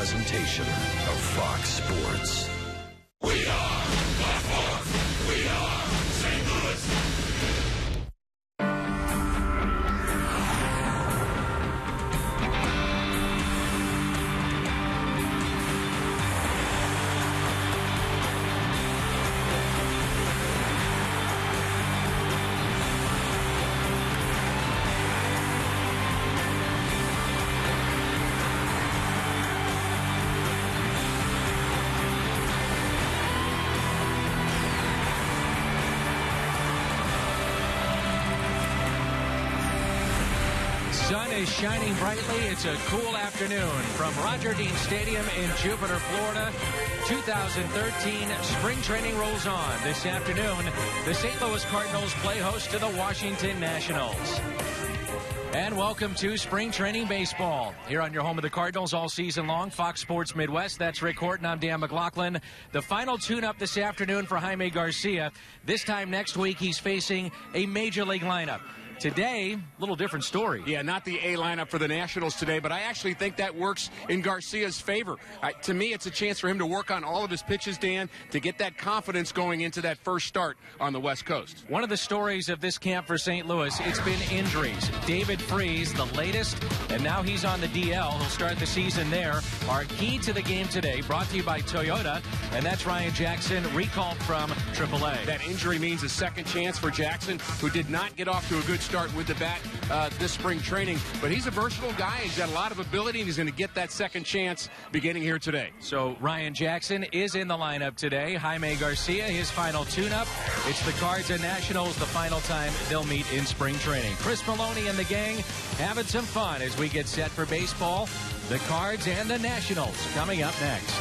presentation of Fox Sports. We are Fox. We are St. Louis. Sun is shining brightly. It's a cool afternoon from Roger Dean Stadium in Jupiter, Florida. 2013 spring training rolls on. This afternoon, the St. Louis Cardinals play host to the Washington Nationals. And welcome to spring training baseball. Here on your home of the Cardinals all season long, Fox Sports Midwest. That's Rick Horton. I'm Dan McLaughlin. The final tune-up this afternoon for Jaime Garcia. This time next week, he's facing a major league lineup. Today, a little different story. Yeah, not the A lineup for the Nationals today, but I actually think that works in Garcia's favor. To me, it's a chance for him to work on all of his pitches, Dan, to get that confidence going into that first start on the West Coast. One of the stories of this camp for St. Louis, it's been injuries. David Freese, the latest, and now he's on the DL. He'll start the season there. Our key to the game today, brought to you by Toyota, and that's Ryan Jackson, recalled from AAA. That injury means a second chance for Jackson, who did not get off to a good start with the bat this spring training, but he's a versatile guy. He's got a lot of ability, and he's going to get that second chance beginning here today. So Ryan Jackson is in the lineup today. Jaime Garcia, his final tune-up. It's the Cards and Nationals, the final time they'll meet in spring training. Chris Maloney and the gang having some fun as we get set for baseball. The Cards and the Nationals coming up next.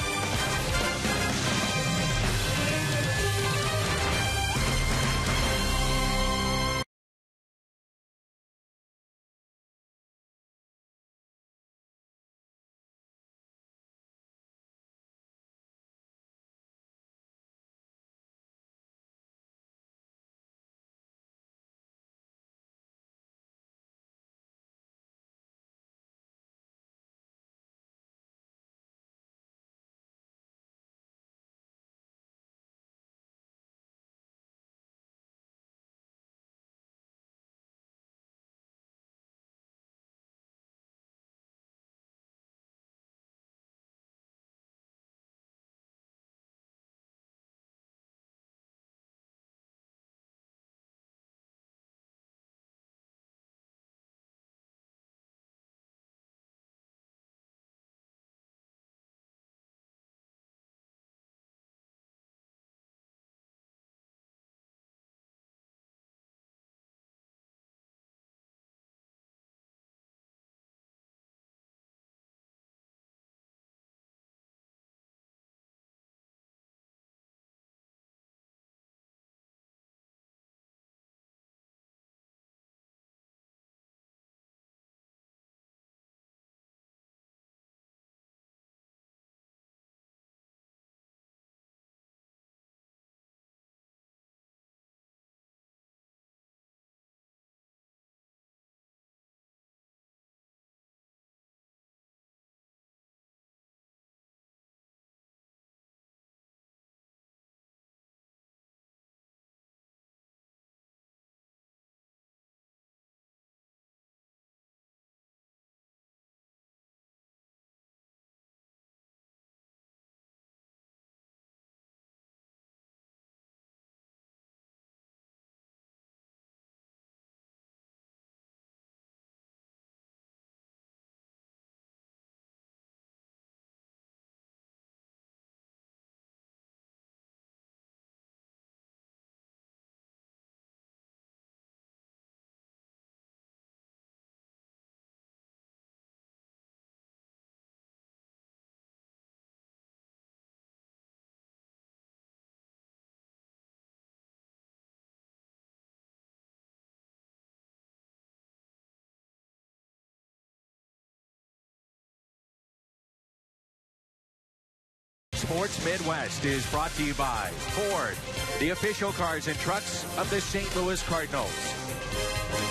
Sports Midwest is brought to you by Ford, the official cars and trucks of the St. Louis Cardinals.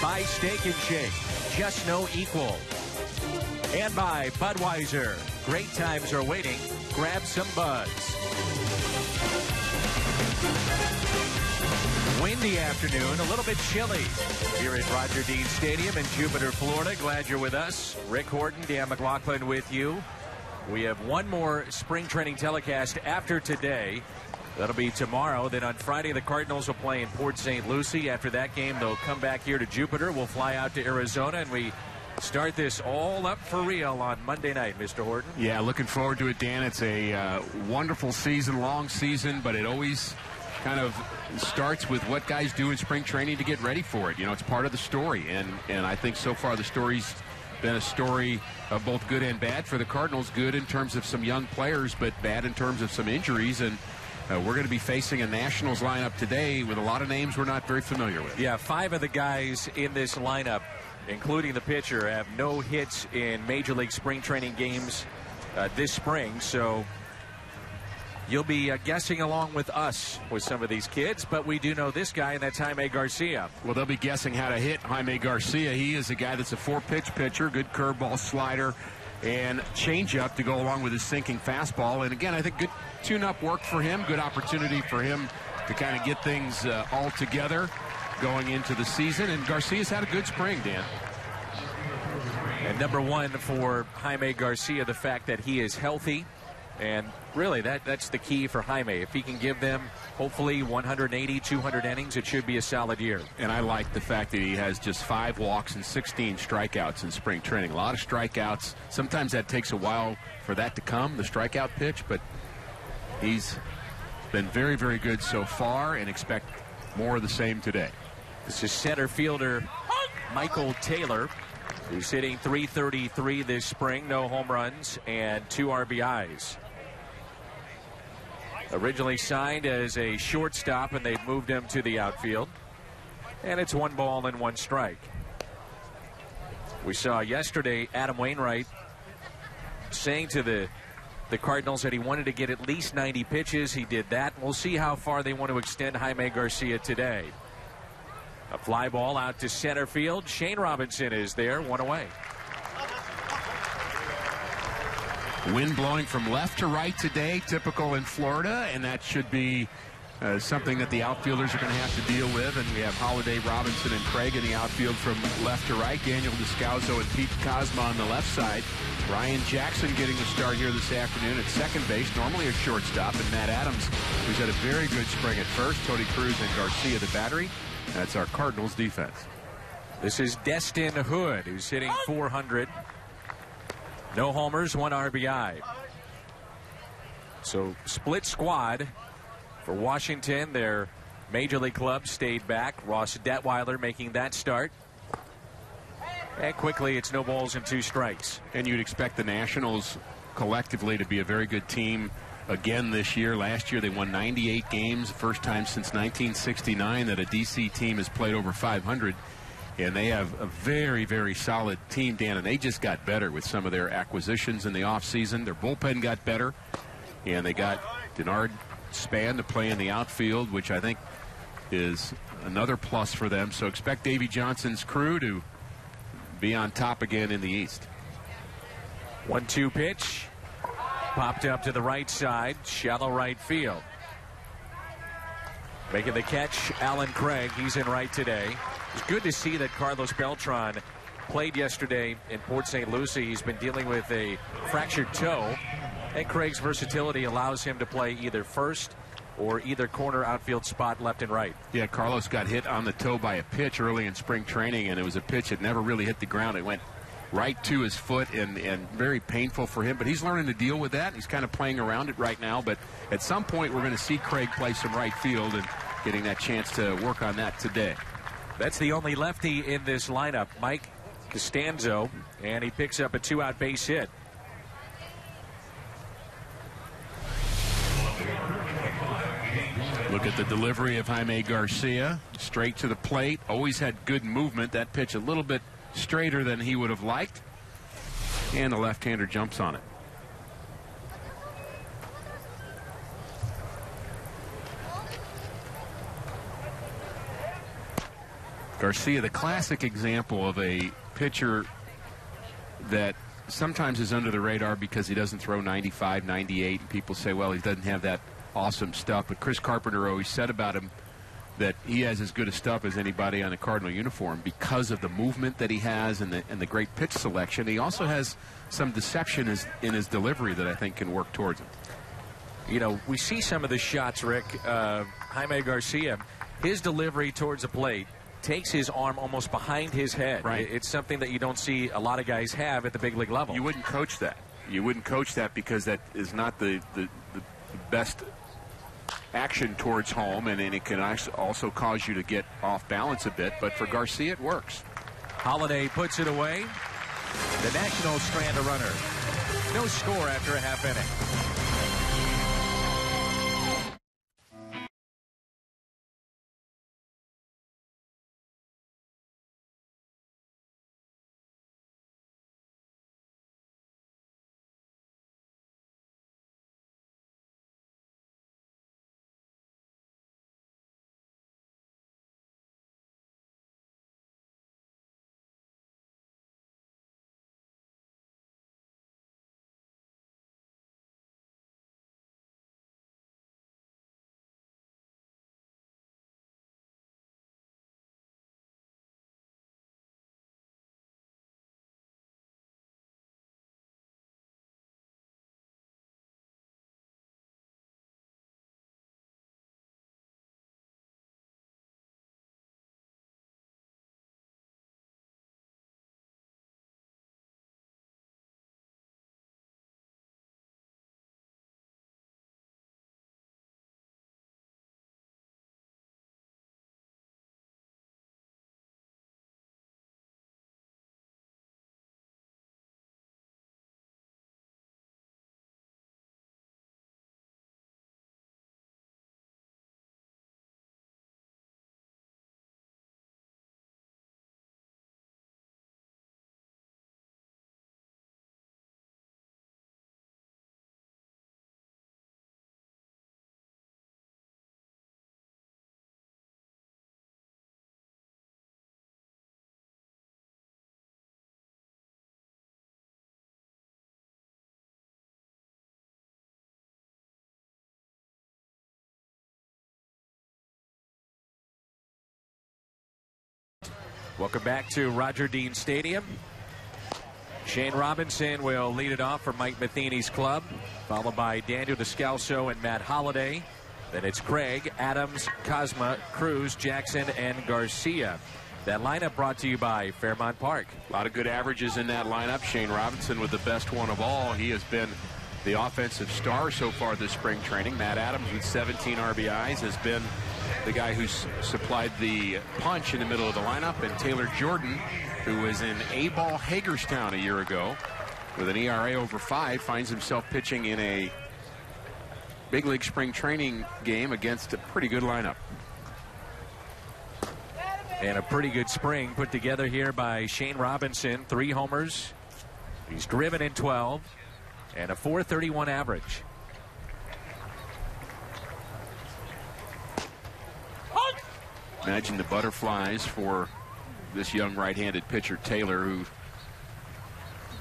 By Steak and Shake, just no equal. And by Budweiser. Great times are waiting. Grab some buds. Windy afternoon, a little bit chilly here at Roger Dean Stadium in Jupiter, Florida. Glad you're with us. Rick Horton, Dan McLaughlin with you. We have one more spring training telecast after today. That'll be tomorrow. Then on Friday, the Cardinals will play in Port St. Lucie. After that game, they'll come back here to Jupiter. We'll fly out to Arizona, and we start this all up for real on Monday night, Mr. Horton. Yeah, looking forward to it, Dan. It's a wonderful season, long season, but it always kind of starts with what guys do in spring training to get ready for it. You know, it's part of the story, and I think so far the story's been a story of both good and bad for the Cardinals. Good in terms of some young players, but bad in terms of some injuries, and we're going to be facing a Nationals lineup today with a lot of names we're not very familiar with. Yeah, 5 of the guys in this lineup, including the pitcher, have no hits in Major League spring training games this spring, so you'll be guessing along with us with some of these kids, but we do know this guy, and that's Jaime Garcia. Well, they'll be guessing how to hit Jaime Garcia. He is a guy that's a 4-pitch pitcher, good curveball, slider, and changeup to go along with his sinking fastball. And again, I think good tune-up work for him, good opportunity for him to kind of get things all together going into the season. And Garcia's had a good spring, Dan. And number one for Jaime Garcia, the fact that he is healthy. And really, that's the key for Jaime. If he can give them, hopefully, 180, 200 innings, it should be a solid year. And I like the fact that he has just 5 walks and 16 strikeouts in spring training. A lot of strikeouts. Sometimes that takes a while for that to come, the strikeout pitch, but he's been very, very good so far, and expect more of the same today. This is center fielder Michael Taylor, who's hitting .333 this spring, no home runs and 2 RBIs. Originally signed as a shortstop, and they've moved him to the outfield. And it's 1 ball and 1 strike. We saw yesterday Adam Wainwright saying to the Cardinals that he wanted to get at least 90 pitches. He did that. We'll see how far they want to extend Jaime Garcia today. A fly ball out to center field. Shane Robinson is there, 1 away. Wind blowing from left to right today, typical in Florida, and that should be something that the outfielders are going to have to deal with. And we have Holiday, Robinson, and Craig in the outfield from left to right. Daniel Descalzo and Pete Cosma on the left side. Ryan Jackson getting the start here this afternoon at second base, normally a shortstop. And Matt Adams, who's had a very good spring at first. Tony Cruz and Garcia the battery. That's our Cardinals defense. This is Destin Hood, who's hitting .400. No homers, 1 RBI. So split squad for Washington. Their Major League club stayed back. Ross Detweiler making that start. And quickly, it's no balls and 2 strikes. And you'd expect the Nationals collectively to be a very good team again this year. Last year they won 98 games, first time since 1969 that a DC team has played over 500. And they have a very, very solid team, Dan, and they just got better with some of their acquisitions in the offseason. Their bullpen got better, and they got Denard Span to play in the outfield, which I think is another plus for them. So expect Davey Johnson's crew to be on top again in the East. 1-2 pitch. Popped up to the right side, shallow right field. Making the catch, Alan Craig. He's in right today. It's good to see that Carlos Beltran played yesterday in Port St. Lucie. He's been dealing with a fractured toe, and Craig's versatility allows him to play either first or either corner outfield spot, left and right. Yeah, Carlos got hit on the toe by a pitch early in spring training, and it was a pitch that never really hit the ground. It went right to his foot, and very painful for him. But he's learning to deal with that. He's kind of playing around it right now. But at some point, we're going to see Craig play some right field, and getting that chance to work on that today. That's the only lefty in this lineup, Mike Costanzo, and he picks up a 2-out base hit. Look at the delivery of Jaime Garcia. Straight to the plate. Always had good movement. That pitch a little bit straighter than he would have liked. And the left-hander jumps on it. Garcia, the classic example of a pitcher that sometimes is under the radar because he doesn't throw 95, 98, and people say, well, he doesn't have that awesome stuff. But Chris Carpenter always said about him that he has as good a stuff as anybody on a Cardinal uniform because of the movement that he has and the great pitch selection. He also has some deception in his delivery that I think can work towards him. You know, we see some of the shots, Rick. Jaime Garcia, his delivery towards the plate takes his arm almost behind his head. Right. It's something that you don't see a lot of guys have at the big league level. You wouldn't coach that. You wouldn't coach that because that is not the best action towards home, and it can also cause you to get off balance a bit. But for Garcia, it works. Holiday puts it away. The Nationals strand a runner. No score after a half inning. Welcome back to Roger Dean Stadium. Shane Robinson will lead it off for Mike Matheny's club, followed by Daniel Descalso and Matt Holliday. Then it's Craig, Adams, Cosma, Cruz, Jackson, and Garcia. That lineup brought to you by Fairmount Park. A lot of good averages in that lineup. Shane Robinson with the best one of all. He has been the offensive star so far this spring training. Matt Adams with 17 RBIs has been the guy who's supplied the punch in the middle of the lineup. And Taylor Jordan, who was in A-ball Hagerstown a year ago with an ERA over 5, finds himself pitching in a big league spring training game against a pretty good lineup. And a pretty good spring put together here by Shane Robinson. 3 homers. He's driven in 12 and a .431 average. Imagine the butterflies for this young right-handed pitcher, Taylor, who,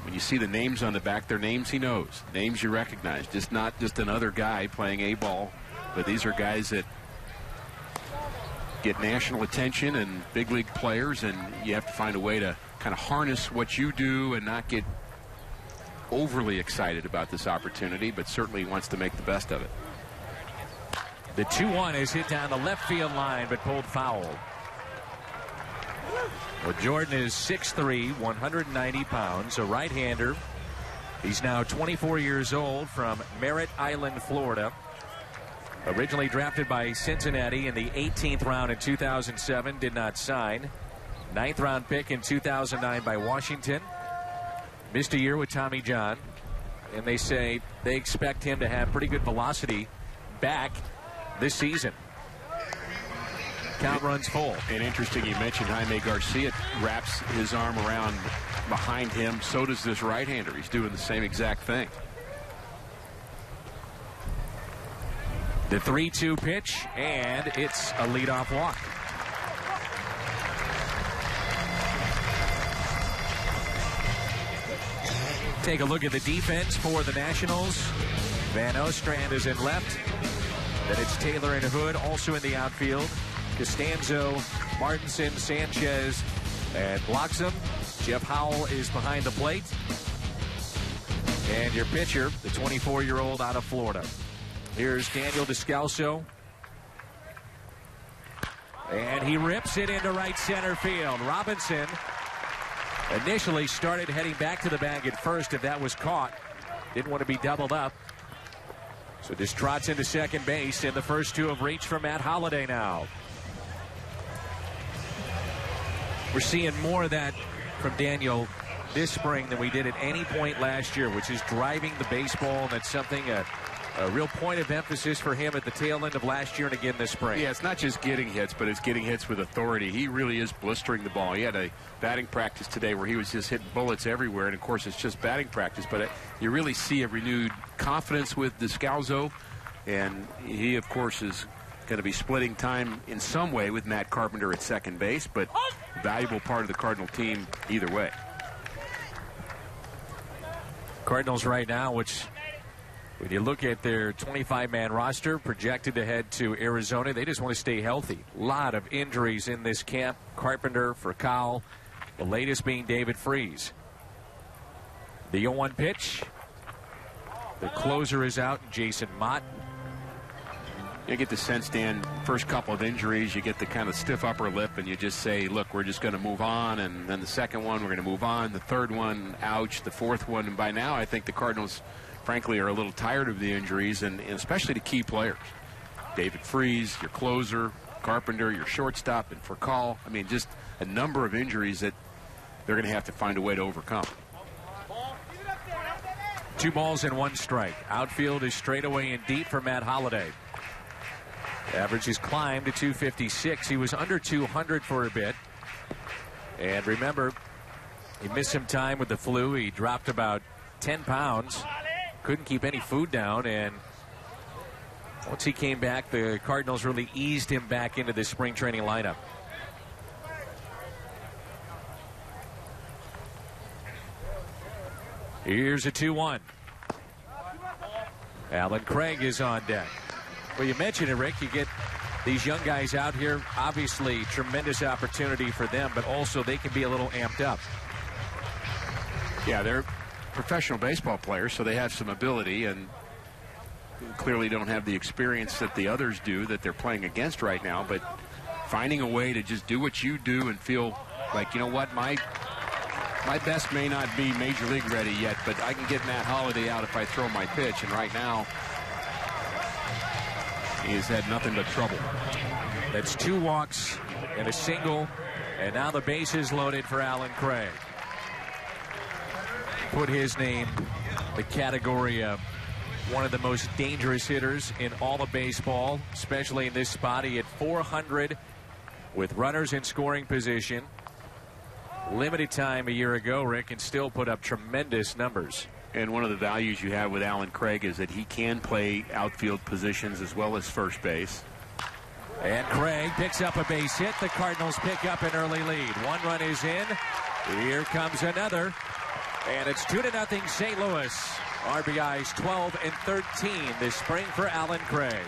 when you see the names on the back, they're names he knows, names you recognize, not just another guy playing A-ball, but these are guys that get national attention and big league players, and you have to find a way to kind of harness what you do and not get overly excited about this opportunity, but certainly wants to make the best of it. The 2-1 is hit down the left field line, but pulled foul. Well, Jordan is 6'3", 190 pounds, a right-hander. He's now 24 years old, from Merritt Island, Florida. Originally drafted by Cincinnati in the 18th round in 2007, did not sign. 9th round pick in 2009 by Washington. Missed a year with Tommy John. And they say they expect him to have pretty good velocity back this season. Count runs full. And interesting, you mentioned Jaime Garcia wraps his arm around behind him. So does this right-hander. He's doing the same exact thing. The 3-2 pitch, and it's a leadoff walk. Take a look at the defense for the Nationals. Van Ostrand is in left. Then it's Taylor and Hood also in the outfield. Costanzo, Martinson, Sanchez, and Bloxham. Jeff Howell is behind the plate. And your pitcher, the 24-year-old out of Florida. Here's Daniel Descalso. And he rips it into right center field. Robinson initially started heading back to the bag at first if that was caught. Didn't want to be doubled up. So just trots into second base, and the first two have reached for Matt Holliday now. We're seeing more of that from Daniel this spring than we did at any point last year, which is driving the baseball, and that's something, a real point of emphasis for him at the tail end of last year and again this spring. Yeah, it's not just getting hits, but it's getting hits with authority. He really is blistering the ball. He had a batting practice today where he was just hitting bullets everywhere, and of course it's just batting practice, but you really see a renewed confidence with Descalso, and he of course is going to be splitting time in some way with Matt Carpenter at second base, but a valuable part of the Cardinal team either way. Cardinals right now, which when you look at their 25-man roster projected to head to Arizona, they just want to stay healthy. A lot of injuries in this camp. Carpenter, Furcal, the latest being David Freese. The 0-1 pitch. The closer is out, Jason Mott. You get the sense, Dan, first couple of injuries, you get the kind of stiff upper lip, and you just say, look, we're just going to move on. And then the second one, we're going to move on. The third one, ouch. The fourth one, and by now I think the Cardinals, frankly, are a little tired of the injuries, and especially the key players. David Freese, your closer, Carpenter, your shortstop, and Furcal. I mean, just a number of injuries that they're going to have to find a way to overcome. 2 balls and 1 strike. Outfield is straight away and deep for Matt Holliday. Average has climbed to 256. He was under 200 for a bit. And remember, he missed some time with the flu. He dropped about 10 pounds. Couldn't keep any food down. And once he came back, the Cardinals really eased him back into the spring training lineup. Here's a 2-1. Alan Craig is on deck. Well, you mentioned it, Rick. You get these young guys out here. Obviously, tremendous opportunity for them, but also they can be a little amped up. Yeah, they're professional baseball players, so they have some ability, and clearly don't have the experience that the others do that they're playing against right now. But finding a way to just do what you do and feel like, you know what, my best may not be major league ready yet, but I can get Matt Holliday out if I throw my pitch. And right now, he has had nothing but trouble. That's 2 walks and a single, and now the base is loaded for Alan Craig. Put his name in the category of one of the most dangerous hitters in all of baseball, especially in this spot. He had 400 with runners in scoring position. Limited time a year ago, Rick, and still put up tremendous numbers. And one of the values you have with Alan Craig is that he can play outfield positions as well as first base. And Craig picks up a base hit. The Cardinals pick up an early lead. 1 run is in. Here comes another. And it's 2-0 St. Louis. RBIs 12 and 13 this spring for Alan Craig.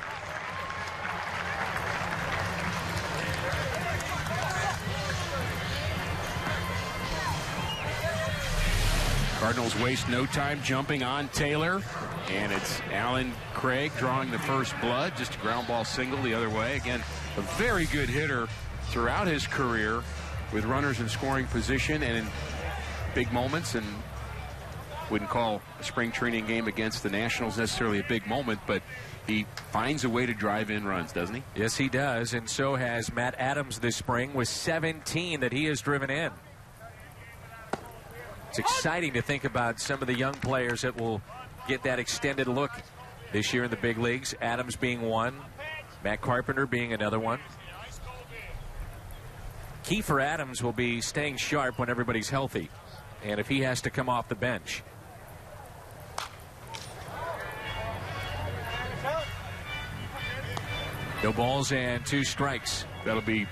Cardinals waste no time jumping on Taylor, and it's Alan Craig drawing the first blood. Just a ground ball single the other way. Again, a very good hitter throughout his career with runners in scoring position and in big moments, and wouldn't call a spring training game against the Nationals necessarily a big moment, but he finds a way to drive in runs, doesn't he? Yes, he does, and so has Matt Adams this spring with 17 that he has driven in. It's exciting to think about some of the young players that will get that extended look this year in the big leagues. Adams being one, Matt Carpenter being another one. Key for Adams will be staying sharp when everybody's healthy, and if he has to come off the bench. No balls and 2 strikes. That'll be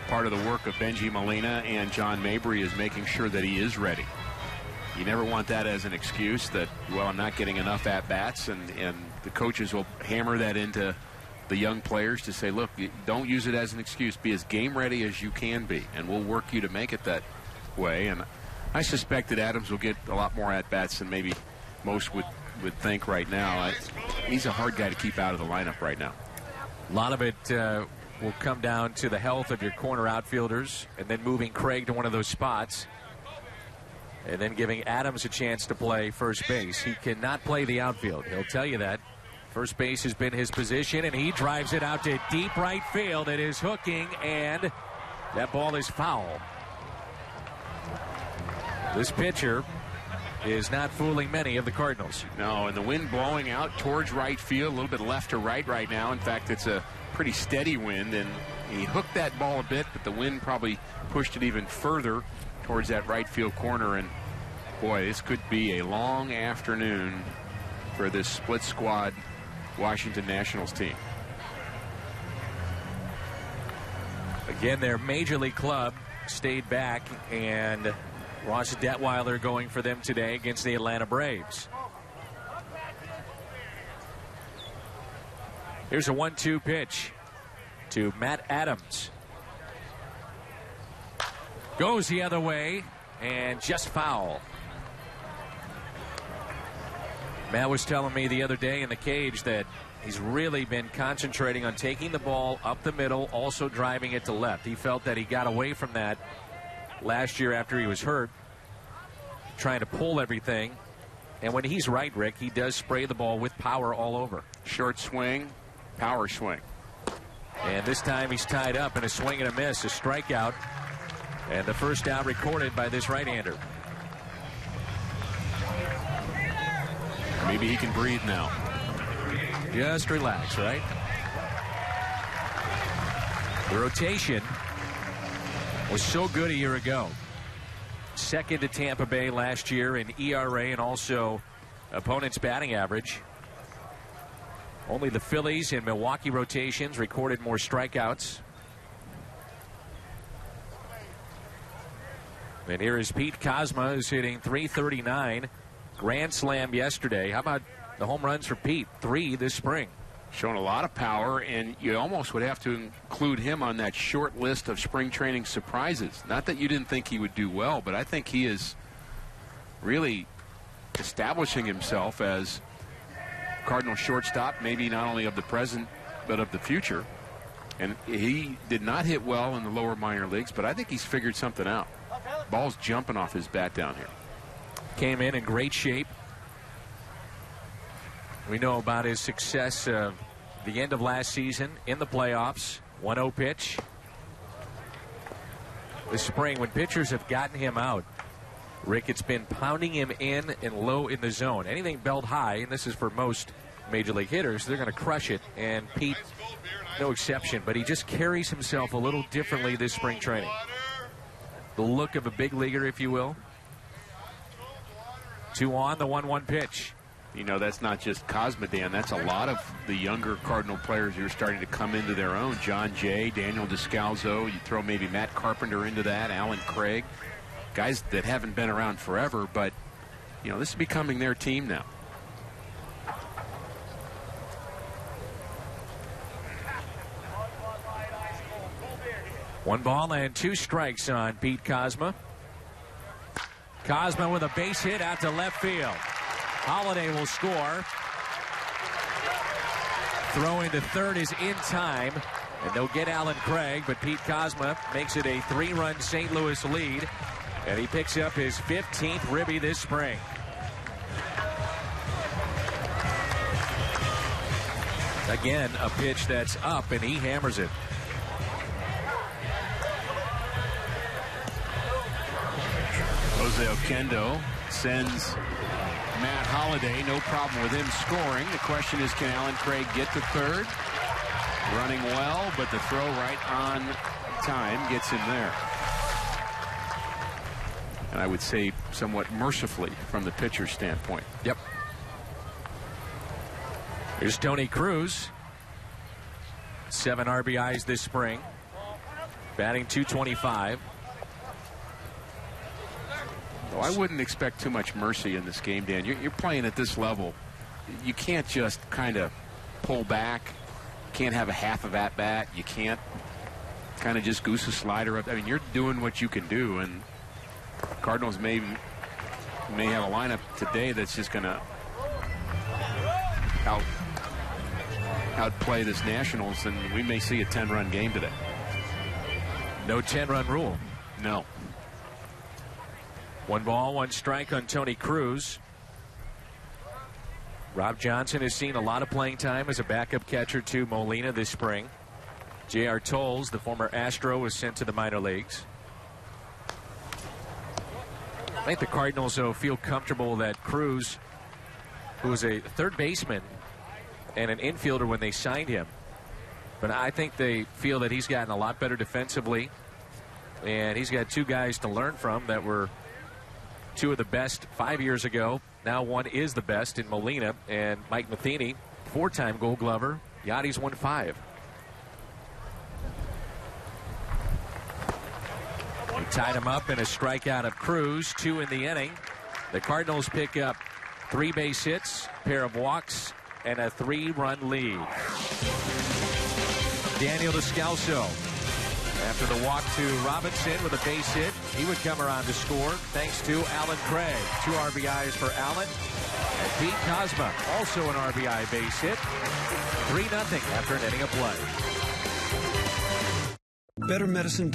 part of the work of Benji Molina, and John Mabry is making sure that he is ready. You never want that as an excuse that, well, I'm not getting enough at-bats, and the coaches will hammer that into the young players to say, look, don't use it as an excuse. Be as game-ready as you can be, and we'll work you to make it that way. And I suspect that Adams will get a lot more at-bats than maybe most would think right now. He's a hard guy to keep out of the lineup right now. A lot of it will come down to the health of your corner outfielders, and then moving Craig to one of those spots, and then giving Adams a chance to play first base. He cannot play the outfield. He'll tell you that. First base has been his position, and he drives it out to deep right field. It is hooking, and that ball is foul. This pitcher is not fooling many of the Cardinals. No, and the wind blowing out towards right field, a little bit left to right now. In fact, it's a pretty steady wind, and he hooked that ball a bit, but the wind probably pushed it even further towards that right field corner. And boy, this could be a long afternoon for this split squad Washington Nationals team. Again, their major league club stayed back, and Ross Detweiler going for them today against the Atlanta Braves. Here's a 1-2 pitch to Matt Adams. Goes the other way and just foul. Matt was telling me the other day in the cage that he's really been concentrating on taking the ball up the middle, also driving it to left. He felt that he got away from that last year after he was hurt, trying to pull everything. And when he's right, Rick, he does spray the ball with power all over. Short swing, power swing. And this time he's tied up in a swing and a miss, a strikeout. And the first out recorded by this right-hander. Maybe he can breathe now. Just relax, right? The rotation was so good a year ago. Second to Tampa Bay last year in ERA and also opponent's batting average. Only the Phillies and Milwaukee rotations recorded more strikeouts. And here is Pete Kozma, who's hitting .339. Grand slam yesterday. How about the home runs for Pete? 3 this spring. Showing a lot of power, and you almost would have to include him on that short list of spring training surprises. Not that you didn't think he would do well, but I think he is really establishing himself as Cardinal shortstop, maybe not only of the present, but of the future. And he did not hit well in the lower minor leagues, but I think he's figured something out. Ball's jumping off his bat down here. Came in great shape. We know about his success the end of last season in the playoffs. 1-0 pitch. This spring, when pitchers have gotten him out, Rick, it's been pounding him in and low in the zone. Anything belt high, and this is for most major league hitters, they're going to crush it. And Pete, no exception, but he just carries himself a little differently this spring training. The look of a big leaguer, if you will. 2 on, the 1-1 pitch. You know, that's not just Kozma, Dan. That's a lot of the younger Cardinal players who are starting to come into their own. John Jay, Daniel Descalzo. You throw maybe Matt Carpenter into that, Alan Craig. Guys that haven't been around forever, but, you know, this is becoming their team now. One ball and 2 strikes on Pete Kozma. Kozma with a base hit out to left field. Holiday will score. Throwing to third is in time, and they'll get Alan Craig, but Pete Kozma makes it a 3-run St. Louis lead, and he picks up his 15th ribby this spring. Again, a pitch that's up, and he hammers it. Jose Oquendo sends Matt Holliday. No problem with him scoring. The question is, can Alan Craig get to third? Running well, but the throw right on time gets him there. And I would say somewhat mercifully from the pitcher's standpoint. Yep. Here's Tony Cruz. 7 RBIs this spring. Batting .225. Cardinals. Well, I wouldn't expect too much mercy in this game, Dan. You're playing at this level. You can't just kind of pull back. You can't have a half of at-bat. You can't kind of just goose a slider up. I mean, you're doing what you can do, and Cardinals may have a lineup today that's just going to outplay this Nationals, and we may see a 10-run game today. No 10-run rule. No. 1 ball, 1 strike on Tony Cruz. Rob Johnson has seen a lot of playing time as a backup catcher to Molina this spring. J.R. Tolles, the former Astro, was sent to the minor leagues. I think the Cardinals, though, feel comfortable that Cruz, who was a third baseman and an infielder when they signed him, but I think they feel that he's gotten a lot better defensively, and he's got 2 guys to learn from that were 2 of the best 5 years ago. Now one is the best in Molina and Mike Matheny, 4-time Gold Glover. Yadi's won 5. He tied him up in a strikeout of Cruz, 2 in the inning. The Cardinals pick up 3 base hits, pair of walks, and a 3-run lead. Daniel Descalso, after the walk to Robinson with a base hit, he would come around to score thanks to Alan Craig. 2 RBIs for Alan. And Pete Kozma, also an RBI base hit. 3-0 after an inning of play. Better medicine.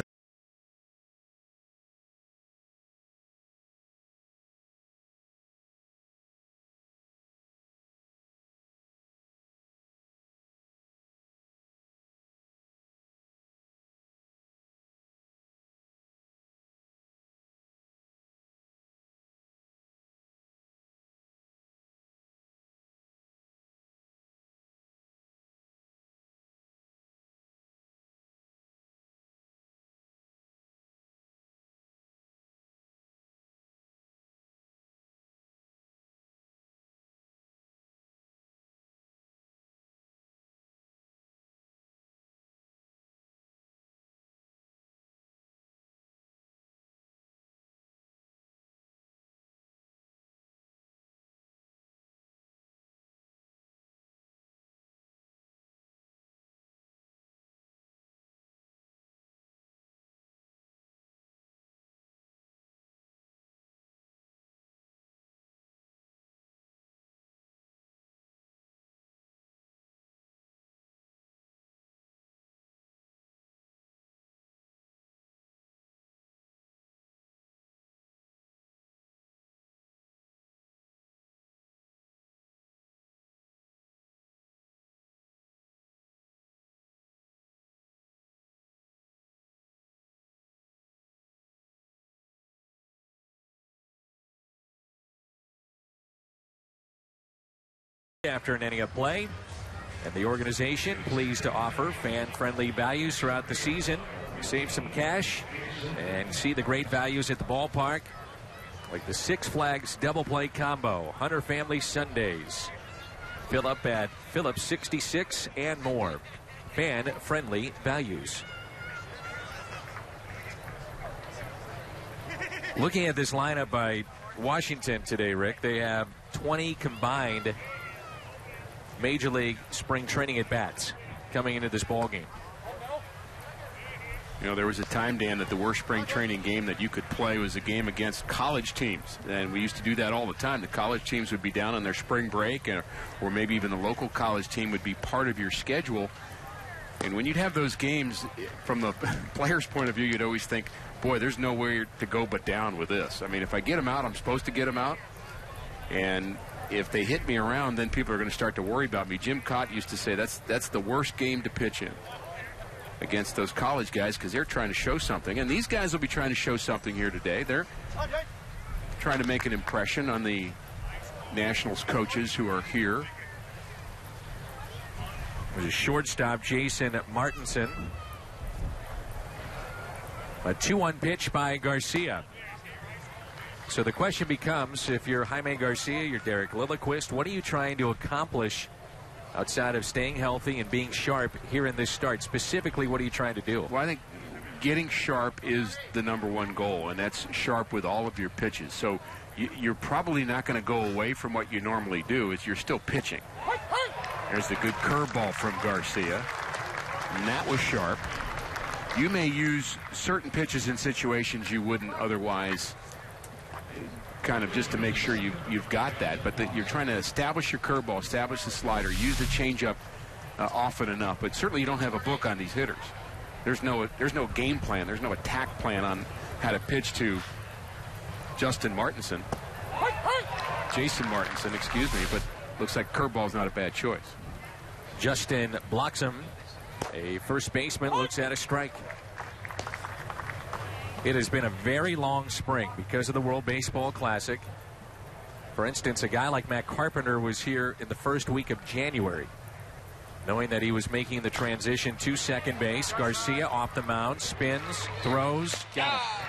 After an inning of play, and the organization pleased to offer fan-friendly values throughout the season. Save some cash and see the great values at the ballpark, like the Six Flags double play combo, Hunter Family Sundays. Fill up at Phillips 66 and more. Fan-friendly values. Looking at this lineup by Washington today, Rick, they have 20 combined Major League spring training at bats coming into this ball game. You know, there was a time, Dan, that the worst spring training game that you could play was a game against college teams. And we used to do that all the time. The college teams would be down on their spring break, or maybe even the local college team would be part of your schedule. And when you'd have those games, from the player's point of view, you'd always think, boy, there's nowhere to go but down with this. I mean, if I get them out, I'm supposed to get them out. And if they hit me around, then people are going to start to worry about me. Jim Cott used to say that's the worst game to pitch in against those college guys, because they're trying to show something. And these guys will be trying to show something here today. They're trying to make an impression on the Nationals coaches who are here. There's a shortstop, Jason Martinson. A 2-1 pitch by Garcia. So the question becomes, if you're Jaime Garcia, you're Derek Lilliquist, what are you trying to accomplish outside of staying healthy and being sharp here in this start? Specifically, what are you trying to do? Well, I think getting sharp is the #1 goal, and that's sharp with all of your pitches. So you're probably not going to go away from what you normally do, is you're still pitching. There's a good curveball from Garcia, and that was sharp. You may use certain pitches in situations you wouldn't otherwise, kind of just to make sure you've got that, but that you're trying to establish your curveball, establish the slider, use the changeup often enough. But certainly you don't have a book on these hitters. There's no game plan. There's no attack plan on how to pitch to Jason Martinson, excuse me, but looks like curveball's not a bad choice. Justin blocks him. A first baseman looks at a strike. It has been a very long spring because of the World Baseball Classic. For instance, a guy like Matt Carpenter was here in the first week of January, knowing that he was making the transition to second base. Garcia off the mound, spins, throws, got him.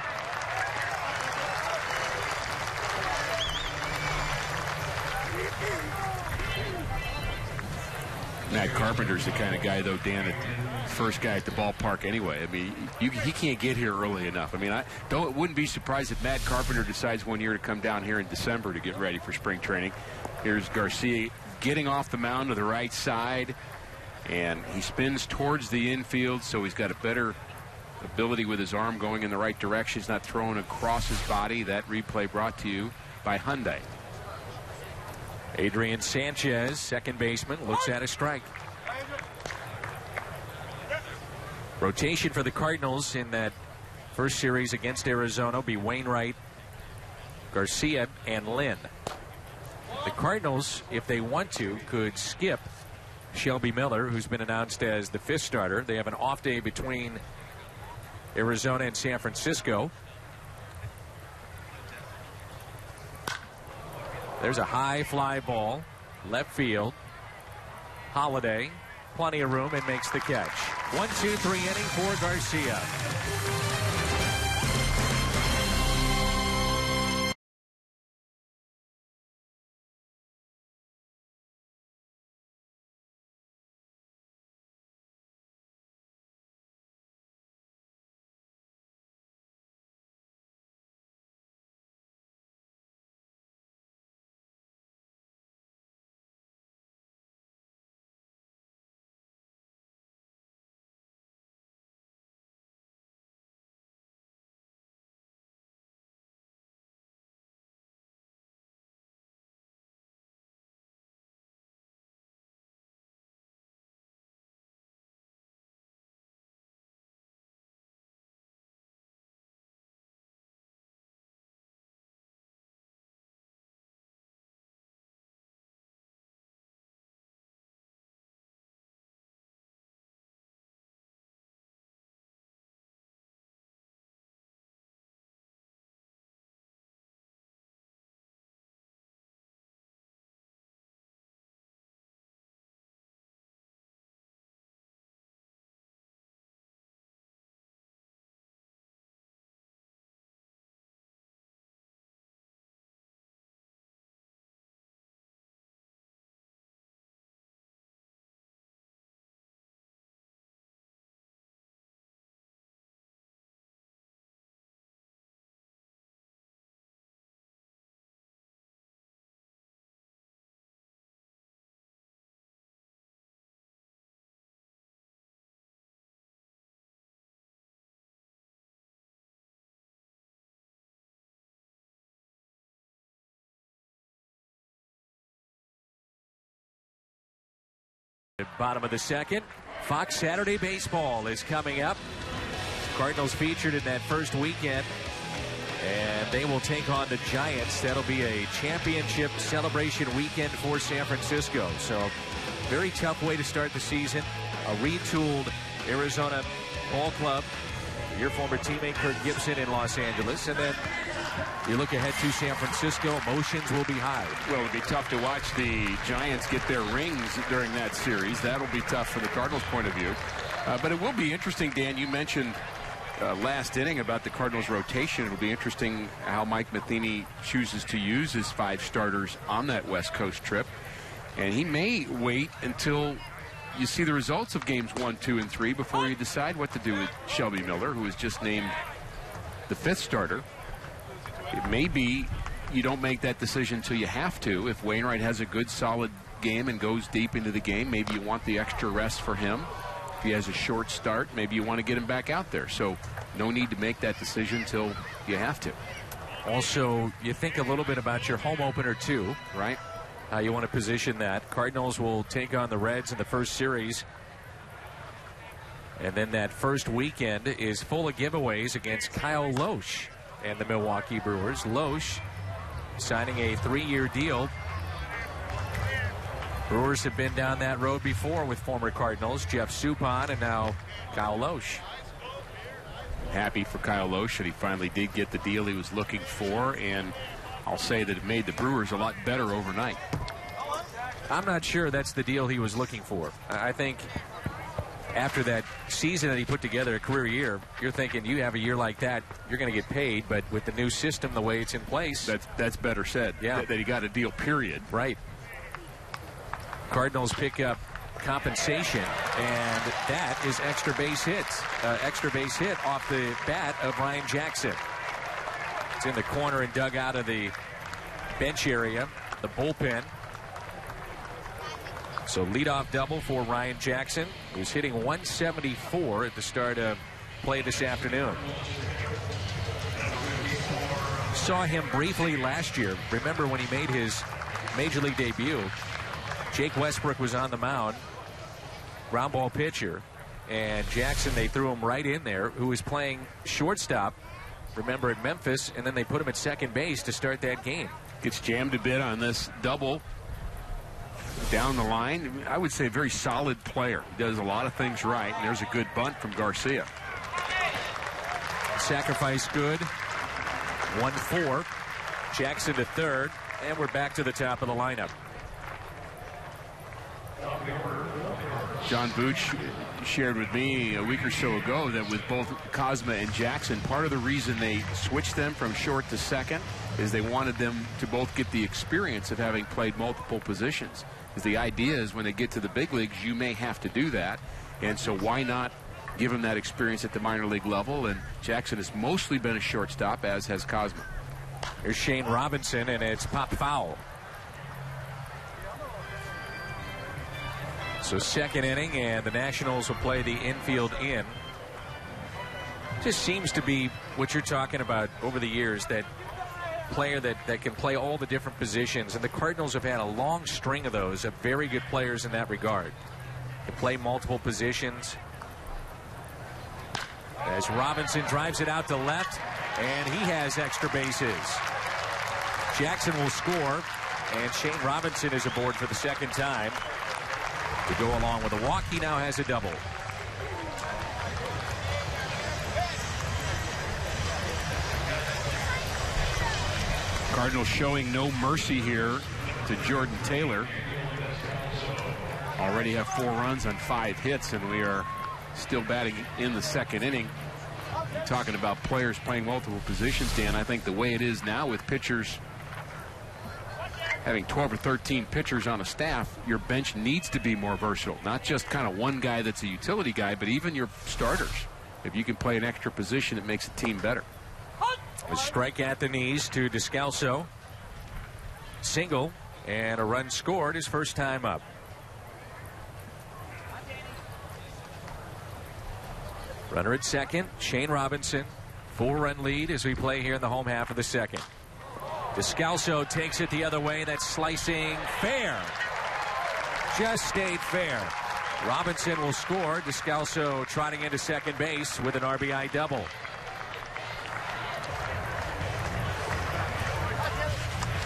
Matt Carpenter's the kind of guy, though, Dan, that first guy at the ballpark anyway. I mean, he can't get here early enough. I mean, wouldn't be surprised if Matt Carpenter decides one year to come down here in December to get ready for spring training. Here's Garcia getting off the mound to the right side, and he spins towards the infield, so he's got a better ability with his arm going in the right direction. He's not throwing across his body. That replay brought to you by Hyundai. Adrian Sanchez, second baseman, looks at a strike. Rotation for the Cardinals in that first series against Arizona will be Wainwright, Garcia, and Lynn. The Cardinals, if they want to, could skip Shelby Miller, who's been announced as the 5th starter. They have an off day between Arizona and San Francisco. There's a high fly ball, left field. Holiday, plenty of room, and makes the catch. 1-2-3 inning for Garcia. Bottom of the second. Fox Saturday Baseball is coming up. Cardinals featured in that first weekend, and they will take on the Giants. That'll be a championship celebration weekend for San Francisco. So very tough way to start the season. A retooled Arizona ball club. Your former teammate Kirk Gibson in Los Angeles, and then you look ahead to San Francisco. Emotions will be high. Well, it'll be tough to watch the Giants get their rings during that series. That'll be tough from the Cardinals' point of view. But it will be interesting, Dan. You mentioned last inning about the Cardinals' rotation. It'll be interesting how Mike Matheny chooses to use his 5 starters on that West Coast trip. And he may wait until you see the results of games 1, 2, and 3 before you decide what to do with Shelby Miller, who was just named the 5th starter. It may be you don't make that decision until you have to. If Wainwright has a good, solid game and goes deep into the game, maybe you want the extra rest for him. If he has a short start, maybe you want to get him back out there. So no need to make that decision until you have to. Also, you think a little bit about your home opener, too. Right. How you want to position that. Cardinals will take on the Reds in the first series. And then that first weekend is full of giveaways against Kyle Loesch and the Milwaukee Brewers. Loesch signing a 3-year deal. Brewers have been down that road before with former Cardinals Jeff Suppan and now Kyle Loesch. Happy for Kyle Loesch that he finally did get the deal he was looking for, and I'll say that it made the Brewers a lot better overnight. I'm not sure that's the deal he was looking for. I think after that season that he put together, a career year, you're thinking you have a year like that, you're going to get paid, but with the new system, the way it's in place. That's better said. Yeah. That he got a deal, period. Right. Cardinals pick up compensation, and that is extra base hits. Extra base hit off the bat of Ryan Jackson. It's in the corner and dug out of the bench area, the bullpen. So leadoff double for Ryan Jackson, who's hitting 174 at the start of play this afternoon. Saw him briefly last year. Remember when he made his Major League debut, Jake Westbrook was on the mound, ground ball pitcher, and Jackson, they threw him right in there, who was playing shortstop, remember, at Memphis, and then they put him at second base to start that game. Gets jammed a bit on this double down the line. I would say a very solid player. Does a lot of things right, and there's a good bunt from Garcia. Sacrifice good. 1-4. Jackson to third, and we're back to the top of the lineup. John Booch shared with me a week or so ago that with both Cosma and Jackson, part of the reason they switched them from short to second is they wanted them to both get the experience of having played multiple positions. Because the idea is when they get to the big leagues, you may have to do that. And so why not give them that experience at the minor league level? And Jackson has mostly been a shortstop, as has Cosma. Here's Shane Robinson, and it's pop foul. So second inning, and the Nationals will play the infield in. Just seems to be what you're talking about over the years, that player that can play all the different positions. And the Cardinals have had a long string of those, of very good players in that regard. Can play multiple positions. As Robinson drives it out to left, and he has extra bases. Jackson will score, and Shane Robinson is aboard for the second time. To go along with a walk, he now has a double. Cardinals showing no mercy here to Jordan Taylor. Already have 4 runs on 5 hits, and we are still batting in the second inning. You're talking about players playing multiple positions, Dan. I think the way it is now with pitchers having 12 or 13 pitchers on a staff, your bench needs to be more versatile. Not just kind of one guy that's a utility guy, but even your starters. If you can play an extra position, it makes the team better. A strike at the knees to Descalso. Single, and a run scored his first time up. Runner at second, Shane Robinson. 4-run lead as we play here in the home half of the second. Descalso takes it the other way. That's slicing fair. Just stayed fair. Robinson will score. Descalso trotting into second base with an RBI double.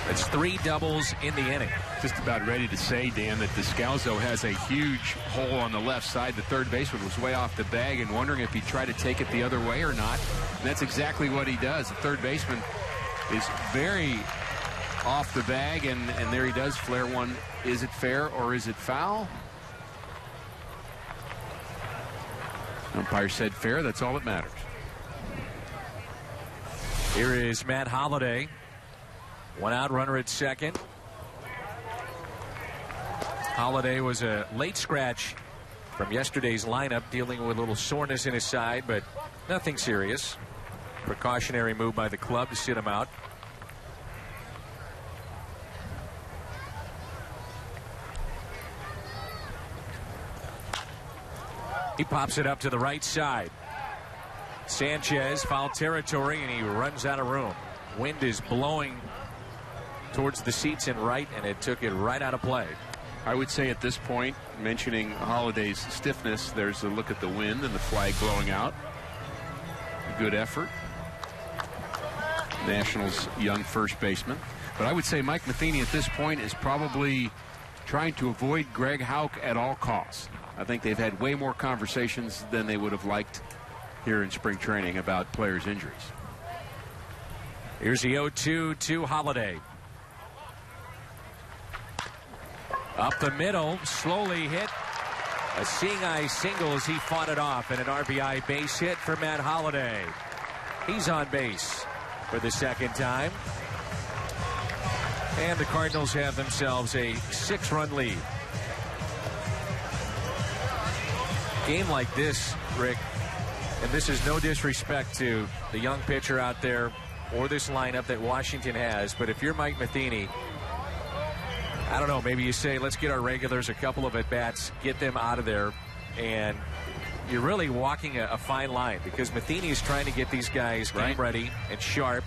It's 3 doubles in the inning. Just about ready to say, Dan, that Descalso has a huge hole on the left side. The third baseman was way off the bag and wondering if he'd try to take it the other way or not. And that's exactly what he does. The third baseman is very off the bag, and there he does flare one. Is it fair or is it foul? Umpire said fair. That's all that matters. Here is Matt Holliday. 1 out, runner at second. Holliday was a late scratch from yesterday's lineup, dealing with a little soreness in his side, but nothing serious. Precautionary move by the club to sit him out. He pops it up to the right side. Sanchez, foul territory, and he runs out of room. Wind is blowing towards the seats in right, and it took it right out of play. I would say at this point, mentioning Holiday's stiffness, there's a look at the wind and the flag blowing out. Good effort. Nationals' young first baseman. But I would say Mike Matheny at this point is probably trying to avoid Greg Houck at all costs. I think they've had way more conversations than they would have liked here in spring training about players' injuries. Here's the 0-2 to Holiday. Up the middle, slowly hit. A seeing-eye single as he fought it off, and an RBI base hit for Matt Holliday. He's on base for the second time. And the Cardinals have themselves a 6-run lead. Game like this, Rick, and this is no disrespect to the young pitcher out there or this lineup that Washington has, but if you're Mike Matheny, I don't know, maybe you say, let's get our regulars a couple of at-bats, get them out of there, and you're really walking a fine line, because Matheny is trying to get these guys game ready and sharp,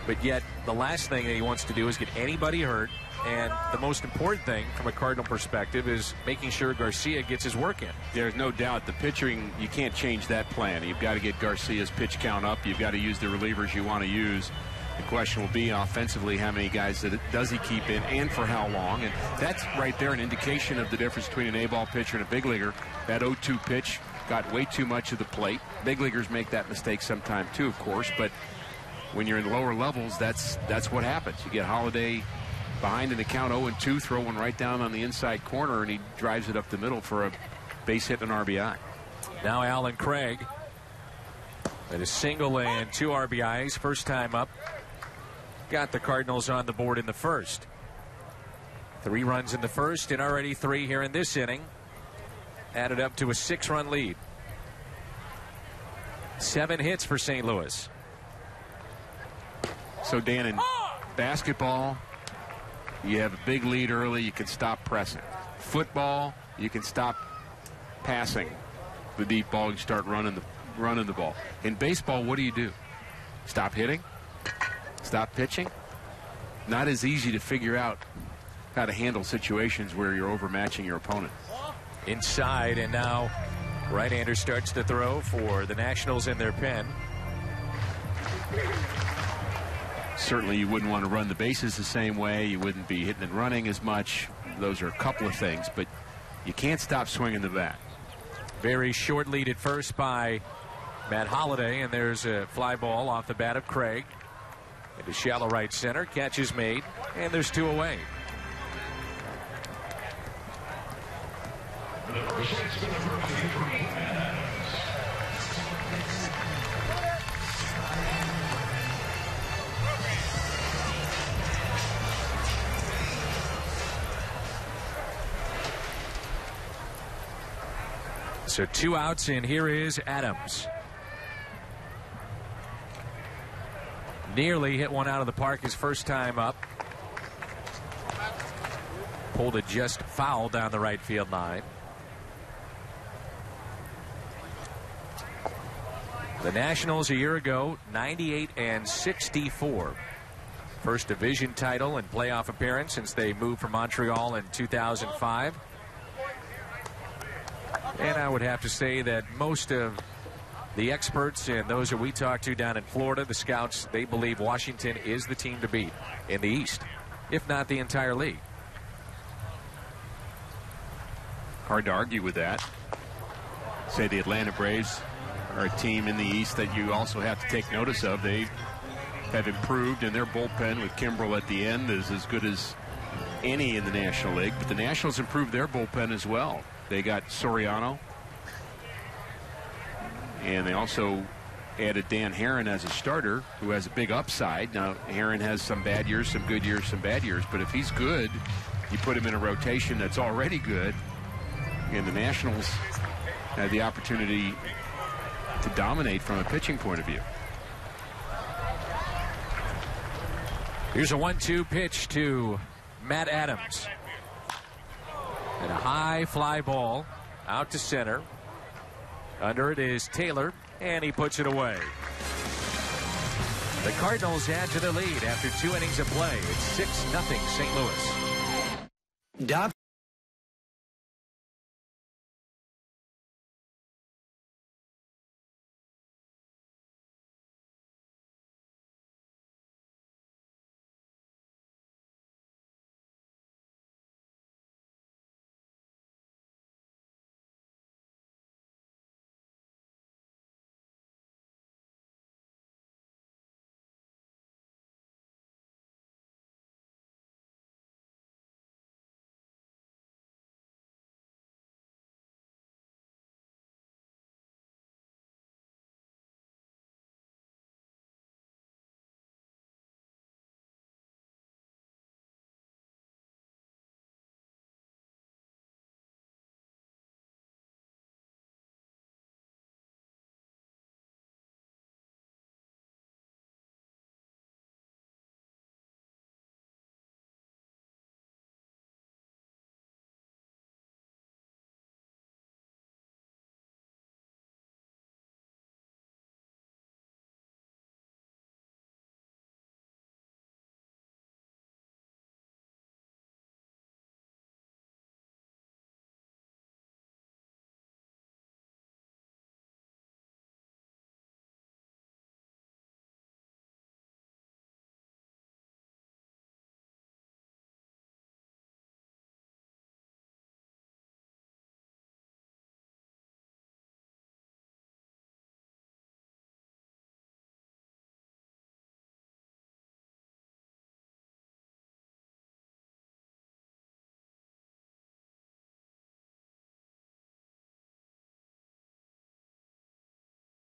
but yet the last thing that he wants to do is get anybody hurt, and the most important thing from a Cardinal perspective is making sure Garcia gets his work in. There's no doubt the pitching, you can't change that plan. You've got to get Garcia's pitch count up. You've got to use the relievers you want to use. The question will be offensively, how many guys does he keep in and for how long? And that's right there an indication of the difference between an A-ball pitcher and a big leaguer. That 0-2 pitch got way too much of the plate. Big leaguers make that mistake sometime too, of course, but when you're in lower levels, that's what happens. You get Holiday behind in the count 0-2, throw one right down on the inside corner, and he drives it up the middle for a base hit and an RBI. Now Alan Craig. And a single and 2 RBIs, first time up. Got the Cardinals on the board in the first. 3 runs in the first and already 3 here in this inning. Added up to a 6-run lead. 7 hits for St. Louis. So, Dan, in basketball, you have a big lead early, you can stop pressing. Football, you can stop passing the deep ball, you start running the ball. In baseball, what do? Stop hitting? Stop pitching? Not as easy to figure out how to handle situations where you're overmatching your opponent. Inside, and now right-hander starts to throw for the Nationals in their pen. Certainly you wouldn't want to run the bases the same way. You wouldn't be hitting and running as much. Those are a couple of things, but you can't stop swinging the bat. Very short lead at first by Matt Holliday, and there's a fly ball off the bat of Craig. Into shallow right center. Catch is made, and there's 2 away. So 2 outs, and here is Adams. Nearly hit one out of the park his first time up. Pulled it just foul down the right field line. The Nationals a year ago, 98-64. First division title and playoff appearance since they moved from Montreal in 2005. And I would have to say that most of the experts and those that we talk to down in Florida, the scouts, they believe Washington is the team to beat in the East, if not the entire league. Hard to argue with that. Say the Atlanta Braves are a team in the East that you also have to take notice of. They have improved, and their bullpen with Kimbrel at the end is as good as any in the National League. But the Nationals improved their bullpen as well. They got Soriano, and they also added Dan Herron as a starter, who has a big upside. Now, Herron has some bad years, some good years, some bad years, but if he's good, you put him in a rotation that's already good, And the Nationals had the opportunity to dominate from a pitching point of view. Here's a 1-2 pitch to Matt Adams. And a high fly ball out to center. Under it is Taylor, and he puts it away. The Cardinals add to the lead after 2 innings of play. It's 6-0 St. Louis.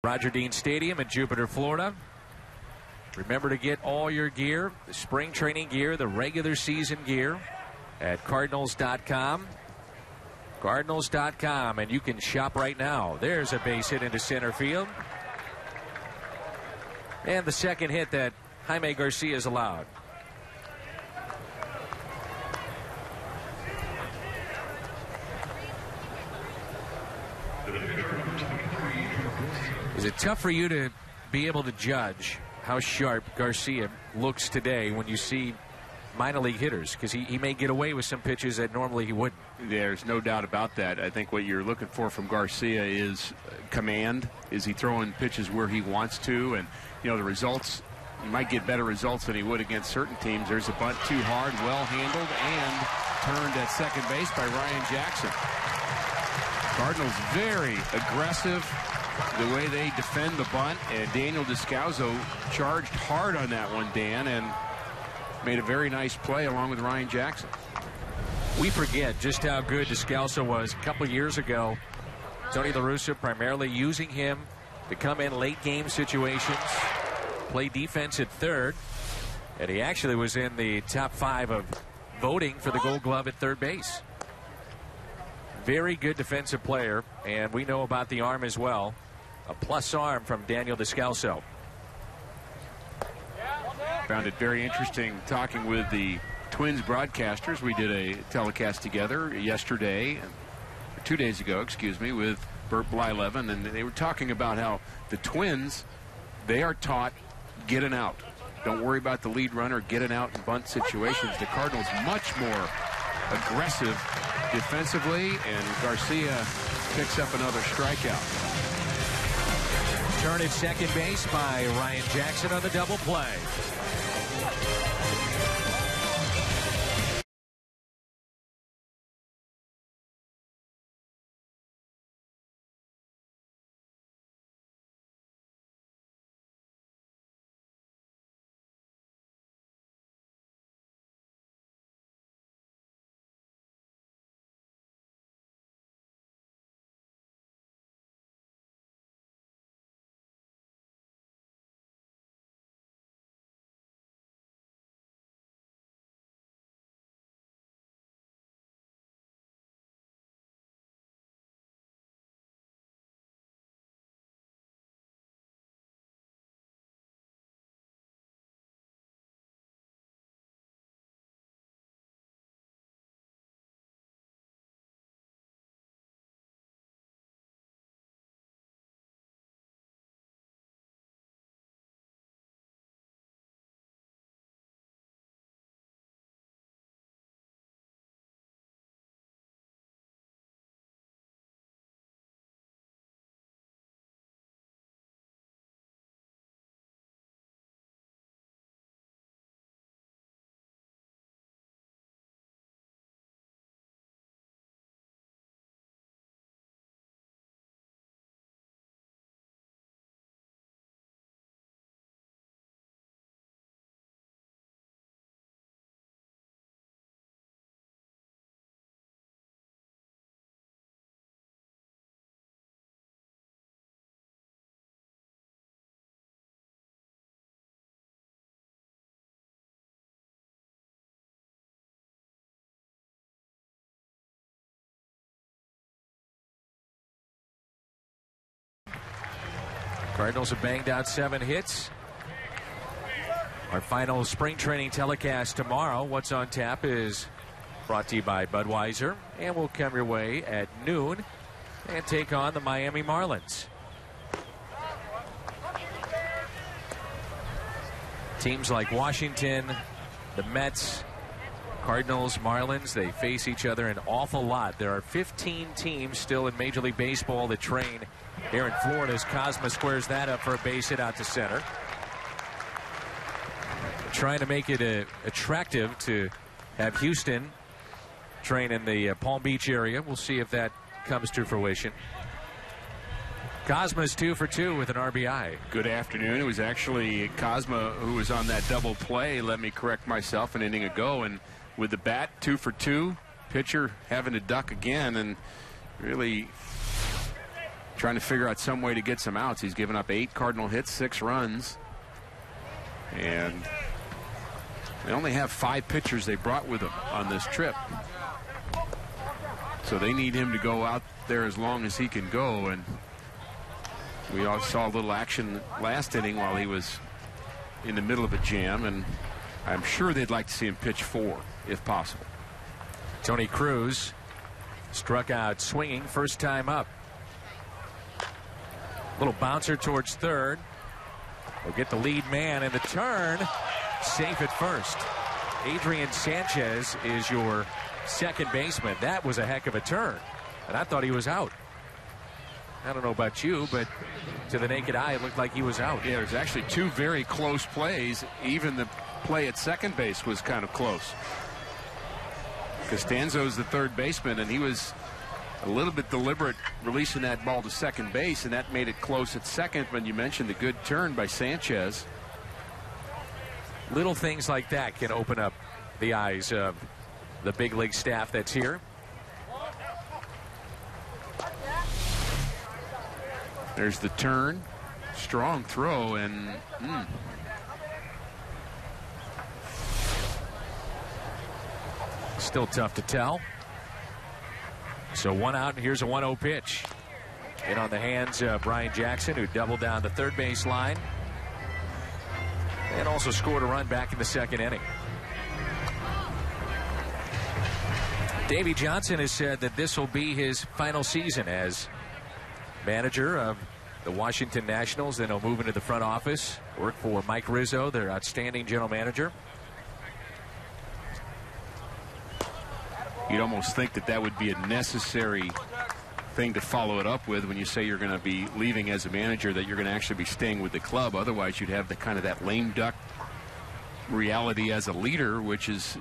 Roger Dean Stadium in Jupiter, Florida. Remember to get all your gear, the spring training gear, the regular season gear at Cardinals.com. Cardinals.com, and you can shop right now. There's a base hit into center field. And the second hit that Jaime Garcia is allowed. Is it tough for you to be able to judge how sharp Garcia looks today when you see minor league hitters? Because he may get away with some pitches that normally he wouldn't. There's no doubt about that. I think what you're looking for from Garcia is command. Is he throwing pitches where he wants to? And, you know, the results, you might get better results than he would against certain teams. There's a bunt too hard, well handled, and turned at second base by Ryan Jackson. Cardinals very aggressive the way they defend the bunt, and Daniel Descalso charged hard on that one, Dan, and made a very nice play along with Ryan Jackson. We forget just how good Descalso was a couple years ago. Tony La Russa primarily using him to come in late game situations, play defense at third, and he actually was in the top 5 of voting for the Gold Glove at third base. Very good defensive player, and we know about the arm as well. A plus arm from Daniel Descalso. Found it very interesting talking with the Twins broadcasters. We did a telecast together yesterday, 2 days ago, excuse me, with Bert Blyleven, and they were talking about how the Twins, they are taught get an out. Don't worry about the lead runner, get an out in bunt situations. The Cardinals much more aggressive defensively, and Garcia picks up another strikeout. Turn at second base by Ryan Jackson on the double play. Cardinals have banged out 7 hits. Our final spring training telecast tomorrow. What's on Tap is brought to you by Budweiser, and will come your way at noon and take on the Miami Marlins. Teams like Washington, the Mets, Cardinals, Marlins, they face each other an awful lot. There are 15 teams still in Major League Baseball that train here in Florida as Cosma squares that up for a base hit out to center. Trying to make it attractive to have Houston train in the Palm Beach area. We'll see if that comes to fruition. Cosma's 2 for 2 with an RBI. Good afternoon. It was actually Cosma who was on that double play. Let me correct myself, an inning ago. And with the bat, 2 for 2. Pitcher having to duck again and really trying to figure out some way to get some outs. He's given up 8 Cardinal hits, 6 runs. And they only have 5 pitchers they brought with them on this trip. So they need him to go out there as long as he can go. And we all saw a little action last inning while he was in the middle of a jam. And I'm sure they'd like to see him pitch 4 if possible. Tony Cruz struck out swinging first time up. Little bouncer towards third. Will get the lead man in the turn. Safe at first. Adrian Sanchez is your second baseman. That was a heck of a turn. And I thought he was out. I don't know about you, but to the naked eye, it looked like he was out. Yeah, there's actually 2 very close plays. Even the play at second base was kind of close. Costanzo's the third baseman, and he was a little bit deliberate releasing that ball to second base, and that made it close at second. When you mentioned the good turn by Sanchez. Little things like that can open up the eyes of the big league staff that's here. There's the turn. Strong throw, and still tough to tell. So 1 out, and here's a 1-0 pitch. In on the hands of Brian Jackson, who doubled down the third base line. And also scored a run back in the second inning. Davey Johnson has said that this will be his final season as manager of the Washington Nationals. Then he'll move into the front office, work for Mike Rizzo, their outstanding general manager. You'd almost think that that would be a necessary thing to follow it up with when you say you're going to be leaving as a manager, that you're going to actually be staying with the club. Otherwise, you'd have the kind of that lame duck reality as a leader, which is,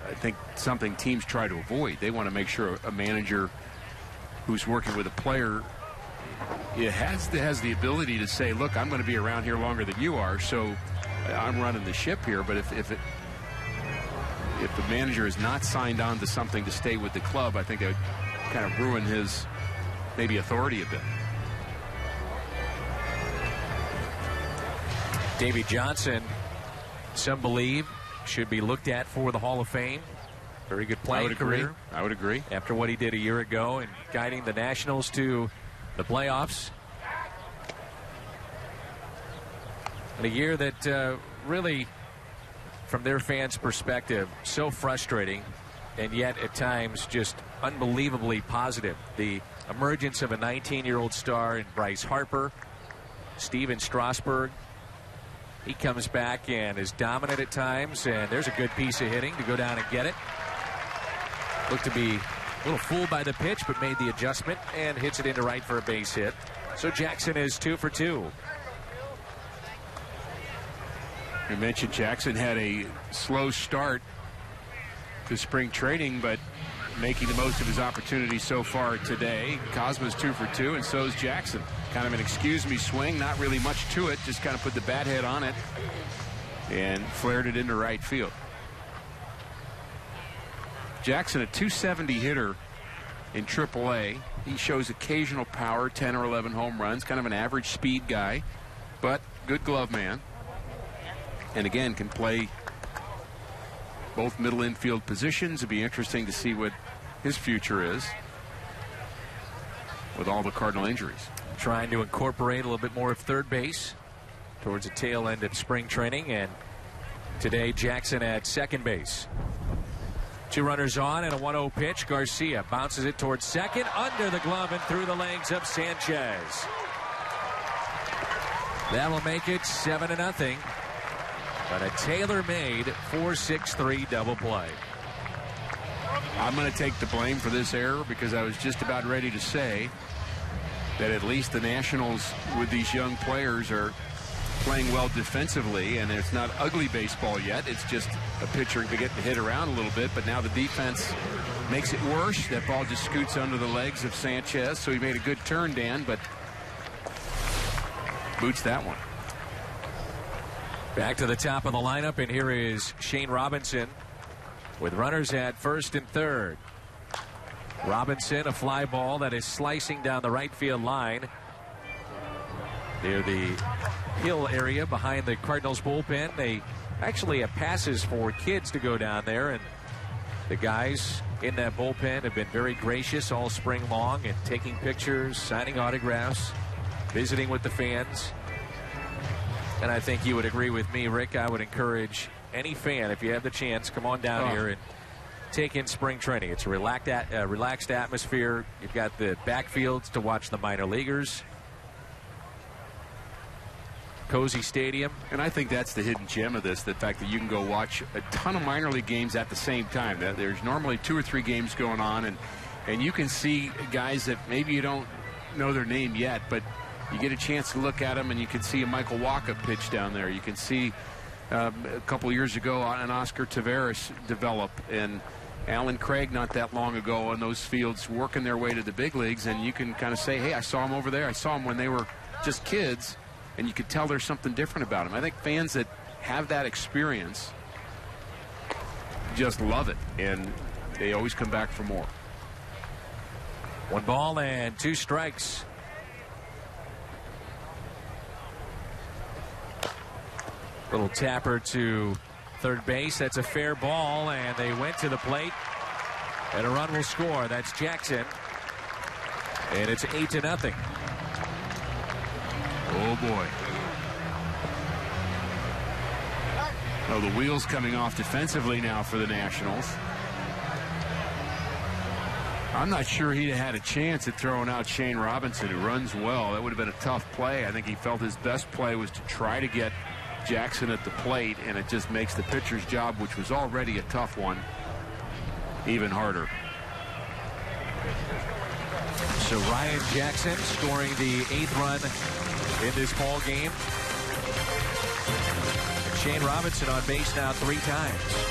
I think, something teams try to avoid. They want to make sure a manager who's working with a player has the ability to say, look, I'm going to be around here longer than you are, so I'm running the ship here. But if the manager is not signed on to something to stay with the club, I think that would kind of ruin his maybe authority a bit. Davey Johnson, some believe, should be looked at for the Hall of Fame. Very good playing career. I would agree. After what he did a year ago and guiding the Nationals to the playoffs. And a year that really, from their fans' perspective, so frustrating, and yet at times just unbelievably positive. The emergence of a 19-year-old star in Bryce Harper, Steven Strasburg. He comes back and is dominant at times, and there's a good piece of hitting to go down and get it. Looked to be a little fooled by the pitch, but made the adjustment and hits it into right for a base hit. So Jackson is 2 for 2. You mentioned Jackson had a slow start to spring training, but making the most of his opportunity so far today. Cosma's 2 for 2, and so is Jackson. Kind of an excuse-me swing, not really much to it, just kind of put the bat head on it and flared it into right field. Jackson, a .270 hitter in AAA. He shows occasional power, 10 or 11 home runs, kind of an average speed guy, but good glove man. And again, can play both middle infield positions. It'd be interesting to see what his future is with all the Cardinal injuries. trying to incorporate a little bit more of third base towards the tail end of spring training. And today, Jackson at second base. 2 runners on and a 1-0 pitch. Garcia bounces it towards second, under the glove and through the legs of Sanchez. That'll make it 7-0. But a tailor-made 4-6-3 double play. I'm going to take the blame for this error because I was just about ready to say that at least the Nationals with these young players are playing well defensively, and it's not ugly baseball yet. It's just a pitcher getting hit around a little bit, but now the defense makes it worse. That ball just scoots under the legs of Sanchez, so he made a good turn, Dan, but boots that one. Back to the top of the lineup, and here is Shane Robinson with runners at first and third. Robinson, a fly ball that is slicing down the right field line near the hill area behind the Cardinals bullpen. They actually have passes for kids to go down there, and the guys in that bullpen have been very gracious all spring long and taking pictures, signing autographs, visiting with the fans. And I think you would agree with me, Rick. I would encourage any fan, if you have the chance, come on down here and take in spring training. It's a relaxed atmosphere. You've got the backfields to watch the minor leaguers. Cozy stadium. And I think that's the hidden gem of this, the fact that you can go watch a ton of minor league games at the same time. There's normally 2 or 3 games going on, and you can see guys that maybe you don't know their name yet, but you get a chance to look at them, and you can see a Michael Wacha pitch down there. You can see a couple years ago an Oscar Taveras develop, and Alan Craig not that long ago on those fields working their way to the big leagues, and you can kind of say, hey, I saw him over there. I saw him when they were just kids, and you could tell there's something different about him. I think fans that have that experience just love it, and they always come back for more. 1 ball and 2 strikes. Little tapper to third base. That's a fair ball, and they went to the plate, and a run will score. That's Jackson, and it's 8-0. Oh, boy. Well, the wheels coming off defensively now for the Nationals. I'm not sure he'd have had a chance at throwing out Shane Robinson, who runs well. That would have been a tough play. I think he felt his best play was to try to get Jackson at the plate, and it just makes the pitcher's job, which was already a tough one, even harder. So Ryan Jackson scoring the 8th run in this ball game. And Shane Robinson on base now 3 times.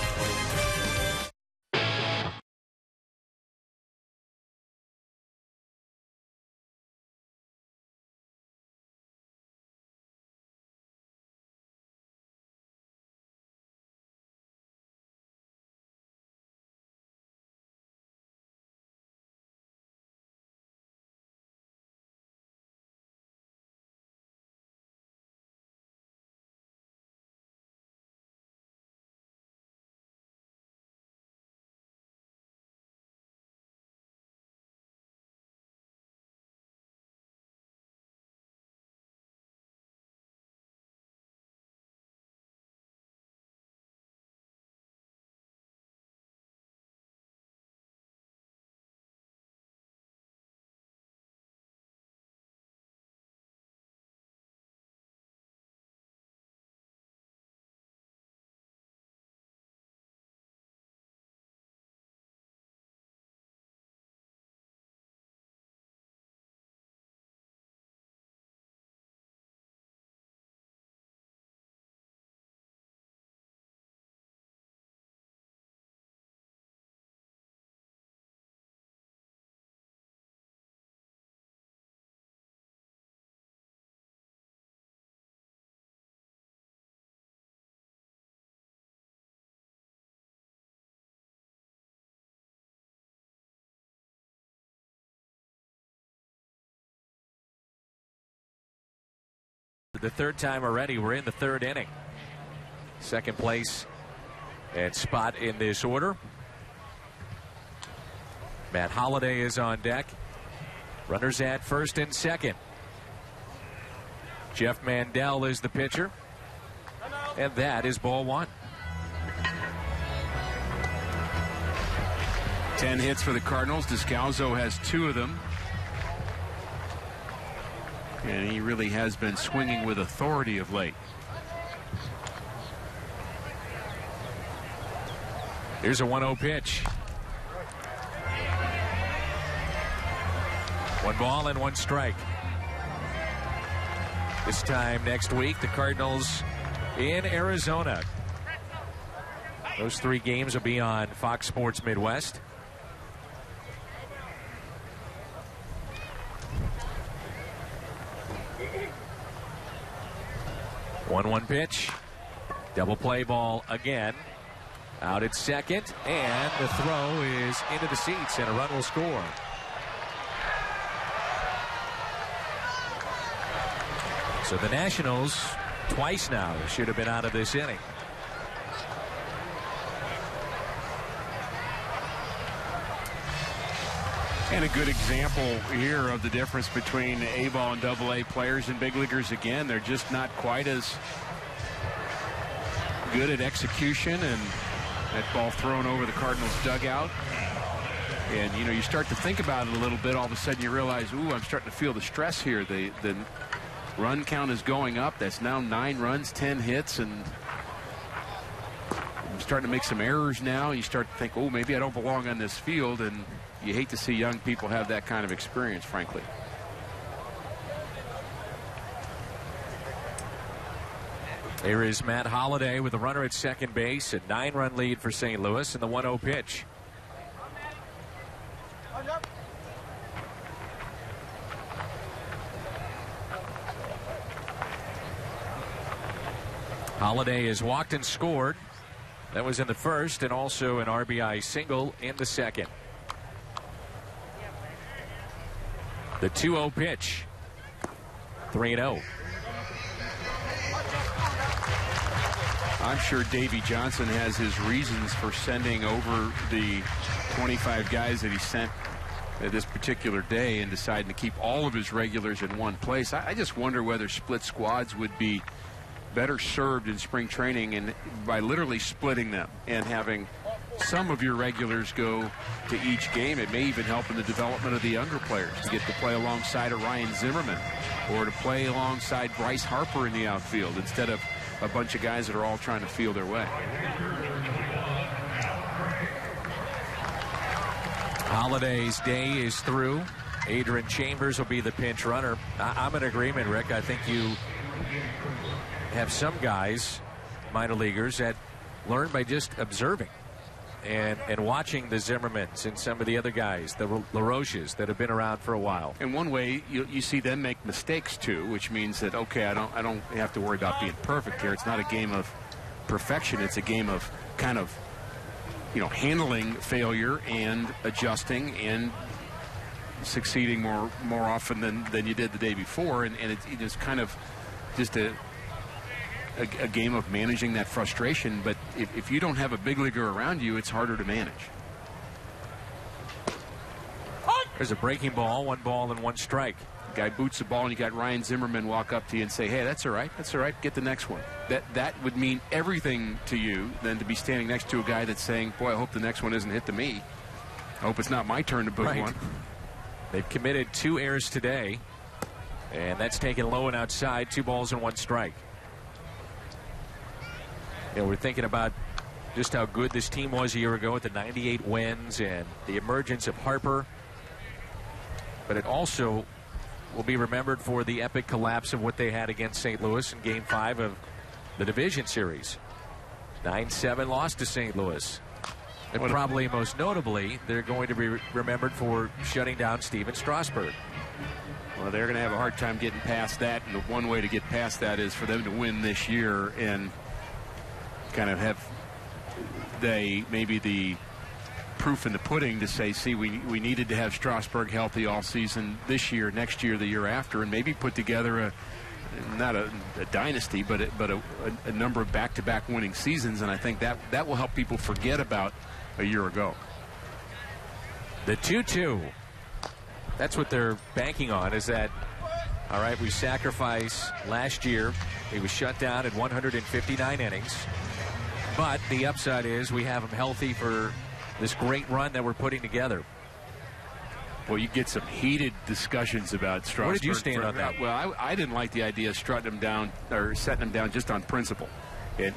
The 3rd time already. We're in the 3rd inning. 2nd place and spot in this order. Matt Holliday is on deck. Runners at first and second. Jeff Mandel is the pitcher. And that is ball one. 10 hits for the Cardinals. Descalzo has 2 of them. And he really has been swinging with authority of late. Here's a 1-0 pitch. 1 ball and 1 strike. This time next week, the Cardinals in Arizona. Those 3 games will be on Fox Sports Midwest. One pitch. Double play ball again. Out at second, and the throw is into the seats, and a run will score. So the Nationals, twice now, should have been out of this inning. And a good example here of the difference between A-ball and AA players and big leaguers. Again, they're just not quite as good at execution, and that ball thrown over the Cardinals dugout. And, you know, you start to think about it a little bit. All of a sudden you realize, ooh, I'm starting to feel the stress here. The run count is going up. That's now 9 runs, 10 hits, and I'm starting to make some errors now. You start to think, oh, maybe I don't belong on this field, and you hate to see young people have that kind of experience, frankly. Here is Matt Holliday with a runner at second base, a 9-run lead for St. Louis, and the 1-0 pitch. Holliday has walked and scored. That was in the first, and also an RBI single in the second. The 2-0 pitch. 3-0. I'm sure Davey Johnson has his reasons for sending over the 25 guys that he sent this particular day and deciding to keep all of his regulars in one place. I just wonder whether split squads would be better served in spring training, and by literally splitting them and having some of your regulars go to each game. It may even help in the development of the younger players to get to play alongside a Ryan Zimmerman or to play alongside Bryce Harper in the outfield instead of a bunch of guys that are all trying to feel their way. Holiday's day is through. Adrian Chambers will be the pinch runner. I'm in agreement, Rick. I think you have some guys, minor leaguers, that learn by just observing and watching the Zimmermans and some of the other guys, the LaRoches that have been around for a while. And one way you see them make mistakes too, which means that, okay, I don't have to worry about being perfect here. It's not a game of perfection. It's a game of kind of, you know, handling failure and adjusting and succeeding more often than you did the day before. And it's kind of just a game of managing that frustration. But if you don't have a big leaguer around you, it's harder to manage. There's a breaking ball, 1 ball and 1 strike. The guy boots the ball, and you got Ryan Zimmerman walk up to you and say, hey, that's all right, get the next one. That would mean everything to you than to be standing next to a guy that's saying, boy, I hope the next one isn't hit to me. I hope it's not my turn to boot one. They've committed 2 errors today, and that's taken low and outside, 2 balls and 1 strike. You know, we're thinking about just how good this team was a year ago with the 98 wins and the emergence of Harper. But it also will be remembered for the epic collapse of what they had against St. Louis in Game 5 of the division series. 9-7 loss to St. Louis. And probably most notably, they're going to be remembered for shutting down Steven Strasburg. Well, they're going to have a hard time getting past that, and the one way to get past that is for them to win this year and kind of have maybe the proof in the pudding to say, see, we needed to have Strasburg healthy all season this year, next year, the year after, and maybe put together not a dynasty, but a number of back-to-back winning seasons. And I think that will help people forget about a year ago. The 2-2. That's what they're banking on, is that All right, we sacrificed last year. He was shut down at 159 innings. But the upside is we have him healthy for this great run that we're putting together. Well, you get some heated discussions about Strasburg. Where did you stand on that? Well, I didn't like the idea of strutting him down or setting him down just on principle. And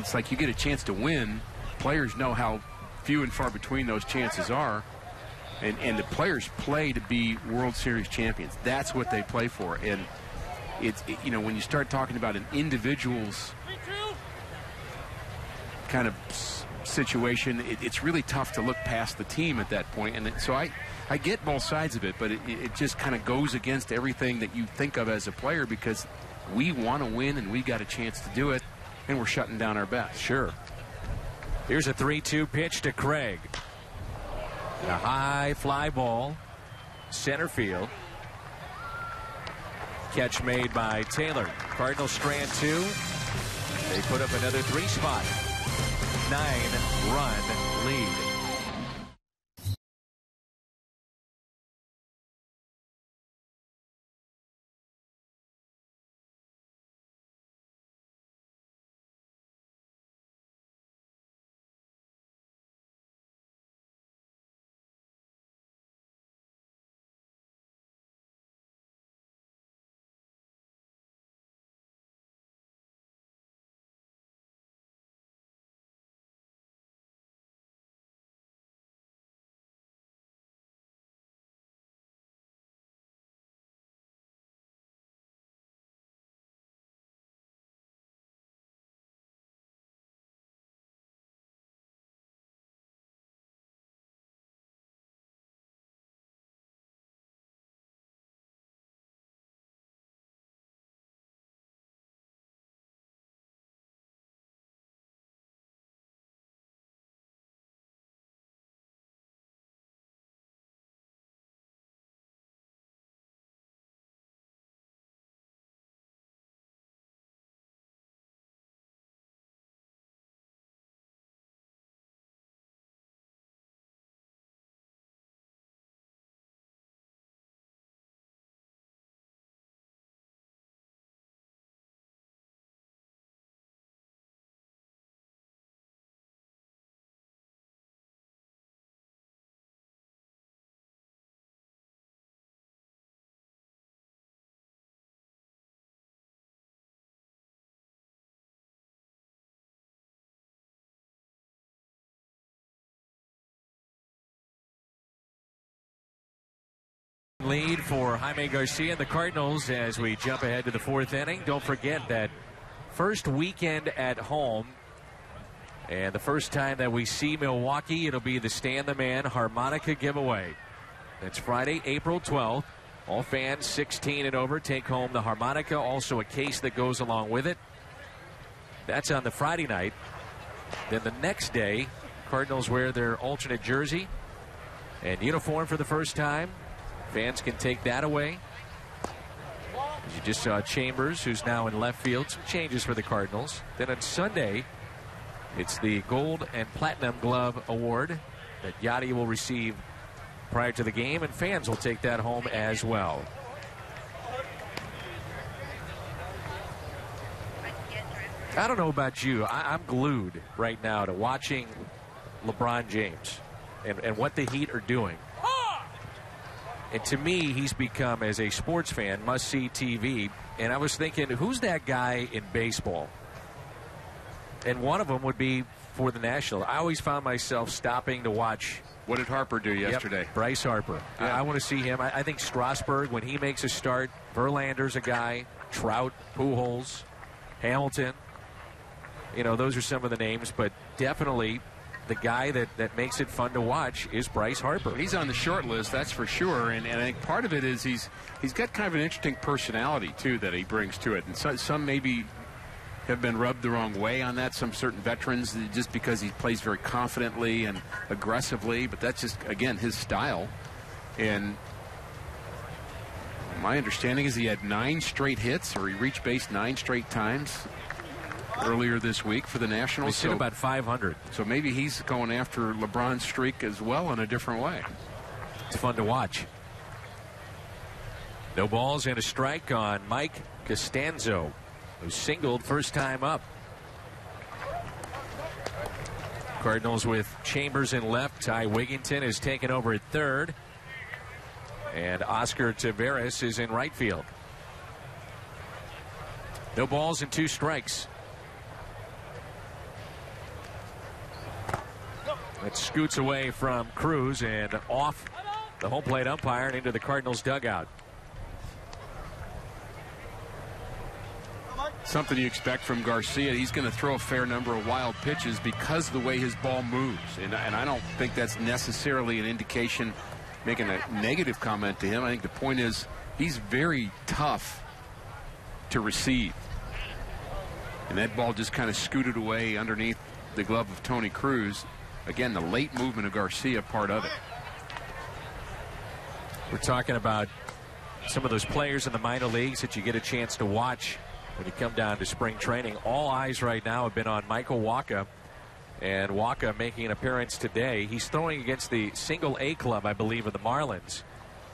it's like you get a chance to win. Players know how few and far between those chances are. And the players play to be World Series champions. That's what they play for. And when you start talking about an individual's kind of situation, it's really tough to look past the team at that point. And so I get both sides of it, but it just kind of goes against everything that you think of as a player, because we want to win and we got a chance to do it, and we're shutting down our best. Sure. Here's a 3-2 pitch to Craig. A high fly ball, center field. Catch made by Taylor. Cardinals strand 2. They put up another 3-spot. 9-run lead. Lead for Jaime Garcia and the Cardinals as we jump ahead to the 4th inning. Don't forget that first weekend at home, and the first time that we see Milwaukee, it'll be the Stan the Man harmonica giveaway. That's Friday, April 12th. All fans 16 and over take home the harmonica, also a case that goes along with it. That's on the Friday night. Then the next day, Cardinals wear their alternate jersey and uniform for the first time. Fans can take that away. As you just saw Chambers, who's now in left field. Some changes for the Cardinals. Then on Sunday, it's the Gold and Platinum Glove Award that Yachty will receive prior to the game, and fans will take that home as well. I don't know about you. I'm glued right now to watching LeBron James and what the Heat are doing. And to me, he's become, as a sports fan, must-see TV. And I was thinking, who's that guy in baseball? And one of them would be for the Nationals. I always found myself stopping to watch. What did Harper do yesterday? Yep, Bryce Harper. Yeah. I want to see him. I think Strasburg, when he makes a start, Verlander's a guy, Trout, Pujols, Hamilton. You know, those are some of the names, but definitely the guy that makes it fun to watch is Bryce Harper. He's on the short list, that's for sure, and I think part of it is he's got kind of an interesting personality, too, that he brings to it. And some maybe have been rubbed the wrong way on that, some certain veterans, just because he plays very confidently and aggressively, but that's just, again, his style. And my understanding is he had 9 straight hits, or he reached base 9 straight times earlier this week for the Nationals. He's hit about 500. So maybe he's going after LeBron's streak as well in a different way. It's fun to watch. No balls and a strike on Mike Costanzo, who singled first time up. Cardinals with Chambers in left. Ty Wigginton is taken over at third. And Oscar Taveras is in right field. No balls and 2 strikes. It scoots away from Cruz and off the home plate umpire and into the Cardinals dugout. Something you expect from Garcia. He's going to throw a fair number of wild pitches because of the way his ball moves. And I don't think that's necessarily an indication, making a negative comment to him. I think the point is he's very tough to receive. And that ball just kind of scooted away underneath the glove of Tony Cruz. Again, the late movement of Garcia, part of it. We're talking about some of those players in the minor leagues that you get a chance to watch when you come down to spring training. All eyes right now have been on Michael Wacha. And Wacha making an appearance today. He's throwing against the single A club, I believe, of the Marlins.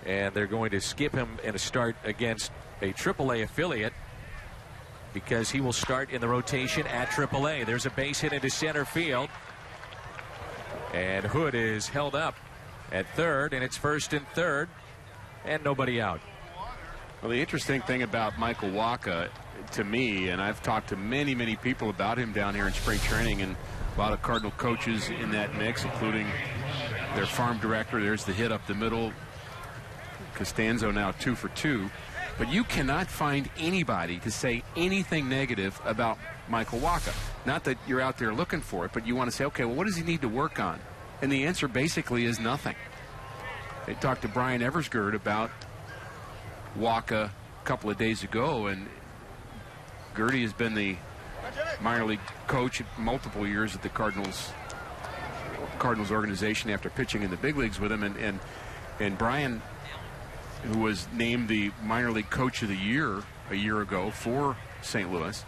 And they're going to skip him in a start against a AAA affiliate because he will start in the rotation at AAA. There's a base hit into center field. And Hood is held up at third, and it's first and third, and nobody out. Well, the interesting thing about Michael Wacha, to me, and I've talked to many, many people about him down here in spring training, and a lot of Cardinal coaches in that mix, including their farm director. There's the hit up the middle. Costanzo now 2 for 2. But you cannot find anybody to say anything negative about Michael Wacha. Not that you're out there looking for it, but you want to say, okay, well, what does he need to work on? And the answer basically is nothing. They talked to Brian Eversgerd about Wacha a couple of days ago, and Gertie has been the minor league coach multiple years at the Cardinals organization after pitching in the big leagues with him, and Brian, who was named the minor league coach of the year a year ago for St. Louis,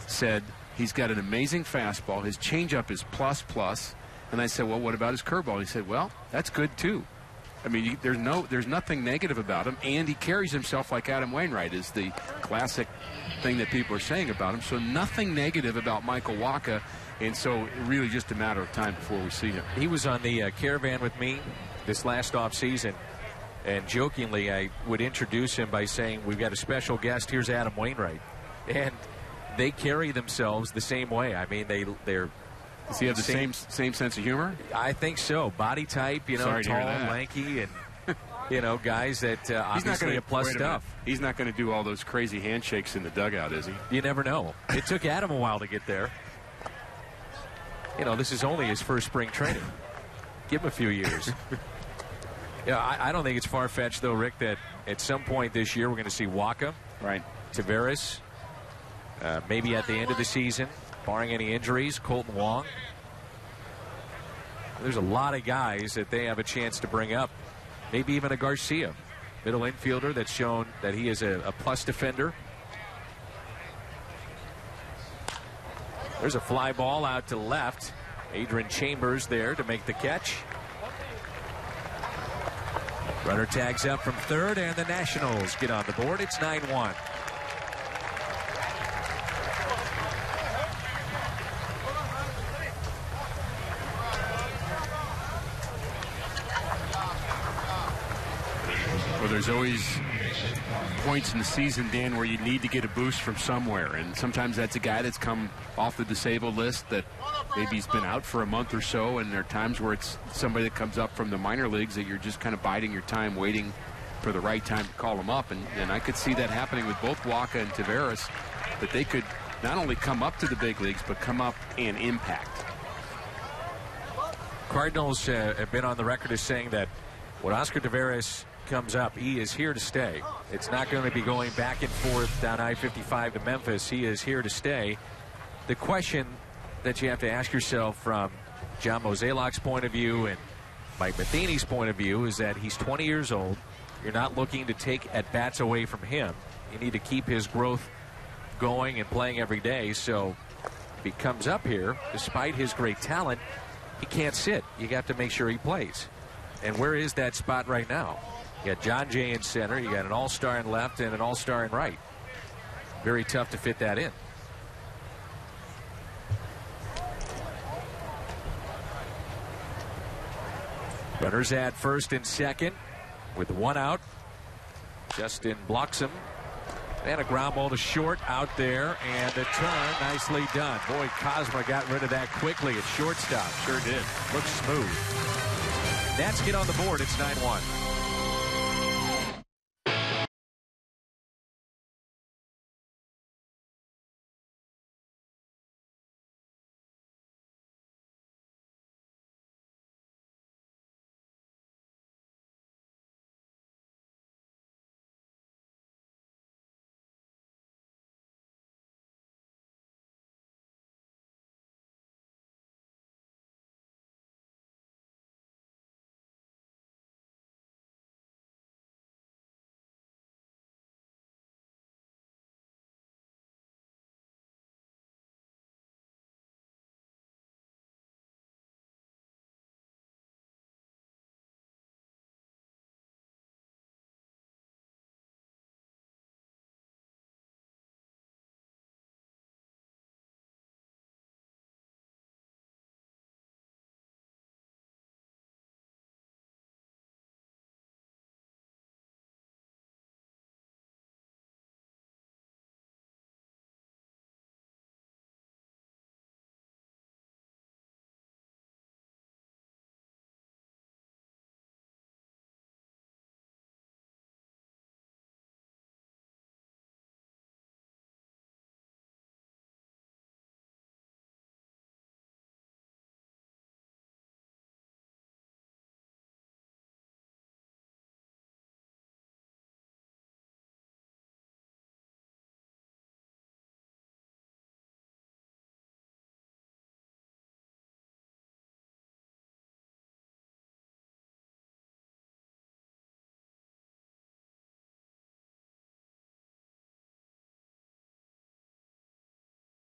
said he's got an amazing fastball. His changeup is plus. And I said, well, what about his curveball? He said, well, that's good too. I mean, there's nothing negative about him, and he carries himself like Adam Wainwright is the classic thing that people are saying about him. So nothing negative about Michael Wacha, and so really just a matter of time before we see him. He was on the caravan with me this last offseason. And jokingly, I would introduce him by saying, we've got a special guest. Here's Adam Wainwright. And they carry themselves the same way. I mean, they're. Does he have the same sense of humor? I think so. Body type, tall, lanky, and, guys that obviously have plus stuff. He's not going to do all those crazy handshakes in the dugout, is he? You never know. It took Adam a while to get there. This is only his first spring training. Give him a few years. Yeah, I don't think it's far-fetched, though, Rick, that at some point this year we're going to see Wacha, right, Taveras, maybe at the end of the season, barring any injuries, Colton Wong. There's a lot of guys that they have a chance to bring up, maybe even a Garcia, middle infielder that's shown that he is a plus defender. There's a fly ball out to left. Adrian Chambers there to make the catch. Runner tags up from third, and the Nationals get on the board. It's 9-1. Well, there's always points in the season, Dan, where you need to get a boost from somewhere, and sometimes that's a guy that's come off the disabled list that maybe he's been out for a month or so, and there are times where it's somebody that comes up from the minor leagues that you're just kind of biding your time, waiting for the right time to call them up, and I could see that happening with both Wacha and Taveras, that they could not only come up to the big leagues, but come up and impact. Cardinals have been on the record as saying that when Oscar Taveras comes up, he is here to stay. It's not going to be going back and forth down I-55 to Memphis. He is here to stay. The question that you have to ask yourself from John Mozeliak's point of view and Mike Matheny's point of view is that he's 20 years old. You're not looking to take at-bats away from him. You need to keep his growth going and playing every day. So if he comes up here, despite his great talent, he can't sit. You got to make sure he plays. And where is that spot right now? You got John Jay in center. You got an all-star in left and an all-star in right. Very tough to fit that in. Runners at first and second with one out. Justin blocks him. And a ground ball to short out there. And the turn, nicely done. Boy, Cosma got rid of that quickly at shortstop. Sure did. Looks smooth. Nats get on the board. It's 9-1.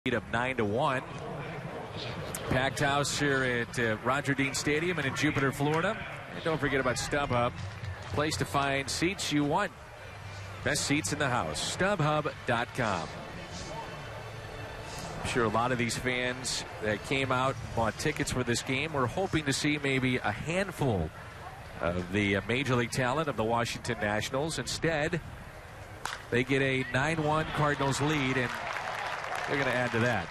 Of 9-1. Packed house here at Roger Dean Stadium and in Jupiter, Florida. And don't forget about StubHub. Place to find seats you want. Best seats in the house. StubHub.com. I'm sure a lot of these fans that came out and bought tickets for this game were hoping to see maybe a handful of the Major League talent of the Washington Nationals. Instead, they get a 9-1 Cardinals lead, and they're going to add to that.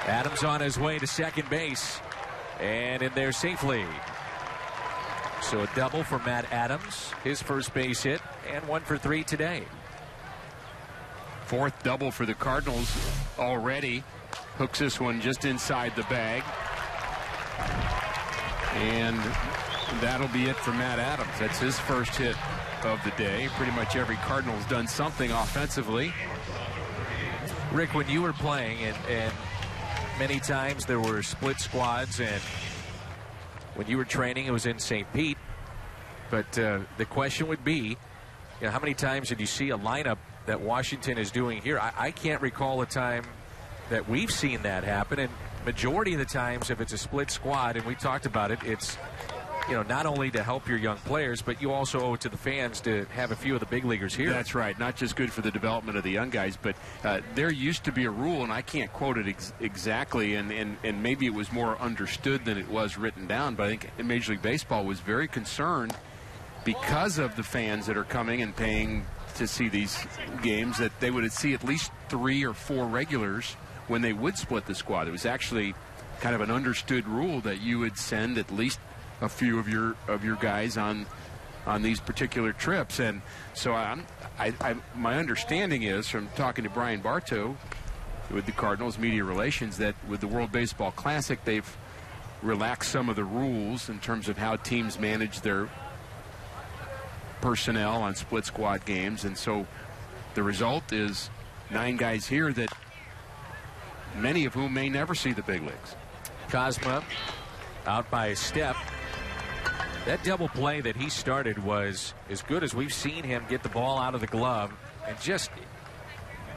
Adams on his way to second base and in there safely. So a double for Matt Adams, his first base hit, and 1 for 3 today. Fourth double for the Cardinals already. Hooks this one just inside the bag. And that'll be it for Matt Adams. That's his first hit of the day. Pretty much every Cardinal's done something offensively. Rick, when you were playing, and many times there were split squads, and when you were training, it was in St. Pete. But the question would be, how many times did you see a lineup that Washington is doing here? I can't recall a time that we've seen that happen. And majority of the times, if it's a split squad, and we talked about it, it's not only to help your young players, but you also owe it to the fans to have a few of the big leaguers here. That's right. Not just good for the development of the young guys, but there used to be a rule, and I can't quote it exactly, and maybe it was more understood than it was written down, but I think Major League Baseball was very concerned because of the fans that are coming and paying to see these games, that they would see at least 3 or 4 regulars when they would split the squad. It was actually kind of an understood rule that you would send at least a few of your guys on these particular trips. And so my understanding is, from talking to Brian Bartow with the Cardinals media relations, that with the World Baseball Classic, they've relaxed some of the rules in terms of how teams manage their personnel on split squad games. And so the result is 9 guys here that many of whom may never see the big leagues. Cosma out by a step. That double play that he started was as good as we've seen him get the ball out of the glove, and just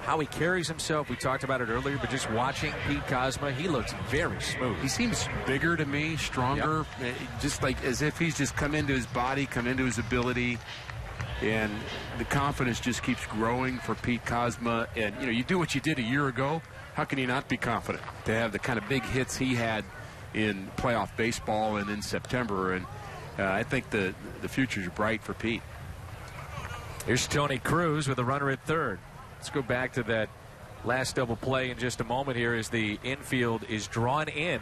how he carries himself. We talked about it earlier, but just watching Pete Kozma, he looks very smooth. He seems bigger to me, stronger, just like as if he's just come into his body, come into his ability, and the confidence just keeps growing for Pete Kozma. And, you know, you do what you did a year ago, how can you not be confident to have the kind of big hits he had in playoff baseball and in September? And I think the future's bright for Pete. Here's Tony Cruz with a runner at third. Let's go back to that last double play in just a moment here as the infield is drawn in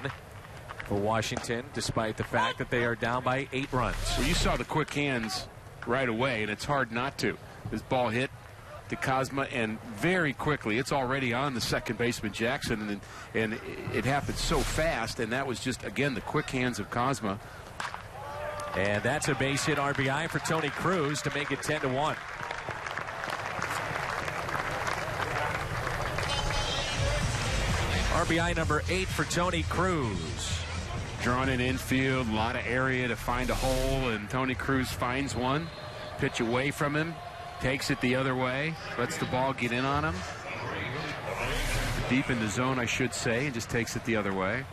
for Washington, despite the fact that they are down by 8 runs. Well, you saw the quick hands right away, and it's hard not to. This ball hit to Kozma, and very quickly, it's already on the second baseman, Jackson, and it happened so fast, and that was just, again, the quick hands of Kozma. And that's a base hit RBI for Tony Cruz to make it 10-1. RBI number 8 for Tony Cruz. Drawn in infield, a lot of area to find a hole, and Tony Cruz finds one. Pitch away from him, takes it the other way, lets the ball get in on him. Deep in the zone, I should say, and just takes it the other way.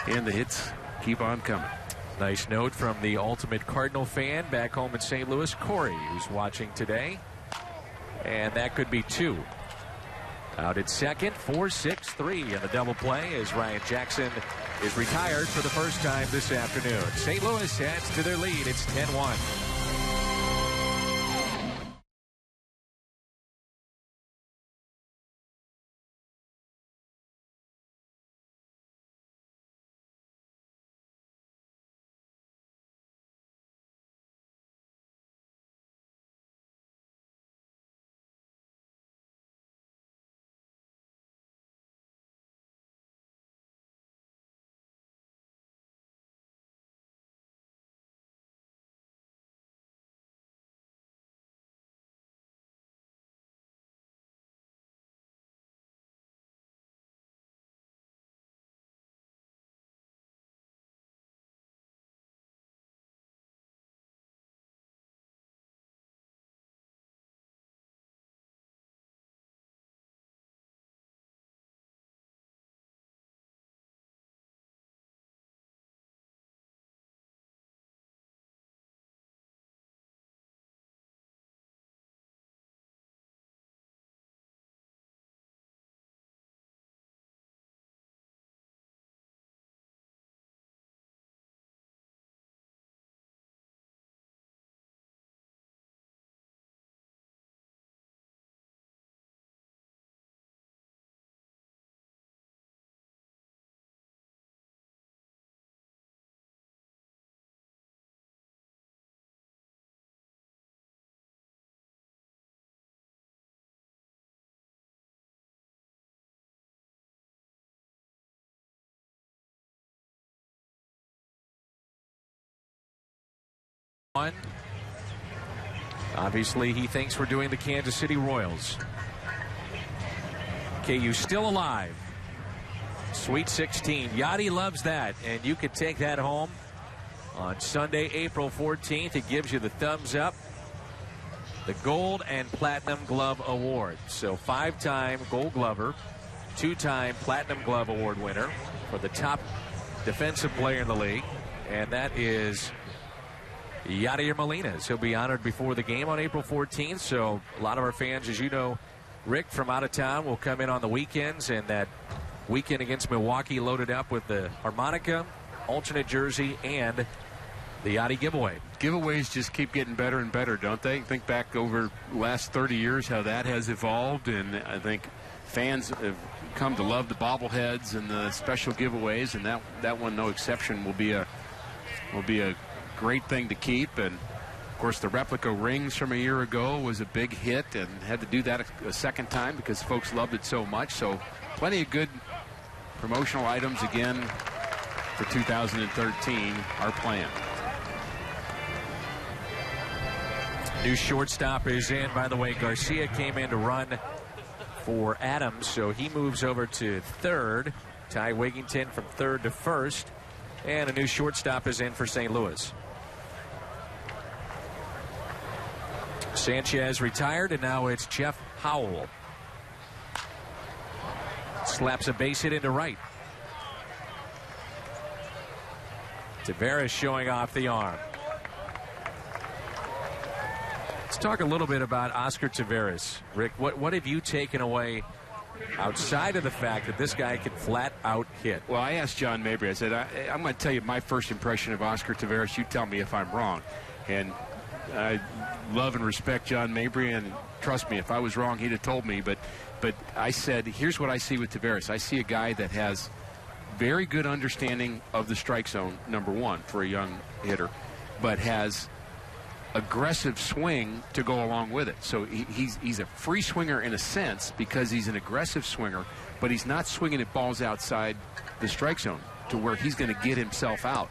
And the hits keep on coming. Nice note from the ultimate Cardinal fan back home in St. Louis, Corey, who's watching today. And that could be 2. Out at second, 4-6-3 in the double play as Ryan Jackson is retired for the first time this afternoon. St. Louis adds to their lead. It's 10-1. Obviously, he thinks we're doing the Kansas City Royals. KU still alive. Sweet 16. Yachty loves that, and you can take that home on Sunday, April 14th. It gives you the thumbs up, the Gold and Platinum Glove Award. So 5-time Gold Glover, 2-time Platinum Glove Award winner for the top defensive player in the league, and that is Yadier Molina. He'll be honored before the game on April 14th. So a lot of our fans, as you know, Rick, from out of town will come in on the weekends, and that weekend against Milwaukee loaded up with the harmonica, alternate jersey, and the Yachty giveaway. Giveaways just keep getting better and better, don't they? Think back over the last 30 years how that has evolved, and I think fans have come to love the bobbleheads and the special giveaways, and that one, no exception, will be a great thing to keep. And of course, the replica rings from a year ago was a big hit, and had to do that a second time because folks loved it so much. So plenty of good promotional items again for 2013 are planned. New shortstop is in. By the way, Garcia came in to run for Adams, so he moves over to third. Ty Wigington from third to first, and a new shortstop is in for St. Louis. Sanchez retired, and now it's Jeff Howell Slaps a base hit into right. Taveras showing off the arm. Let's talk a little bit about Oscar Taveras. Rick, what have you taken away outside of the fact that this guy can flat out hit? Well, I asked John Mabry. I said, I'm going to tell you my first impression of Oscar Taveras. You tell me if I'm wrong. And I love and respect John Mabry, and trust me, if I was wrong, he'd have told me. But I said, here's what I see with Taveras. I see a guy that has very good understanding of the strike zone, number one, for a young hitter, but has aggressive swing to go along with it. So he's a free swinger in a sense because he's an aggressive swinger, but he's not swinging at balls outside the strike zone to where he's going to get himself out.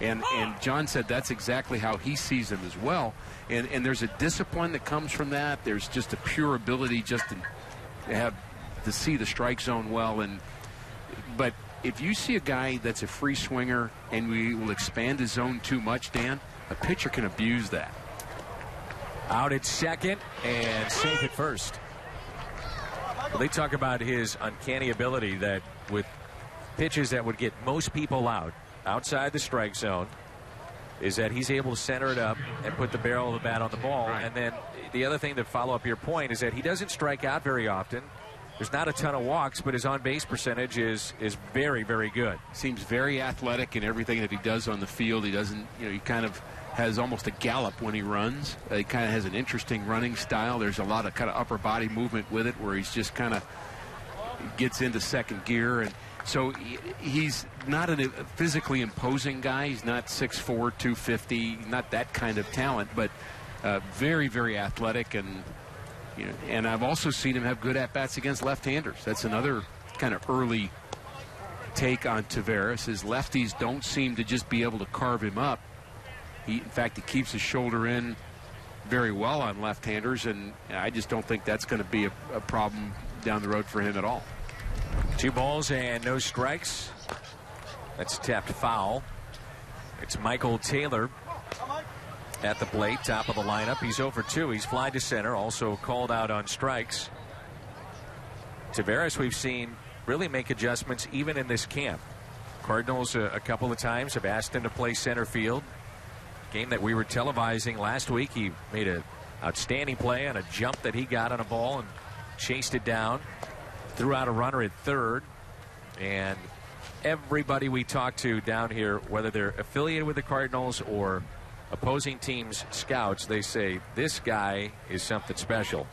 And John said that's exactly how he sees him as well. And there's a discipline that comes from that. There's just a pure ability just to see the strike zone well. But if you see a guy that's a free swinger and we will expand his zone too much, Dan, a pitcher can abuse that. Out at second and safe at first. Well, they talk about his uncanny ability that with pitches that would get most people out outside the strike zone is that he's able to center it up and put the barrel of the bat on the ball. Right. And then the other thing to follow up your point is that he doesn't strike out very often. There's not a ton of walks, but his on-base percentage is very, very good. Seems very athletic in everything that he does on the field. He doesn't, he kind of has almost a gallop when he runs. He kind of has an interesting running style. There's a lot of kind of upper body movement with it where he's just kind of gets into second gear. And so he's not a physically imposing guy. He's not 6'4", 250, not that kind of talent, but very, very athletic. And I've also seen him have good at-bats against left-handers. That's another kind of early take on Taveras. His lefties don't seem to just be able to carve him up. In fact, he keeps his shoulder in very well on left-handers, and I just don't think that's going to be a problem down the road for him at all. 2 balls and no strikes. That's tapped foul. It's Michael Taylor at the plate, top of the lineup. He's 0 for 2. He's fly to center, also called out on strikes. Taveras, we've seen really make adjustments even in this camp. Cardinals a couple of times have asked him to play center field. Game that we were televising last week, he made an outstanding play on a jump that he got on a ball and chased it down, threw out a runner at third. And everybody we talked to down here, whether they're affiliated with the Cardinals or opposing teams' scouts, they say this guy is something special.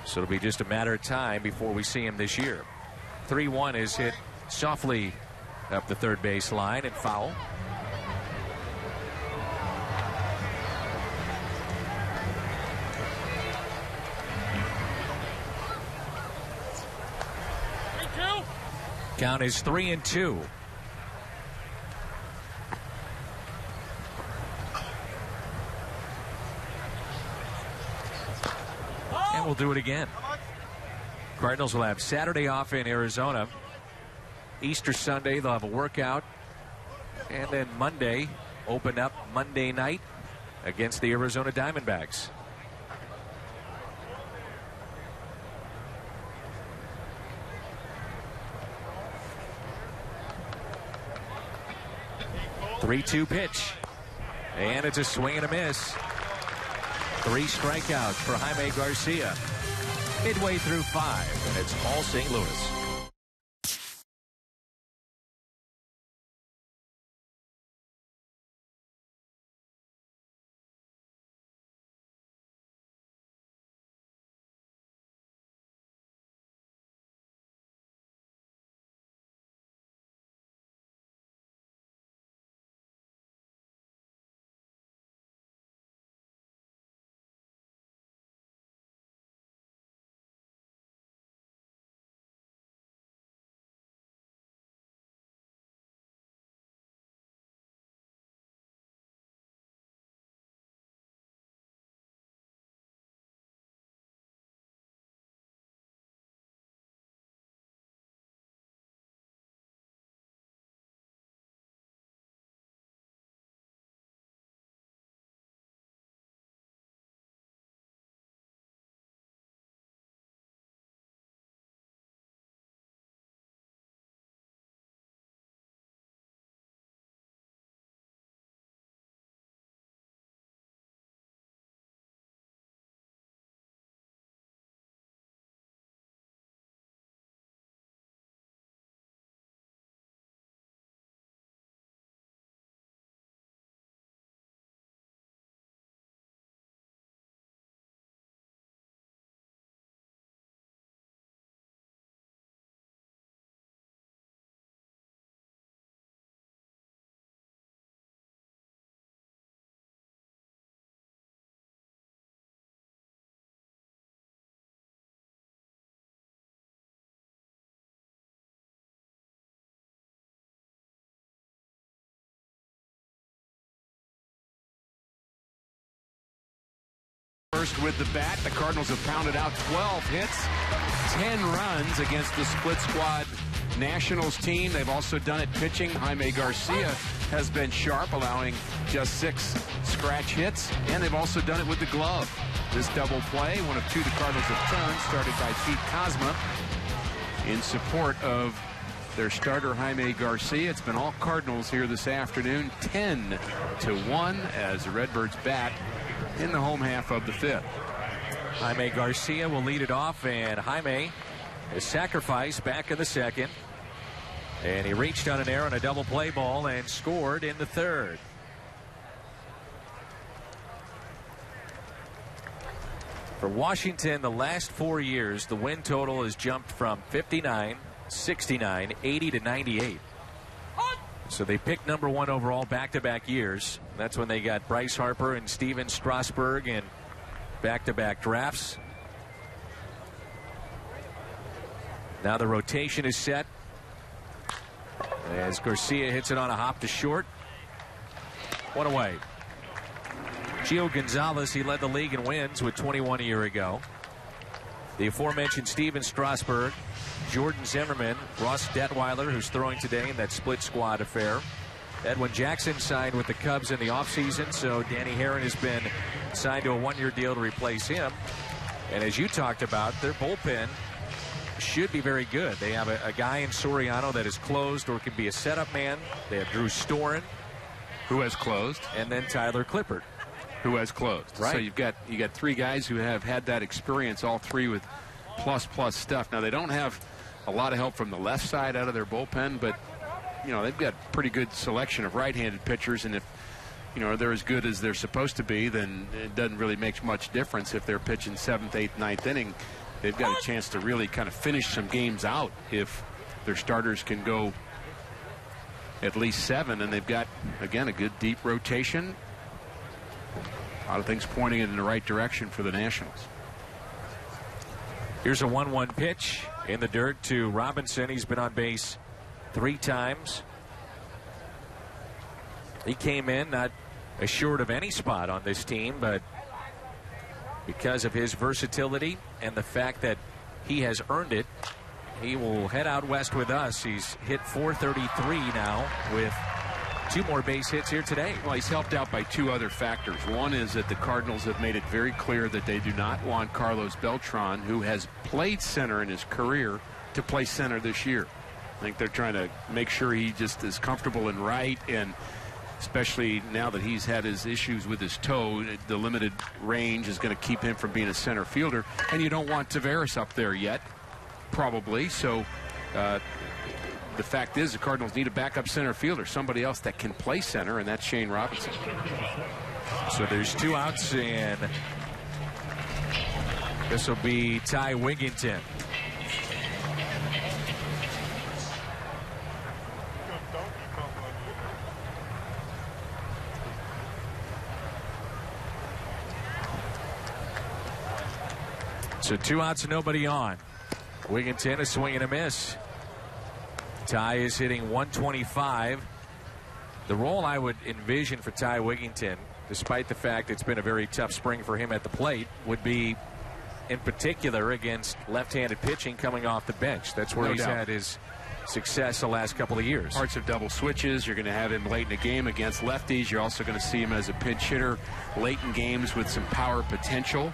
So it'll be just a matter of time before we see him this year. 3-1 is hit softly up the third base line and foul. Count is 3-2. And we'll do it again. Cardinals will have Saturday off in Arizona. Easter Sunday, they'll have a workout. And then Monday, open up Monday night against the Arizona Diamondbacks. Three-two pitch. And it's a swing and a miss. 3 strikeouts for Jaime Garcia. Midway through 5, and it's all St. Louis. first with the bat. The Cardinals have pounded out 12 hits, 10 runs against the split squad Nationals team. They've also done it pitching. Jaime Garcia has been sharp, allowing just 6 scratch hits, and they've also done it with the glove. This double play, one of 2 the Cardinals have turned, started by Pete Kozma in support of their starter Jaime Garcia. It's been all Cardinals here this afternoon, 10-1 as the Redbirds bat in the home half of the 5th. Jaime Garcia will lead it off, and Jaime is sacrificed back in the 2nd. And he reached on an error on a double play ball and scored in the 3rd. For Washington, the last 4 years, the win total has jumped from 59, 69, 80 to 98. So they picked number 1 overall back-to-back years. That's when they got Bryce Harper and Steven Strasburg in back-to-back drafts. Now the rotation is set as Garcia hits it on a hop to short. 1 away. Gio Gonzalez, he led the league in wins with 21 a year ago. The aforementioned Steven Strasburg, Jordan Zimmerman, Ross Detweiler, who's throwing today in that split squad affair. Edwin Jackson signed with the Cubs in the offseason, so Danny Herron has been signed to a 1-year deal to replace him. And as you talked about, their bullpen should be very good. They have a guy in Soriano that is closed or can be a setup man. They have Drew Storen, who has closed, and then Tyler Clippard, who has closed. Right. So you got 3 guys who have had that experience, all 3 with plus stuff. Now they don't have a lot of help from the left side out of their bullpen, but you know they've got pretty good selection of right-handed pitchers, and if you know they're as good as they're supposed to be, then it doesn't really make much difference if they're pitching 7th, 8th, 9th inning. They've got a chance to really kind of finish some games out if their starters can go at least 7, and they've got, again, a good deep rotation. A lot of things pointing in the right direction for the Nationals. Here's a 1-1 pitch in the dirt to Robinson. He's been on base 3 times. He came in not assured of any spot on this team, but because of his versatility and the fact that he has earned it, he will head out west with us. He's hit .433 now with 2 more base hits here today. Well, he's helped out by 2 other factors. One is that the Cardinals have made it very clear that they do not want Carlos Beltran, who has played center in his career, to play center this year. I think they're trying to make sure he just is comfortable in right, and especially now that he's had his issues with his toe, the limited range is going to keep him from being a center fielder. And you don't want Taveras up there yet, probably. So the fact is the Cardinals need a backup center fielder, somebody else that can play center, and that's Shane Robinson. So there's 2 outs, and this will be Ty Wigginton. So 2 outs and nobody on. Wigginton is swinging a miss. Ty is hitting .125. The role I would envision for Ty Wigginton, despite the fact it's been a very tough spring for him at the plate, would be in particular against left-handed pitching coming off the bench. That's where he's had his success the last couple of years. Parts of double switches. You're going to have him late in the game against lefties. You're also going to see him as a pinch hitter late in games with some power potential.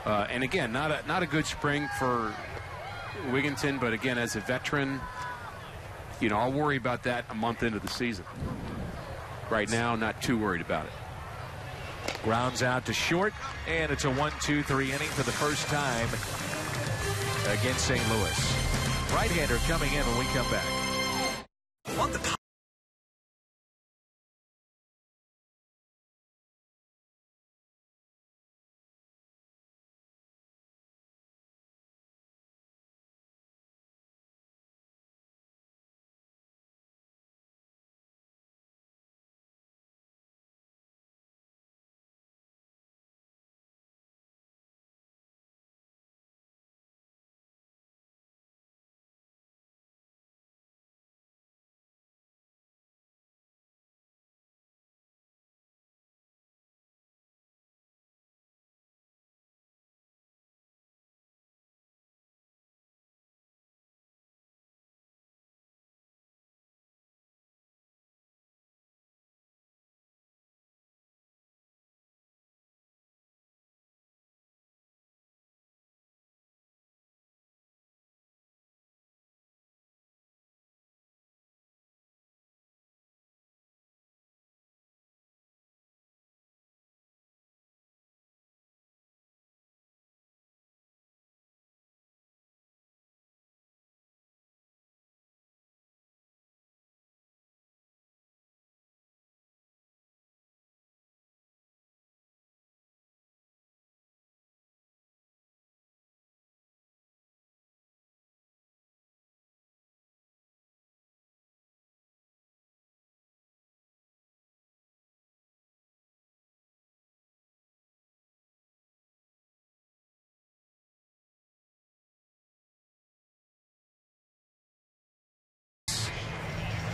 And again, not a good spring for Wigginton, but again, as a veteran, you know, I'll worry about that a month into the season. Right now, not too worried about it. Grounds out to short, and it's a 1-2-3 inning for the first time against St. Louis. Right-hander coming in when we come back.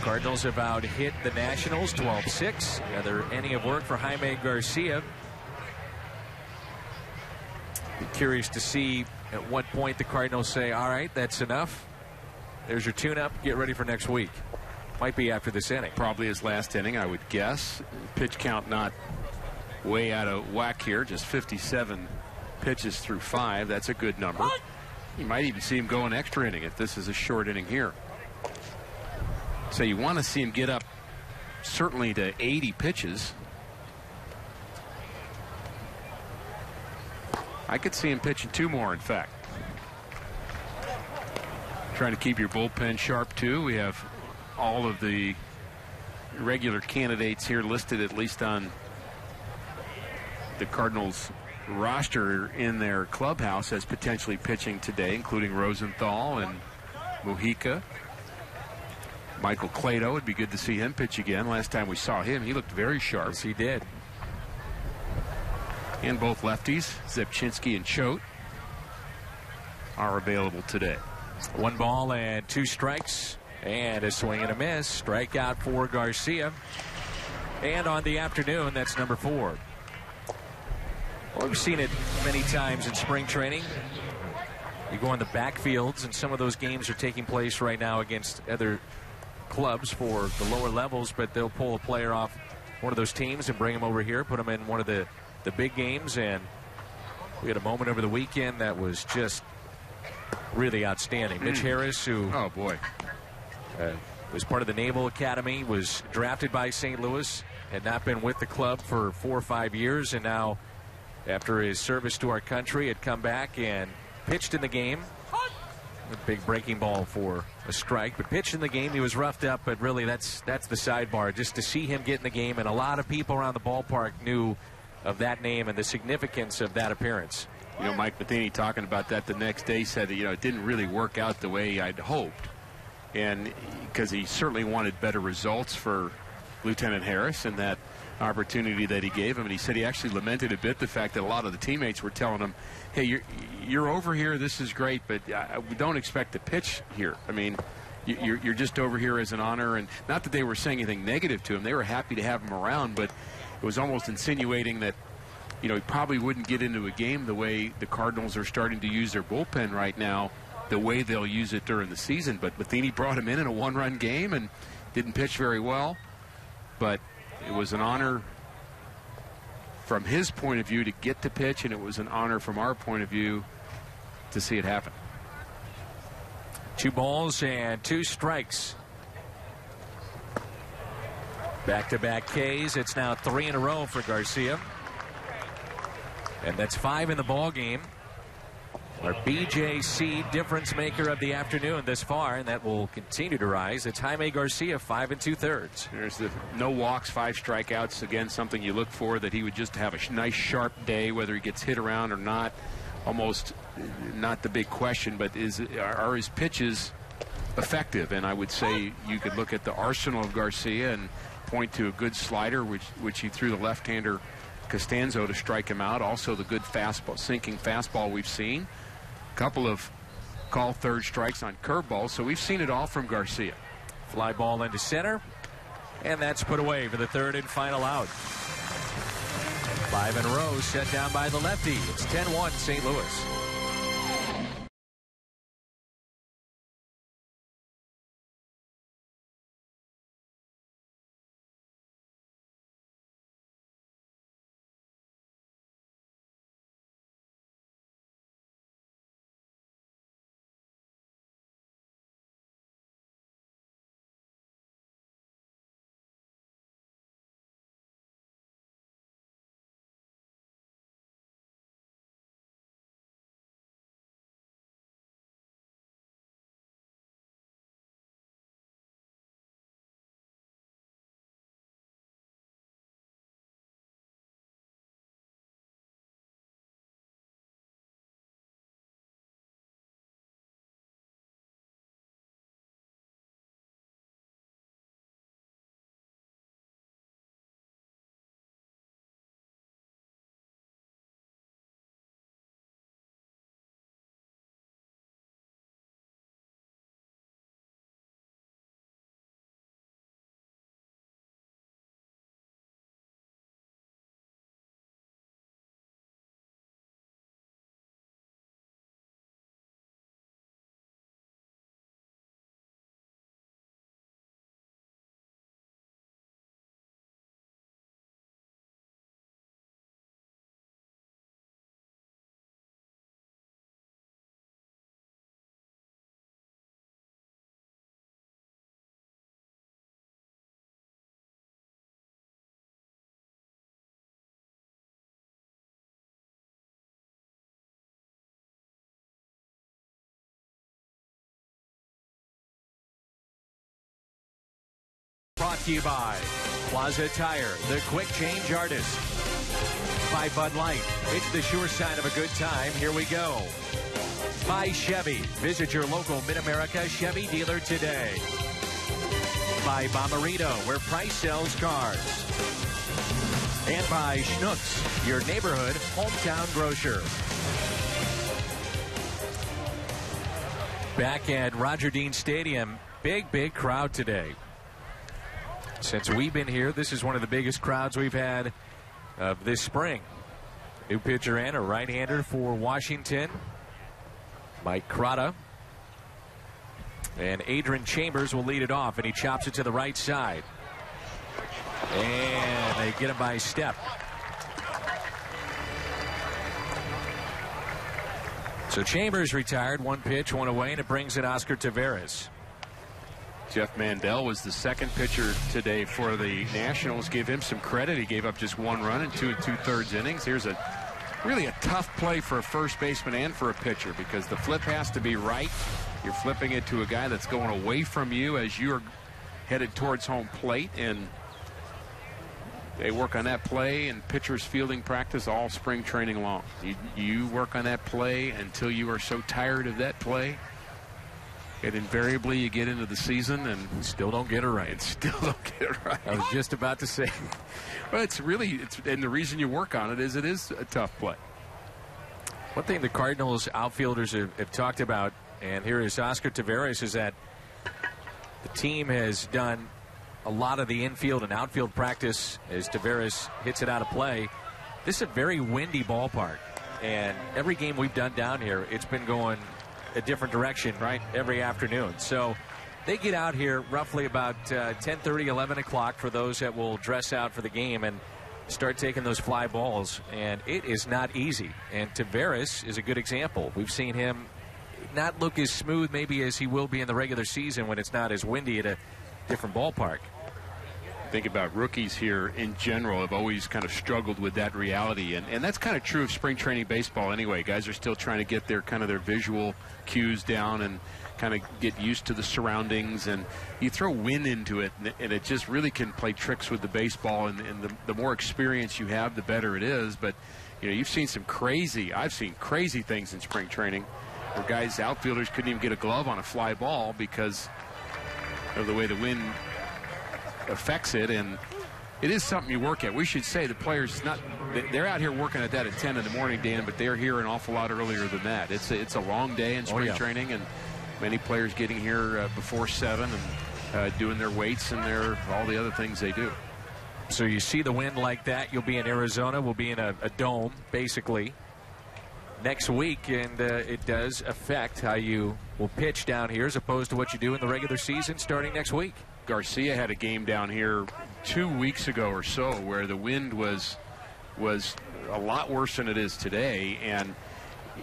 Cardinals have out hit the Nationals 12-6. Another inning of work for Jaime Garcia. Be curious to see at what point the Cardinals say, all right, that's enough. There's your tune-up. Get ready for next week. Might be after this inning. Probably his last inning, I would guess. Pitch count not way out of whack here. Just 57 pitches through 5. That's a good number. You might even see him go an extra inning if this is a short inning here. So you want to see him get up certainly to 80 pitches. I could see him pitching 2 more, in fact. Trying to keep your bullpen sharp, too. We have all of the regular candidates here listed, at least on the Cardinals roster in their clubhouse, as potentially pitching today, including Rosenthal and Mujica. Michael Clado, would be good to see him pitch again. Last time we saw him, he looked very sharp. Yes, he did. And both lefties, Zepchinski and Choate, are available today. 1 ball and 2 strikes. And a swing and a miss. Strikeout for Garcia. And on the afternoon, that's number 4. Well, we've seen it many times in spring training. You go on the backfields, and some of those games are taking place right now against other clubs for the lower levels, but they'll pull a player off one of those teams and bring him over here, put him in one of the big games. And we had a moment over the weekend that was just really outstanding. Mitch Harris, who oh boy, was part of the Naval Academy, was drafted by St. Louis, had not been with the club for 4 or 5 years, and now after his service to our country had come back and pitched in the game. A big breaking ball for a strike, but pitched in the game. He was roughed up, but really that's the sidebar. Just to see him get in the game, and a lot of people around the ballpark knew of that name and the significance of that appearance. You know, Mike Matheny talking about that the next day said that, you know, it didn't really work out the way I'd hoped, and because he certainly wanted better results for Lieutenant Harris and that opportunity that he gave him. And he said he actually lamented a bit the fact that a lot of the teammates were telling him, hey, you're over here, this is great, but we don't expect to pitch here. I mean, you're just over here as an honor. And not that they were saying anything negative to him. They were happy to have him around, but it was almost insinuating that, you know, he probably wouldn't get into a game the way the Cardinals are starting to use their bullpen right now, the way they'll use it during the season. But Matheny brought him in a 1-run game and didn't pitch very well. But it was an honor from his point of view to get to pitch, and it was an honor from our point of view to see it happen. 2 balls and 2 strikes. Back-to-back Ks. It's now 3 in a row for Garcia. And that's 5 in the ball game. Our BJC difference maker of the afternoon this far, and that will continue to rise. It's Jaime Garcia, 5 2/3. There's the no walks, 5 strikeouts. Again, something you look for, that he would just have a nice sharp day, whether he gets hit around or not. Almost not the big question, but are his pitches effective? And I would say you could look at the arsenal of Garcia and point to a good slider, which he threw the left-hander Costanzo to strike him out. Also the good fastball, sinking fastball we've seen. Couple of call third strikes on curveballs, so we've seen it all from Garcia. Fly ball into center, and that's put away for the 3rd and final out. 5 in a row set down by the lefty. It's 10-1 St. Louis. to you by Plaza Tire, the quick change artist. By Bud Light, it's the sure sign of a good time. Here we go. By Chevy, visit your local Mid-America Chevy dealer today. By Bomarito, where price sells cars. And by Schnucks, your neighborhood hometown grocer. Back at Roger Dean Stadium, big crowd today. Since we've been here, this is one of the biggest crowds we've had of this spring. New pitcher and a right-hander for Washington, Mike Crotta. And Adrian Chambers will lead it off, and he chops it to the right side. And they get him by a step. So Chambers retired, one pitch, one away, and it brings in Oscar Taveras. Jeff Mandel was the second pitcher today for the Nationals. Give him some credit. He gave up just one run in 2 2/3 innings. Here's really a tough play for a first baseman and for a pitcher, because the flip has to be right. You're flipping it to a guy that's going away from you as you're headed towards home plate, and they work on that play in pitcher's fielding practice all spring training long. You work on that play until you are so tired of that play. And invariably you get into the season and still don't get it right. And still don't get it right. I was just about to say. Well, and the reason you work on it is a tough play. One thing the Cardinals outfielders have talked about, and here is Oscar Taveras, is that the team has done a lot of the infield and outfield practice as Taveras hits it out of play. This is a very windy ballpark, and every game we've done down here, it's been going a different direction right every afternoon. So they get out here roughly about 10:30, 11 o'clock for those that will dress out for the game and start taking those fly balls, and it is not easy. And Taveras is a good example. We've seen him not look as smooth maybe as he will be in the regular season when it's not as windy at a different ballpark. Think about rookies here in general have always kind of struggled with that reality, and that's kind of true of spring training baseball anyway. Guys are still trying to get their visual cues down and kind of get used to the surroundings, and you throw wind into it and it just really can play tricks with the baseball, and the more experience you have, the better it is. But I've seen crazy things in spring training where guys, outfielders, couldn't even get a glove on a fly ball because of the way the wind affects it, and it is something you work at. We should say the players, they're out here working at that at 10 in the morning, Dan, but they're here an awful lot earlier than that. It's a long day in spring training, and many players getting here before 7 and doing their weights and all the other things they do. So you see the wind like that, you'll be in Arizona. We'll be in a dome basically next week, and it does affect how you will pitch down here as opposed to what you do in the regular season starting next week. Garcia had a game down here 2 weeks ago or so where the wind was a lot worse than it is today, and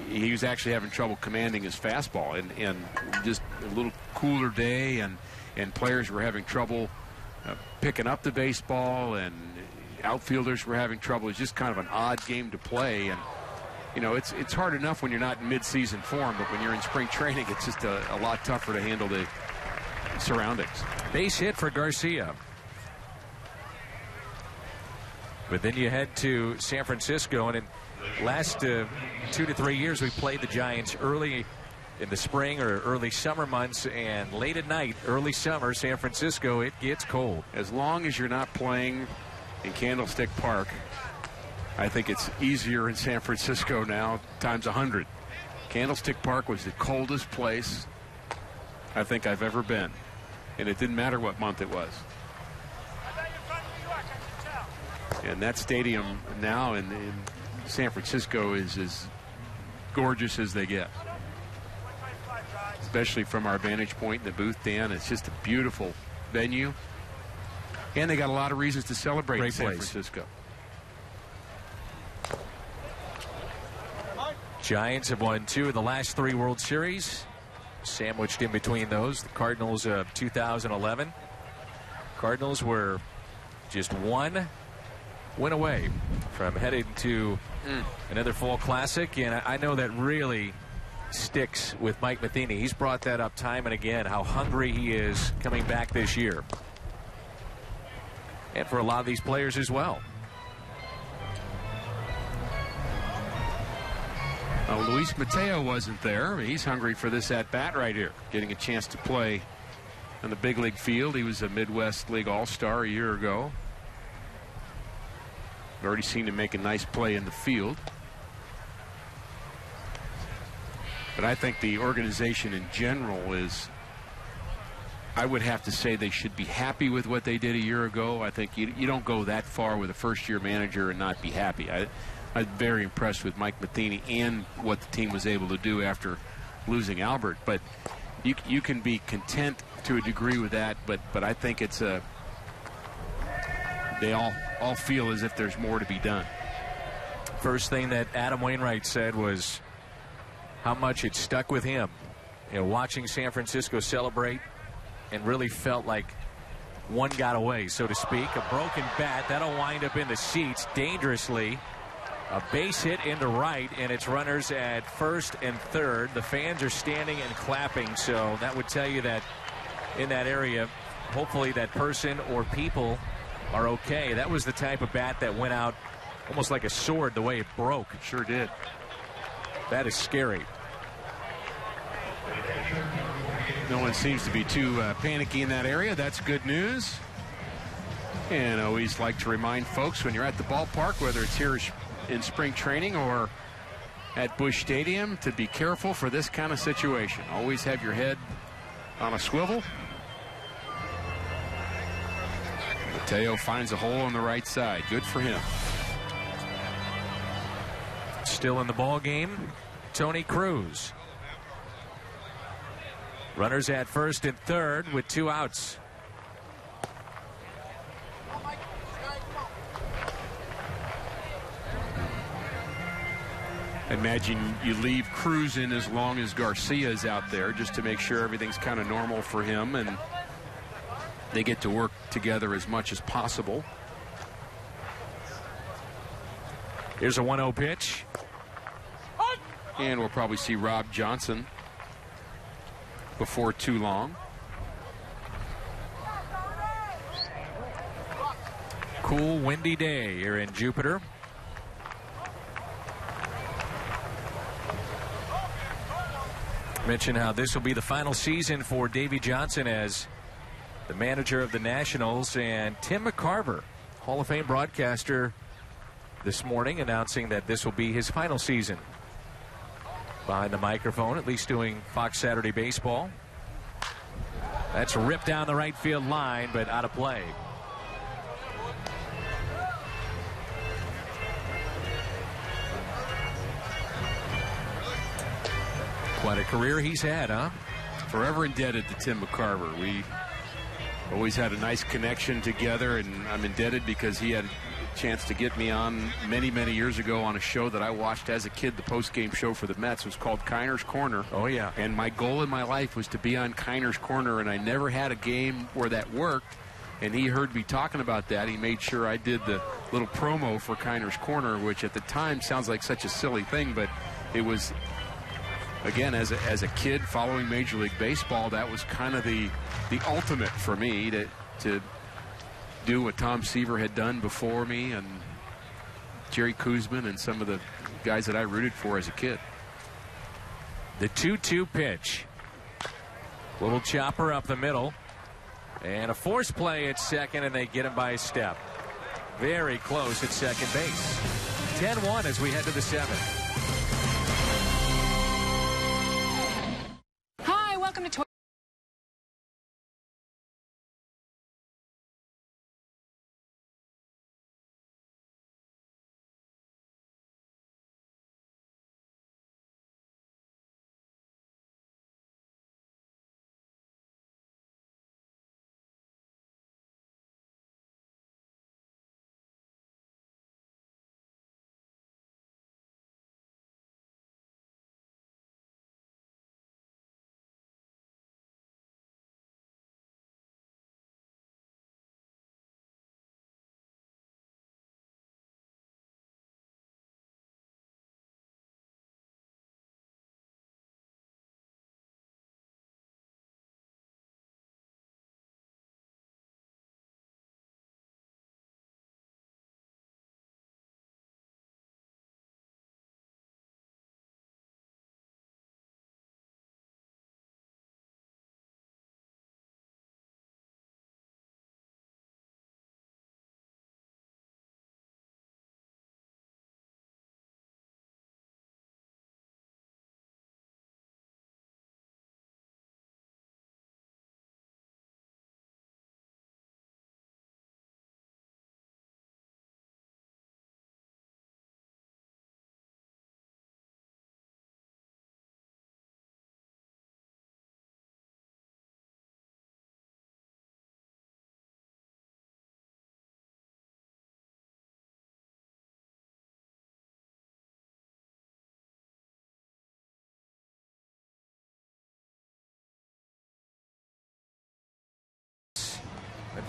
he was actually having trouble commanding his fastball, and just a little cooler day, and players were having trouble picking up the baseball, and outfielders were having trouble. It was just kind of an odd game to play, and it's hard enough when you're not in mid-season form, but when you're in spring training, it's just a lot tougher to handle the surroundings. Base hit for Garcia. But then you head to San Francisco, and in last 2 to 3 years we played the Giants early in the spring or early summer months, and late at night, early summer, San Francisco, it gets cold. As long as you're not playing in Candlestick Park, I think it's easier in San Francisco now times 100. Candlestick Park was the coldest place I think I've ever been, and it didn't matter what month it was. And that stadium now in San Francisco is as gorgeous as they get, especially from our vantage point in the booth, Dan. It's just a beautiful venue, and they got a lot of reasons to celebrate in San Francisco. Giants have won 2 of the last 3 World Series. Sandwiched in between those, the Cardinals of 2011. Cardinals were just 1 win away from heading to another fall classic, and I know that really sticks with Mike Matheny. He's brought that up time and again, how hungry he is coming back this year. and for a lot of these players as well. Luis Mateo wasn't there. He's hungry for this at-bat right here, getting a chance to play on the big league field. He was a Midwest League All-Star a year ago. I've already seen him make a nice play in the field. But I think the organization in general is, I would have to say they should be happy with what they did a year ago. I think you don't go that far with a first-year manager and not be happy. I'm very impressed with Mike Matheny and what the team was able to do after losing Albert. But you can be content to a degree with that. But I think it's they all feel as if there's more to be done. First thing that Adam Wainwright said was how much it stuck with him. You know, watching San Francisco celebrate, and really felt like one got away, so to speak. A broken bat that'll wind up in the seats dangerously. A base hit into right, and it's runners at first and third. The fans are standing and clapping, so that would tell you that in that area, hopefully that person or people are okay. That was the type of bat that went out almost like a sword the way it broke. It sure did. That is scary. No one seems to be too panicky in that area. That's good news. And I always like to remind folks when you're at the ballpark, whether it's here in spring training or at Busch Stadium, to be careful for this kind of situation. Always have your head on a swivel. Mateo finds a hole on the right side. Good for him. Still in the ball game, Tony Cruz. Runners at first and third with 2 outs. Imagine you leave Cruz in as long as Garcia is out there, just to make sure everything's kind of normal for him and they get to work together as much as possible. Here's a 1-0 pitch. And we'll probably see Rob Johnson before too long. Cool, windy day here in Jupiter. Mention how this will be the final season for Davey Johnson as the manager of the Nationals, and Tim McCarver, Hall of Fame broadcaster, this morning announcing that this will be his final season behind the microphone, at least doing Fox Saturday Baseball. That's ripped down the right field line, but out of play. Quite a career he's had, huh? Forever indebted to Tim McCarver. We always had a nice connection together, and I'm indebted because he had a chance to get me on many, many years ago on a show that I watched as a kid. The post-game show for the Mets was called Kiner's Corner. Oh, yeah. And my goal in my life was to be on Kiner's Corner, and I never had a game where that worked. And he heard me talking about that. He made sure I did the little promo for Kiner's Corner, which at the time sounds like such a silly thing, but it was, again, as a kid following Major League Baseball, that was kind of the ultimate for me to do what Tom Seaver had done before me, and Jerry Koosman and some of the guys that I rooted for as a kid. The 2-2 pitch. Little chopper up the middle. And a force play at second, and they get him by a step. Very close at second base. 10-1 as we head to the 7th. Hi, welcome to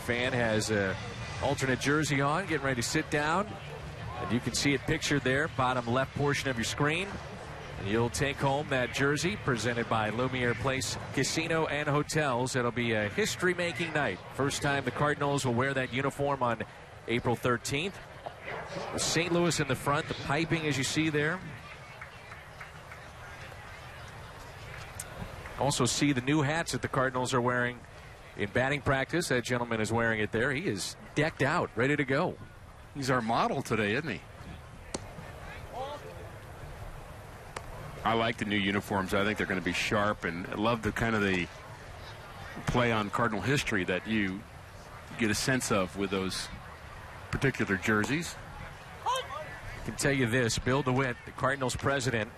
fan has an alternate jersey on, getting ready to sit down. And you can see it pictured there, bottom left portion of your screen. And you'll take home that jersey presented by Lumiere Place Casino and Hotels. It'll be a history-making night. First time the Cardinals will wear that uniform on April 13th. With St. Louis in the front, the piping as you see there. Also see the new hats that the Cardinals are wearing in batting practice. That gentleman is wearing it there. He is decked out, ready to go. He's our model today, isn't he? I like the new uniforms. I think they're going to be sharp, and I love the kind of the play on Cardinal history that you get a sense of with those particular jerseys. I can tell you this, Bill DeWitt, the Cardinals president,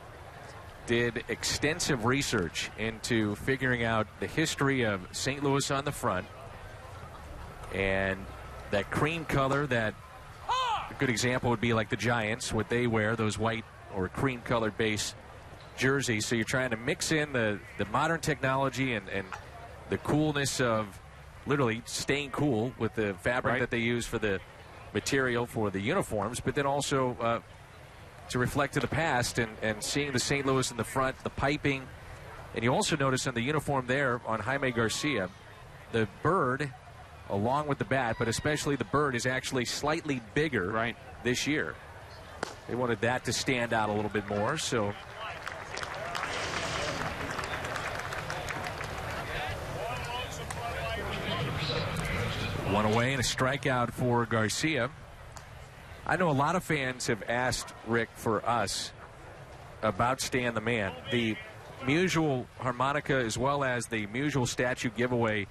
did extensive research into figuring out the history of St. Louis on the front. And that cream color, that a good example would be like the Giants, what they wear, those white or cream colored base jerseys. So you're trying to mix in the modern technology and the coolness of literally staying cool with the fabric that they use for the material for the uniforms, but then also to reflect to the past and seeing the St. Louis in the front, the piping. And you also notice on the uniform there on Jaime Garcia, the bird along with the bat, but especially the bird, is actually slightly bigger this year. They wanted that to stand out a little bit more, so one away and a strikeout for Garcia. I know a lot of fans have asked Rick for us about Stan the Man. The Musial harmonica as well as the Musial statue giveaway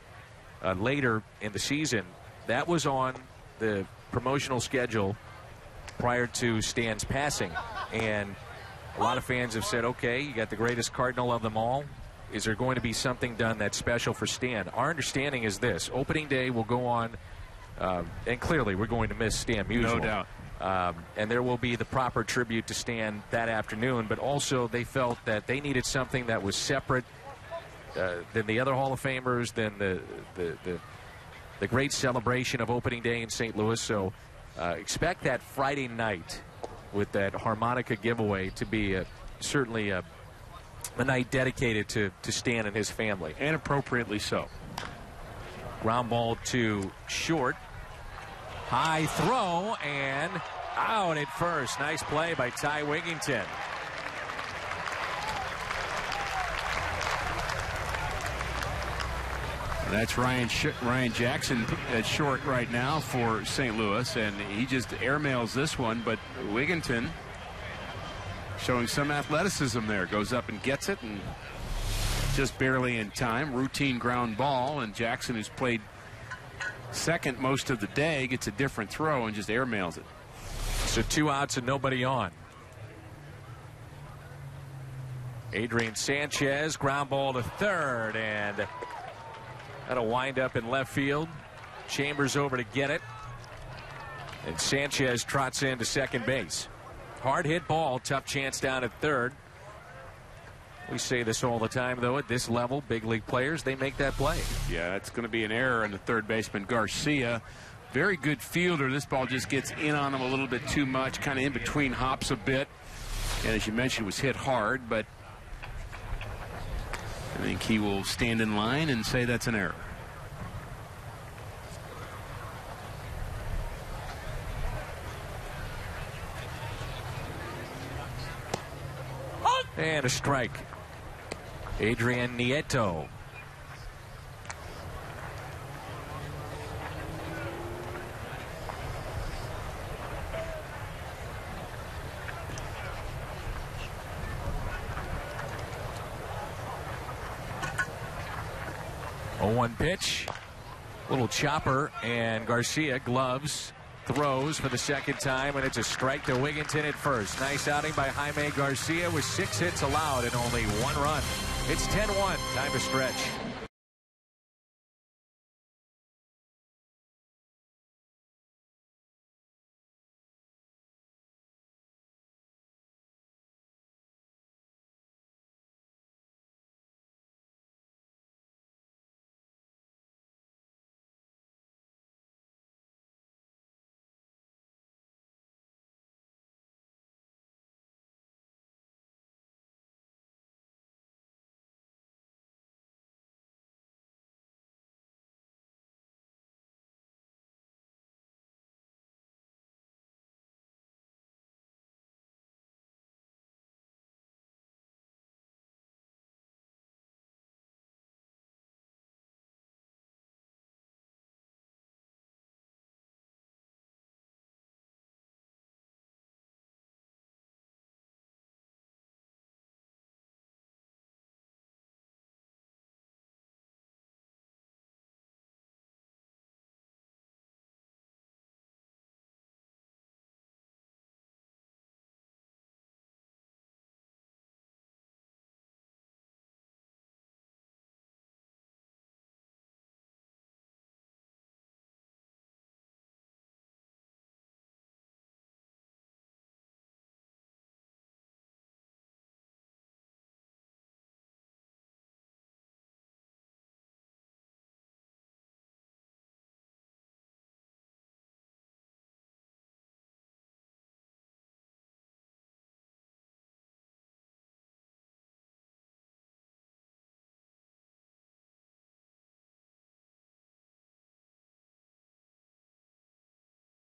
later in the season, that was on the promotional schedule prior to Stan's passing. And a lot of fans have said, okay, you got the greatest Cardinal of them all. Is there going to be something done that's special for Stan? Our understanding is this. Opening day will go on, and clearly we're going to miss Stan Musial. No doubt. And there will be the proper tribute to Stan that afternoon, but also they felt that they needed something that was separate than the other Hall of Famers, than the great celebration of opening day in St. Louis. So expect that Friday night with that harmonica giveaway to be certainly a night dedicated to Stan and his family. And appropriately so. Ground ball to short. High throw and out at first. Nice play by Ty Wigington. That's Ryan Jackson at short right now for St. Louis, and he just airmails this one, but Wigington showing some athleticism there. Goes up and gets it, and just barely in time. Routine ground ball, and Jackson, who's played second most of the day, gets a different throw and just airmails it. So 2 outs and nobody on. Adrian Sanchez, ground ball to third, and that'll wind up in left field. Chambers over to get it, and Sanchez trots into second base. Hard hit ball, tough chance down at third. We say this all the time, though, at this level, big league players, they make that play. Yeah, it's going to be an error in the third baseman, Garcia. Very good fielder. This ball just gets in on him a little bit too much, kind of in between hops a bit. And as you mentioned, was hit hard, but I think he will stand in line and say that's an error. And a strike. Adrian Nieto. Oh, 1 pitch. Little chopper, and Garcia gloves, throws for the second time, and it's a strike to Wigington at first. Nice outing by Jaime Garcia with 6 hits allowed and only 1 run. It's 10-1. Time to stretch.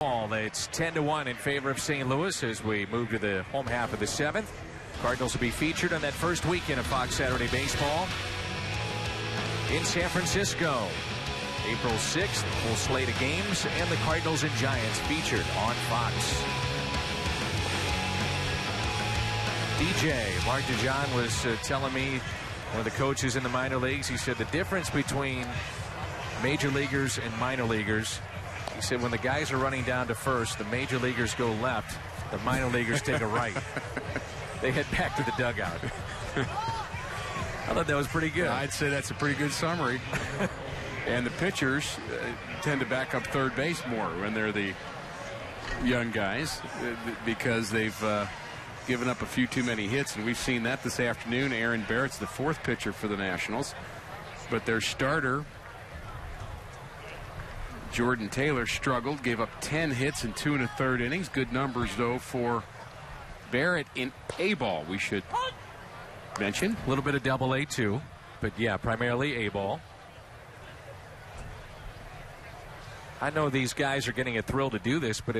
It's 10-1 in favor of St. Louis as we move to the home half of the 7th. Cardinals will be featured on that first weekend of Fox Saturday Baseball in San Francisco. April 6th, full slate of games, and the Cardinals and Giants featured on Fox. DJ, Mark DeJohn was telling me, one of the coaches in the minor leagues, he said the difference between major leaguers and minor leaguers, he said when the guys are running down to first, the major leaguers go left, the minor leaguers take a right. They head back to the dugout. I thought that was pretty good. I'd say that's a pretty good summary. And the pitchers tend to back up third base more when they're the young guys because they've given up a few too many hits, and we've seen that this afternoon. Aaron Barrett's the fourth pitcher for the Nationals, but their starter, Jordan Taylor, struggled, gave up 10 hits in 2 1/3 innings. Good numbers, though, for Barrett in A ball, we should mention. A little bit of Double-A, too, but yeah, primarily A ball. I know these guys are getting a thrill to do this, but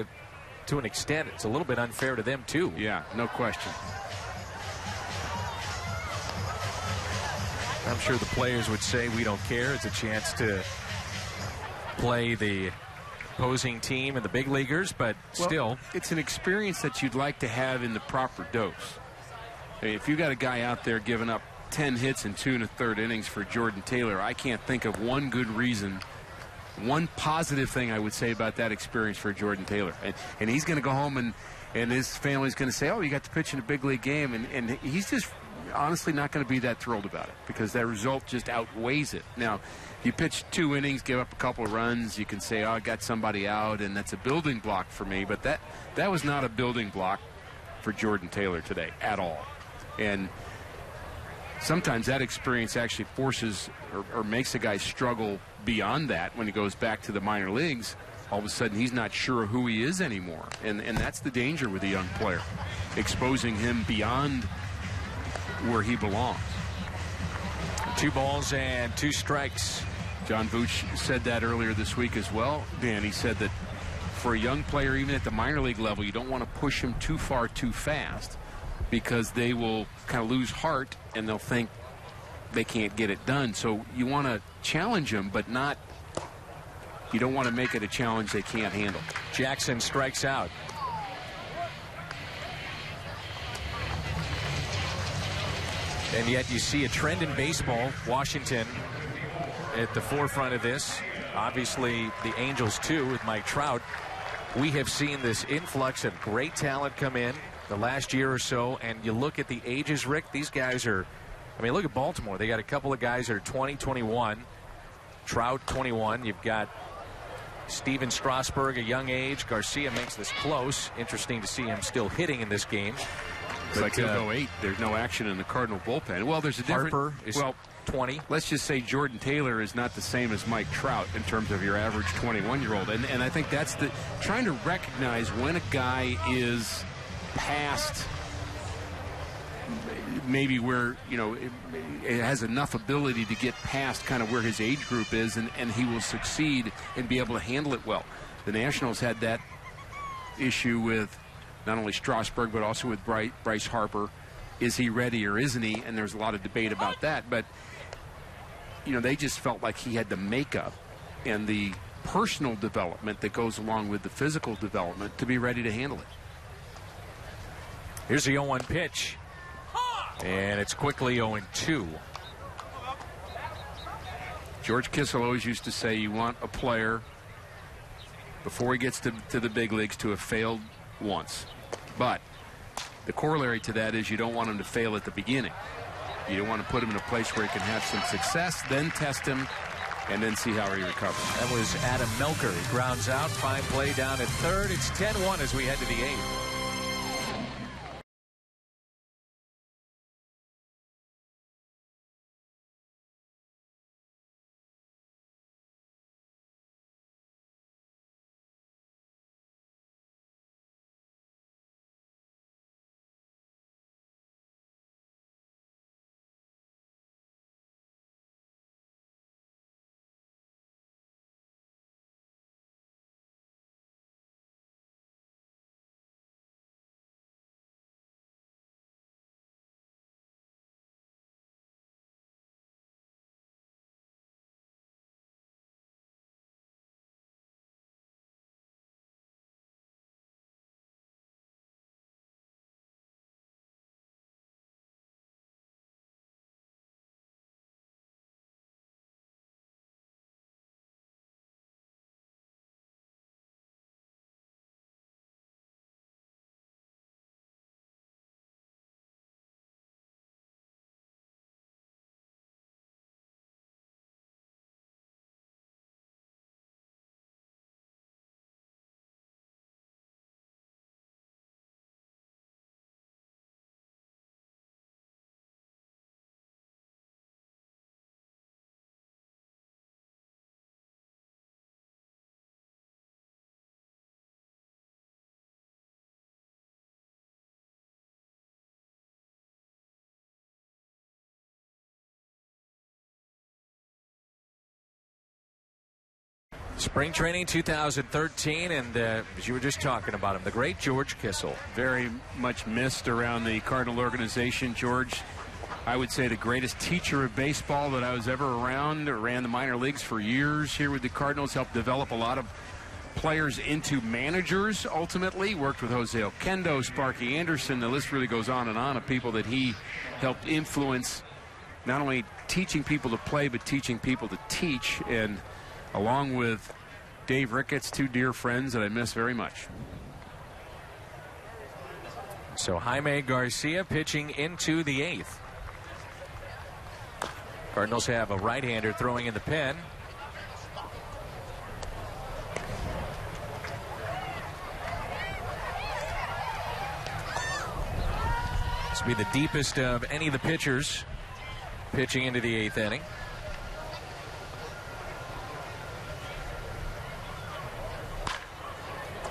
to an extent, it's a little bit unfair to them, too. Yeah, no question. I'm sure the players would say we don't care. It's a chance to play the opposing team and the big leaguers, but still. It's an experience that you'd like to have in the proper dose. I mean, if you got a guy out there giving up 10 hits in 2 1/3 innings for Jordan Taylor, I can't think of one good reason, one positive thing I would say about that experience for Jordan Taylor. And he's going to go home and his family's going to say, oh, you got to pitch in a big league game. And he's just honestly not going to be that thrilled about it because that result just outweighs it. Now, you pitch 2 innings, give up a couple of runs, you can say, oh, I got somebody out, and that's a building block for me. But that was not a building block for Jordan Taylor today at all. And sometimes that experience actually forces or makes a guy struggle beyond that when he goes back to the minor leagues. All of a sudden, he's not sure who he is anymore. And that's the danger with a young player, exposing him beyond where he belongs. 2 balls and 2 strikes. John Vooch said that earlier this week as well. Dan, he said that for a young player, even at the minor league level, you don't want to push him too far too fast because they will kind of lose heart and they'll think they can't get it done. So you want to challenge them, but not, you don't want to make it a challenge they can't handle. Jackson strikes out. And yet you see a trend in baseball. Washington at the forefront of this. Obviously the Angels too with Mike Trout. We have seen this influx of great talent come in the last year or so, and you look at the ages, Rick, these guys are, I mean, look at Baltimore. They got a couple of guys that are 20, 21. Trout, 21. You've got Steven Strasburg, a young age. Garcia makes this close. Interesting to see him still hitting in this game. It's like he'll go 8. There's no action in the Cardinal bullpen. Well, there's a different. Harper is 20. Let's just say Jordan Taylor is not the same as Mike Trout in terms of your average 21-year-old. And I think that's the trying to recognize when a guy is past maybe where, you know, it has enough ability to get past kind of where his age group is, and he will succeed and be able to handle it well. The Nationals had that issue with not only Strasburg, but also with Bryce Harper. Is he ready or isn't he? And there's a lot of debate about that. But, you know, they just felt like he had the makeup and the personal development that goes along with the physical development to be ready to handle it. Here's the 0-1 pitch. And it's quickly 0-2. George Kissel always used to say you want a player, before he gets to the big leagues, to have failed once. But the corollary to that is you don't want him to fail at the beginning. You don't want to put him in a place where he can have some success, then test him, and then see how he recovers. That was Adam Melker. He grounds out. Fine play down at third. It's 10-1 as we head to the 8th. Spring training 2013, and as you were just talking about him, the great George Kissel. Very much missed around the Cardinal organization. George, I would say the greatest teacher of baseball that I was ever around. Ran the minor leagues for years here with the Cardinals. Helped develop a lot of players into managers ultimately. Worked with Jose Oquendo, Sparky Anderson. The list really goes on of people that he helped influence, not only teaching people to play, but teaching people to teach. And along with Dave Ricketts, two dear friends that I miss very much. So Jaime Garcia pitching into the 8th. Cardinals have a right-hander throwing in the pen. This will be the deepest of any of the pitchers pitching into the 8th inning.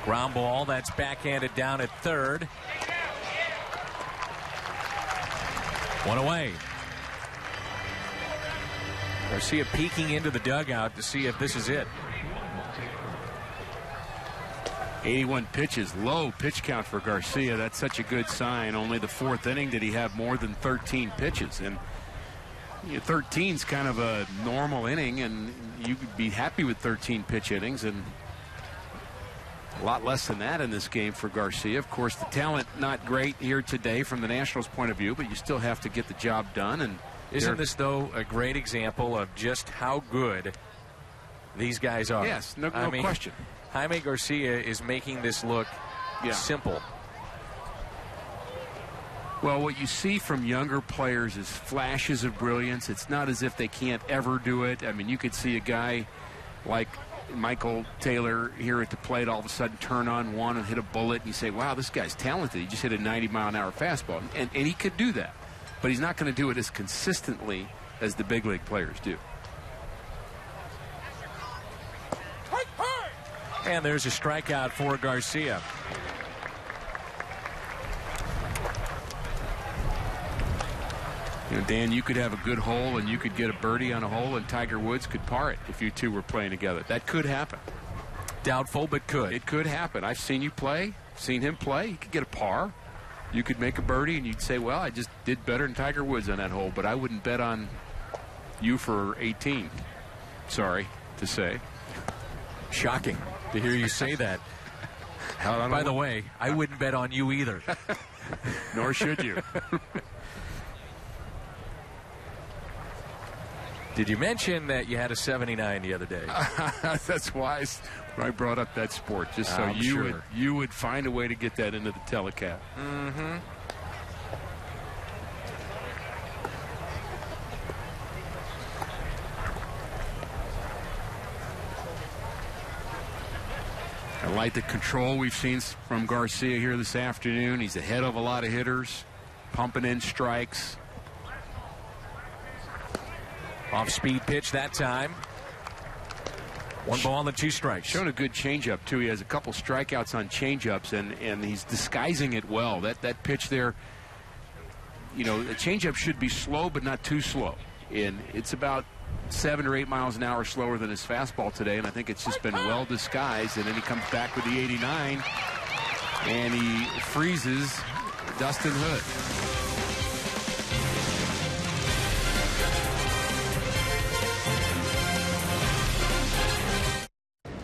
Ground ball, that's backhanded down at third. One away. Garcia peeking into the dugout to see if this is it. 81 pitches, low pitch count for Garcia. That's such a good sign. Only the 4th inning did he have more than 13 pitches. And 13's kind of a normal inning, and you could be happy with 13 pitch innings, and a lot less than that in this game for Garcia. Of course, the talent not great here today from the Nationals' point of view, but you still have to get the job done. And isn't this, though, a great example of just how good these guys are? Yes, no question. Jaime Garcia is making this look simple. Well, what you see from younger players is flashes of brilliance. It's not as if they can't ever do it. I mean, you could see a guy like Michael Taylor here at the plate all of a sudden turn on one and hit a bullet, and you say, wow, this guy's talented. He just hit a 90-mile-an-hour fastball. And he could do that. But he's not going to do it as consistently as the big league players do. And there's a strikeout for Garcia. Dan, you could have a good hole and you could get a birdie on a hole, and Tiger Woods could par it if you two were playing together. That could happen. Doubtful, but could. It could happen. I've seen you play, seen him play. You could get a par. You could make a birdie, and you'd say, well, I just did better than Tiger Woods on that hole, but I wouldn't bet on you for 18. Sorry to say. Shocking to hear you say that. By the way, I wouldn't bet on you either. Nor should you. Did you mention that you had a 79 the other day? That's why I brought up that sport, just so you would find a way to get that into the telecast. Mm-hmm. I like the control we've seen from Garcia here this afternoon. He's ahead of a lot of hitters, pumping in strikes. Off-speed pitch that time. 1 ball and 2 strikes. Showing a good changeup, too. He has a couple strikeouts on changeups, and he's disguising it well. That pitch there, the changeup should be slow, but not too slow. And it's about 7 or 8 miles an hour slower than his fastball today, and I think it's just been well disguised. And then he comes back with the 89, and he freezes Dustin Hood.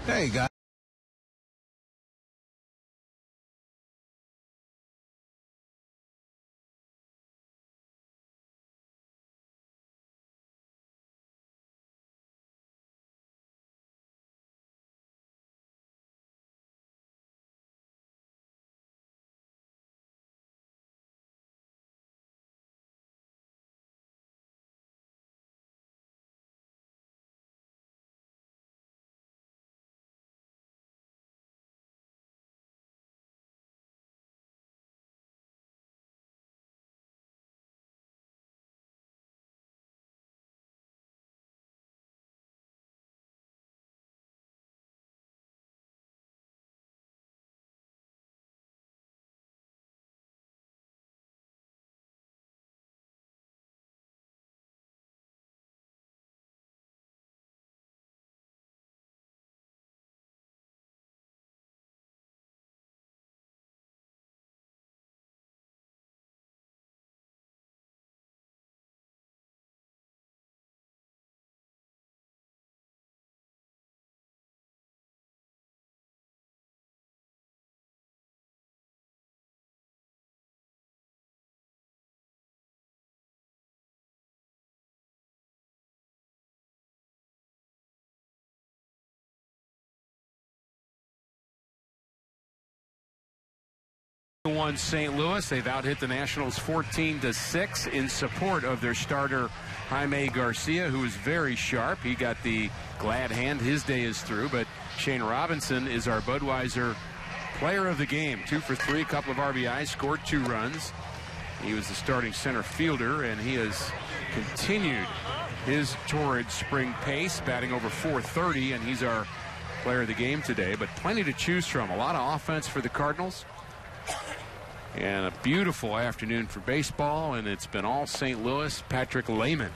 Hey, guys. Won St. Louis. They've out-hit the Nationals 14-6 in support of their starter Jaime Garcia, who is very sharp. He got the glad hand. His day is through, but Shane Robinson is our Budweiser player of the game. 2 for 3, a couple of RBIs, scored 2 runs. He was the starting center fielder, and he has continued his torrid spring pace, batting over .430, and he's our player of the game today. But plenty to choose from. A lot of offense for the Cardinals. And a beautiful afternoon for baseball, and it's been all St. Louis. Patrick Lehman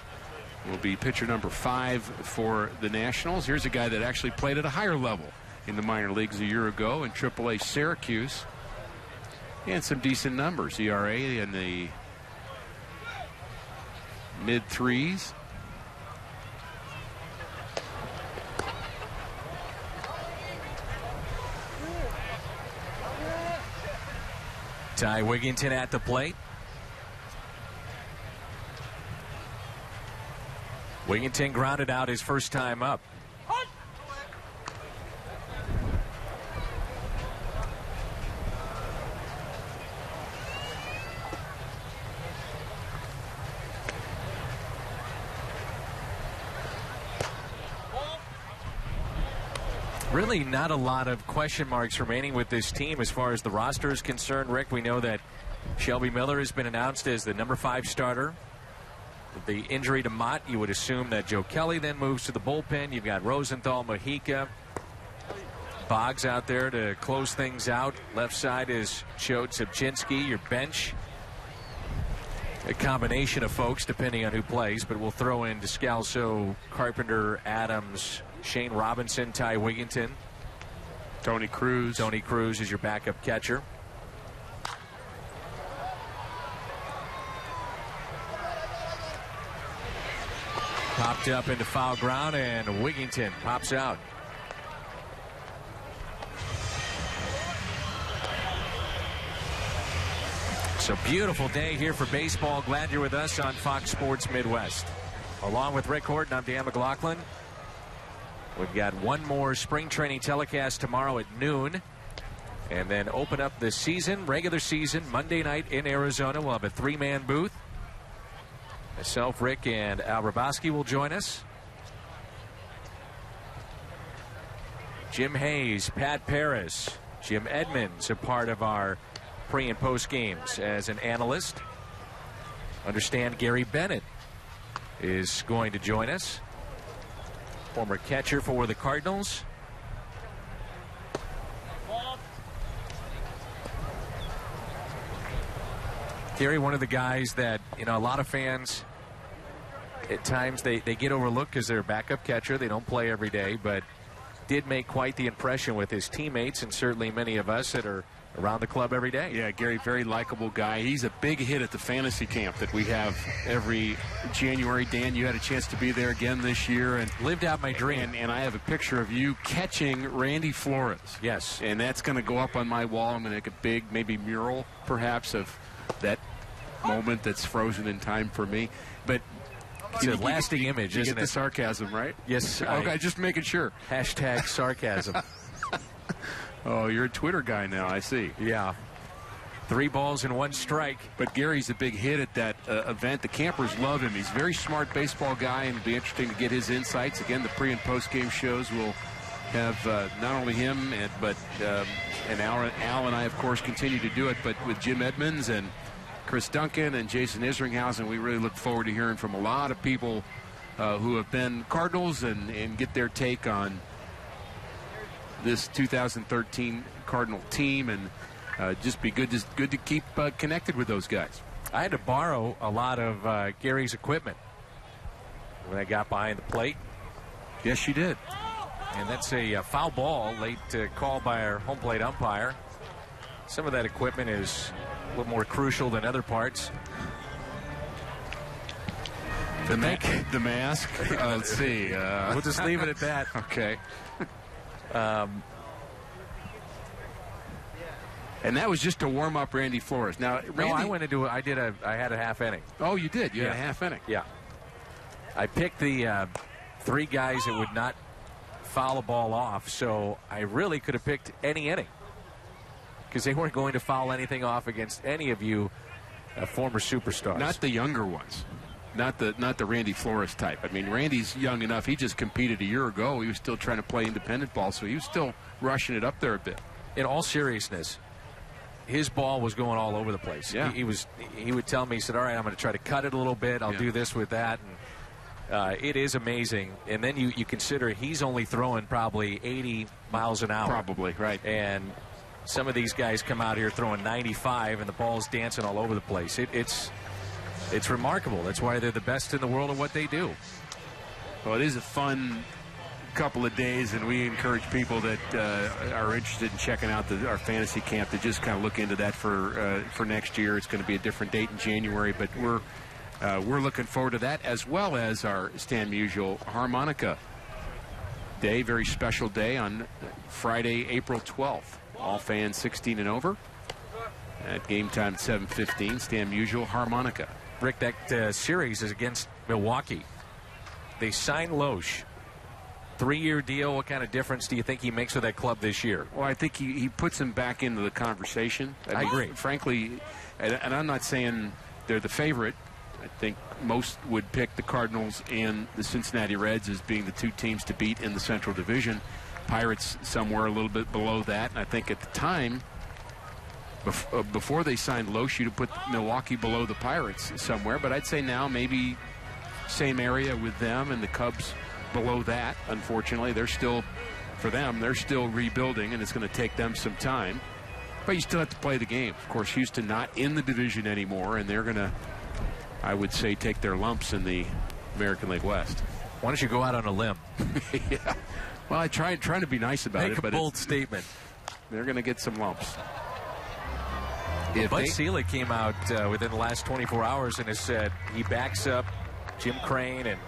will be pitcher number 5 for the Nationals. Here's a guy that actually played at a higher level in the minor leagues a year ago in AAA Syracuse. And some decent numbers. ERA in the mid-3s. Ty Wigginton at the plate. Wigginton grounded out his first time up. Really not a lot of question marks remaining with this team as far as the roster is concerned. Rick, we know that Shelby Miller has been announced as the number 5 starter. With the injury to Mott, you would assume that Joe Kelly then moves to the bullpen. You've got Rosenthal, Mojica, Boggs out there to close things out. Left side is Chode Subchinski, your bench. A combination of folks depending on who plays, but we'll throw in Descalso, Carpenter, Adams, Shane Robinson, Ty Wigginton. Tony Cruz. Tony Cruz is your backup catcher. Popped up into foul ground, and Wigginton pops out. It's a beautiful day here for baseball. Glad you're with us on Fox Sports Midwest. Along with Rick Horton, I'm Dan McLaughlin. We've got one more spring training telecast tomorrow at noon. And then open up the season, regular season, Monday night in Arizona. We'll have a 3-man booth. Myself, Rick, and Al Raboski will join us. Jim Hayes, Pat Paris, Jim Edmonds, a part of our pre- and post games as an analyst. Understand Gary Bennett is going to join us. Former catcher for the Cardinals. Gary, one of the guys that, you know, a lot of fans at times they get overlooked because they're a backup catcher. They don't play every day, but did make quite the impression with his teammates and certainly many of us that are around the club every day. Yeah, Gary, very likable guy. He's a big hit at the fantasy camp that we have every January. Dan, you had a chance to be there again this year and lived out my dream. And I have a picture of you catching Randy Flores. Yes. And that's going to go up on my wall. I'm going to make a big, maybe mural, perhaps, of that moment that's frozen in time for me. But it's a lasting image, you isn't get it? the sarcasm, right? Yes. Okay, just making sure. Hashtag sarcasm. Oh, you're a Twitter guy now, I see. Yeah. 3 balls and 1 strike. But Gary's a big hit at that event. The campers love him. He's a very smart baseball guy, and it'll be interesting to get his insights. Again, the pre- and post-game shows will have not only him, but and Al and I, of course, continue to do it, but with Jim Edmonds and Chris Duncan and Jason Isringhausen, we really look forward to hearing from a lot of people who have been Cardinals and get their take on this 2013 Cardinal team, and just be good to keep connected with those guys. I had to borrow a lot of Gary's equipment when I got behind the plate. Yes, you did. And that's a foul ball, late call by our home plate umpire. Some of that equipment is a little more crucial than other parts. The mask. Let's see. We'll just leave it at that. Okay. And that was just to warm up Randy Flores. Now, Randy, no, I went into I had a half inning. Oh, you did. You had a half inning. Yeah. I picked the 3 guys that would not foul a ball off, so I really could have picked any inning. because they weren't going to foul anything off against any of you former superstars. Not the younger ones. Not the Randy Flores type. I mean, Randy's young enough. He just competed a year ago. He was still trying to play independent ball, so he was still rushing it up there a bit. In all seriousness, his ball was going all over the place. Yeah. He would tell me, he said, all right, I'm going to try to cut it a little bit. I'll do this with that. And it is amazing. And then you consider he's only throwing probably 80 miles an hour. Probably, right. And some of these guys come out here throwing 95, and the ball's dancing all over the place. It's remarkable. That's why they're the best in the world at what they do. Well, it is a fun couple of days, and we encourage people that are interested in checking out our fantasy camp to just kind of look into that for next year. It's going to be a different date in January, but we're looking forward to that, as well as our Stan Musial Harmonica Day, very special day on Friday, April 12th. All fans 16 and over. At game time at 7:15, Stan Musial Harmonica. Rick, that series is against Milwaukee. They signed Loesch. 3-year deal. What kind of difference do you think he makes with that club this year? Well, I think he puts him back into the conversation. I agree. Frankly, and I'm not saying they're the favorite. I think most would pick the Cardinals and the Cincinnati Reds as being the two teams to beat in the Central Division. Pirates somewhere a little bit below that. And I think at the time, before they signed Loesch, you'd put Milwaukee below the Pirates somewhere. But I'd say now maybe same area with them and the Cubs below that. Unfortunately, they're still rebuilding, and it's going to take them some time. But you still have to play the game. Of course, Houston not in the division anymore, and they're going to, I would say, take their lumps in the American League West. Why don't you go out on a limb? Yeah. Well, I trying to be nice about Make it, but a bold statement. They're going to get some lumps. Bud Selig came out within the last 24 hours and has said he backs up Jim Crane, and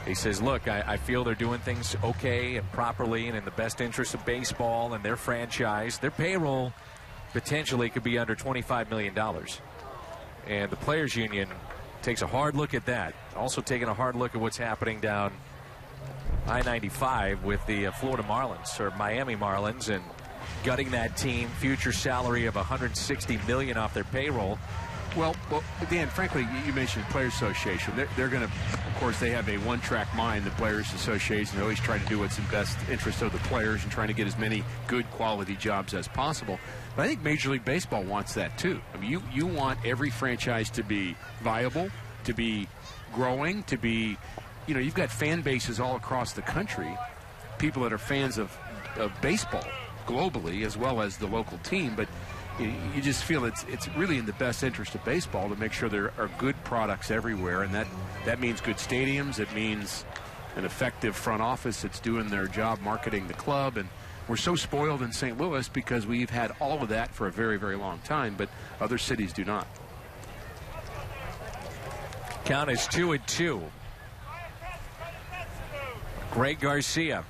he says, look, I feel they're doing things okay and properly and in the best interest of baseball and their franchise. Their payroll potentially could be under $25 million. And the Players Union takes a hard look at that. Also taking a hard look at what's happening down I-95 with the Florida Marlins, or Miami Marlins, and gutting that team, future salary of $160 million off their payroll. Well, Dan, frankly, you mentioned the Players Association. They're going to, of course, they have a one-track mind, the Players Association. They always try to do what's in best interest of the players and trying to get as many good quality jobs as possible. But I think Major League Baseball wants that, too. I mean, you want every franchise to be viable, to be growing, to be, you've got fan bases all across the country, people that are fans of baseball globally as well as the local team, but you just feel it's really in the best interest of baseball to make sure there are good products everywhere, and that means good stadiums. It means an effective front office that's doing their job marketing the club, and we're so spoiled in St. Louis because we've had all of that for a very, very long time, but other cities do not. Count is 2-2. Greg Garcia.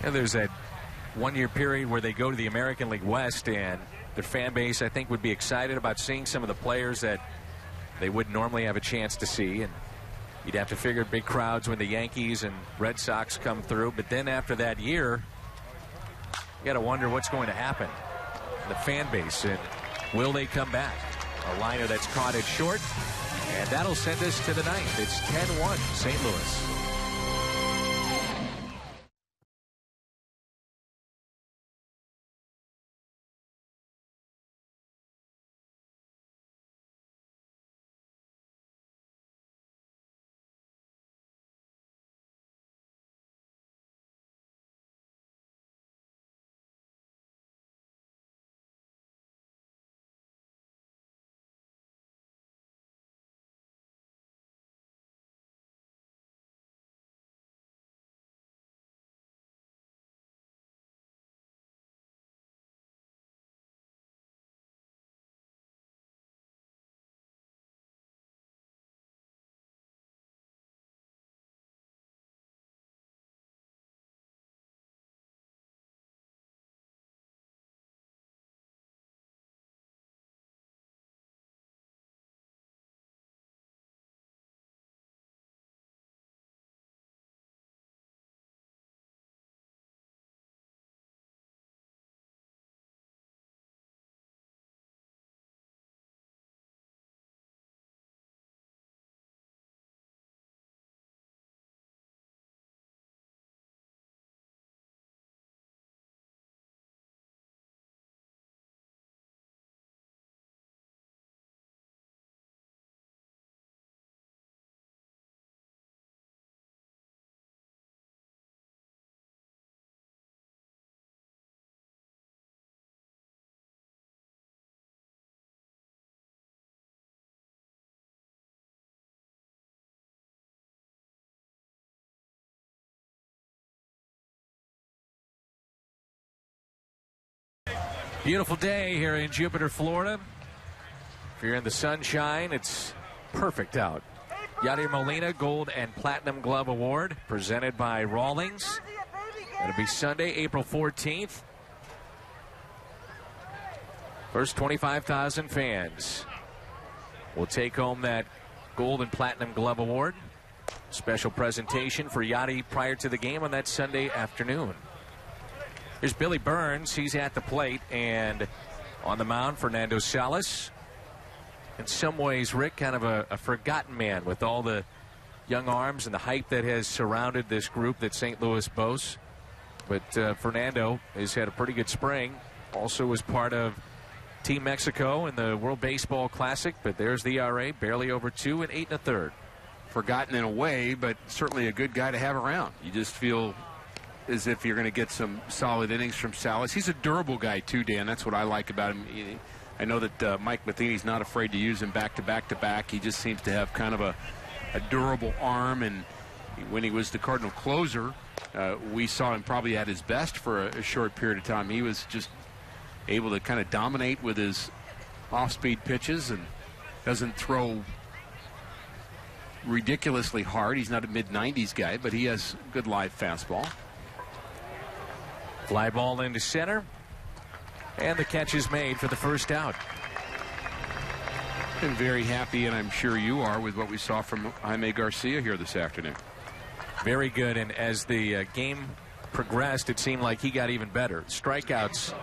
And there's that one-year period where they go to the American League West, and their fan base, I think, would be excited about seeing some of the players that they wouldn't normally have a chance to see. And you'd have to figure big crowds when the Yankees and Red Sox come through. But then after that year, you got to wonder what's going to happen. The fan base, and will they come back? A liner that's caught it short, and that'll send us to the ninth. It's 10-1 St. Louis. Beautiful day here in Jupiter, Florida. If you're in the sunshine, it's perfect out. Yadier Molina Gold and Platinum Glove Award presented by Rawlings. It'll be Sunday, April 14th. First 25,000 fans will take home that Gold and Platinum Glove Award. Special presentation for Yachty prior to the game on that Sunday afternoon. Here's Billy Burns. He's at the plate, and on the mound, Fernando Salas. In some ways, Rick, kind of a forgotten man with all the young arms and the hype that has surrounded this group that St. Louis boasts. But Fernando has had a pretty good spring. Also was part of Team Mexico in the World Baseball Classic. But there's the ERA, barely over 2 and 8 1/3. Forgotten in a way, but certainly a good guy to have around. You just feel as if you're going to get some solid innings from Salas. He's a durable guy, too, Dan. That's what I like about him. I know that Mike Matheny's not afraid to use him back to back to back. He just seems to have kind of a durable arm, and when he was the Cardinal closer, we saw him probably at his best for a short period of time. He was just able to kind of dominate with his off-speed pitches and doesn't throw ridiculously hard. He's not a mid-90s guy, but he has good live fastball. Fly ball into center, and the catch is made for the first out. Been very happy, and I'm sure you are, with what we saw from Jaime Garcia here this afternoon. Very good, and as the game progressed, it seemed like he got even better. Strikeouts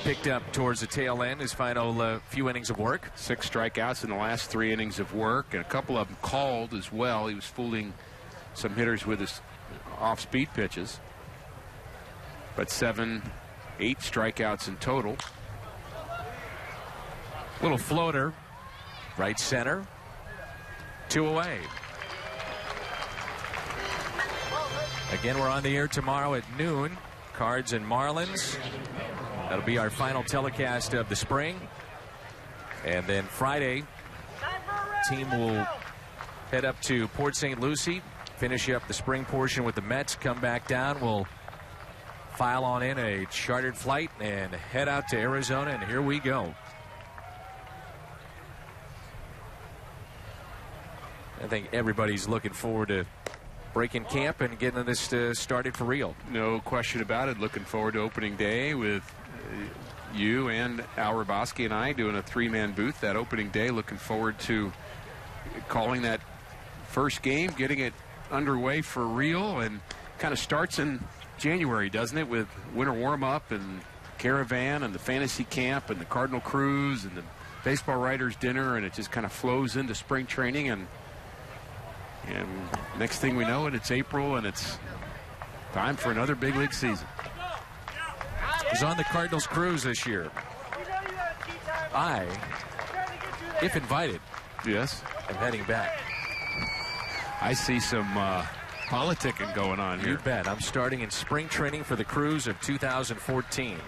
picked up towards the tail end, his final few innings of work. 6 strikeouts in the last 3 innings of work, and a couple of them called as well. He was fooling some hitters with his off-speed pitches. But 7, 8 strikeouts in total. Little floater, right center, 2 away. Again, we're on the air tomorrow at noon. Cards and Marlins. That'll be our final telecast of the spring. And then Friday, team will head up to Port St. Lucie, finish up the spring portion with the Mets, come back down. We'll file on in a chartered flight and head out to Arizona, and here we go. I think everybody's looking forward to breaking camp and getting this started for real. No question about it. Looking forward to opening day with you and Al Raboski and I doing a 3-man booth that opening day. Looking forward to calling that first game, getting it underway for real, and kind of starts in January, doesn't it, with winter warm-up and caravan and the fantasy camp and the Cardinal cruise and the baseball writers dinner, and it just kind of flows into spring training, and next thing we know it's April, and it's time for another big league season. He's on the Cardinals cruise this year. I, if invited, yes, am heading back. I see some politicking going on here. You bet. I'm starting in spring training for the cruise of 2014.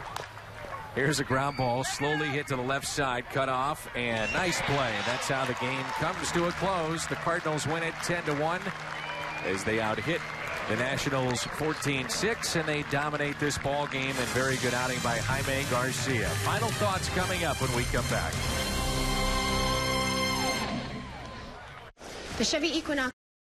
Here's a ground ball, slowly hit to the left side, cut off, and nice play. That's how the game comes to a close. The Cardinals win it 10-1 as they out-hit the Nationals 14-6, and they dominate this ball game. And very good outing by Jaime Garcia. Final thoughts coming up when we come back. The Chevy Equinox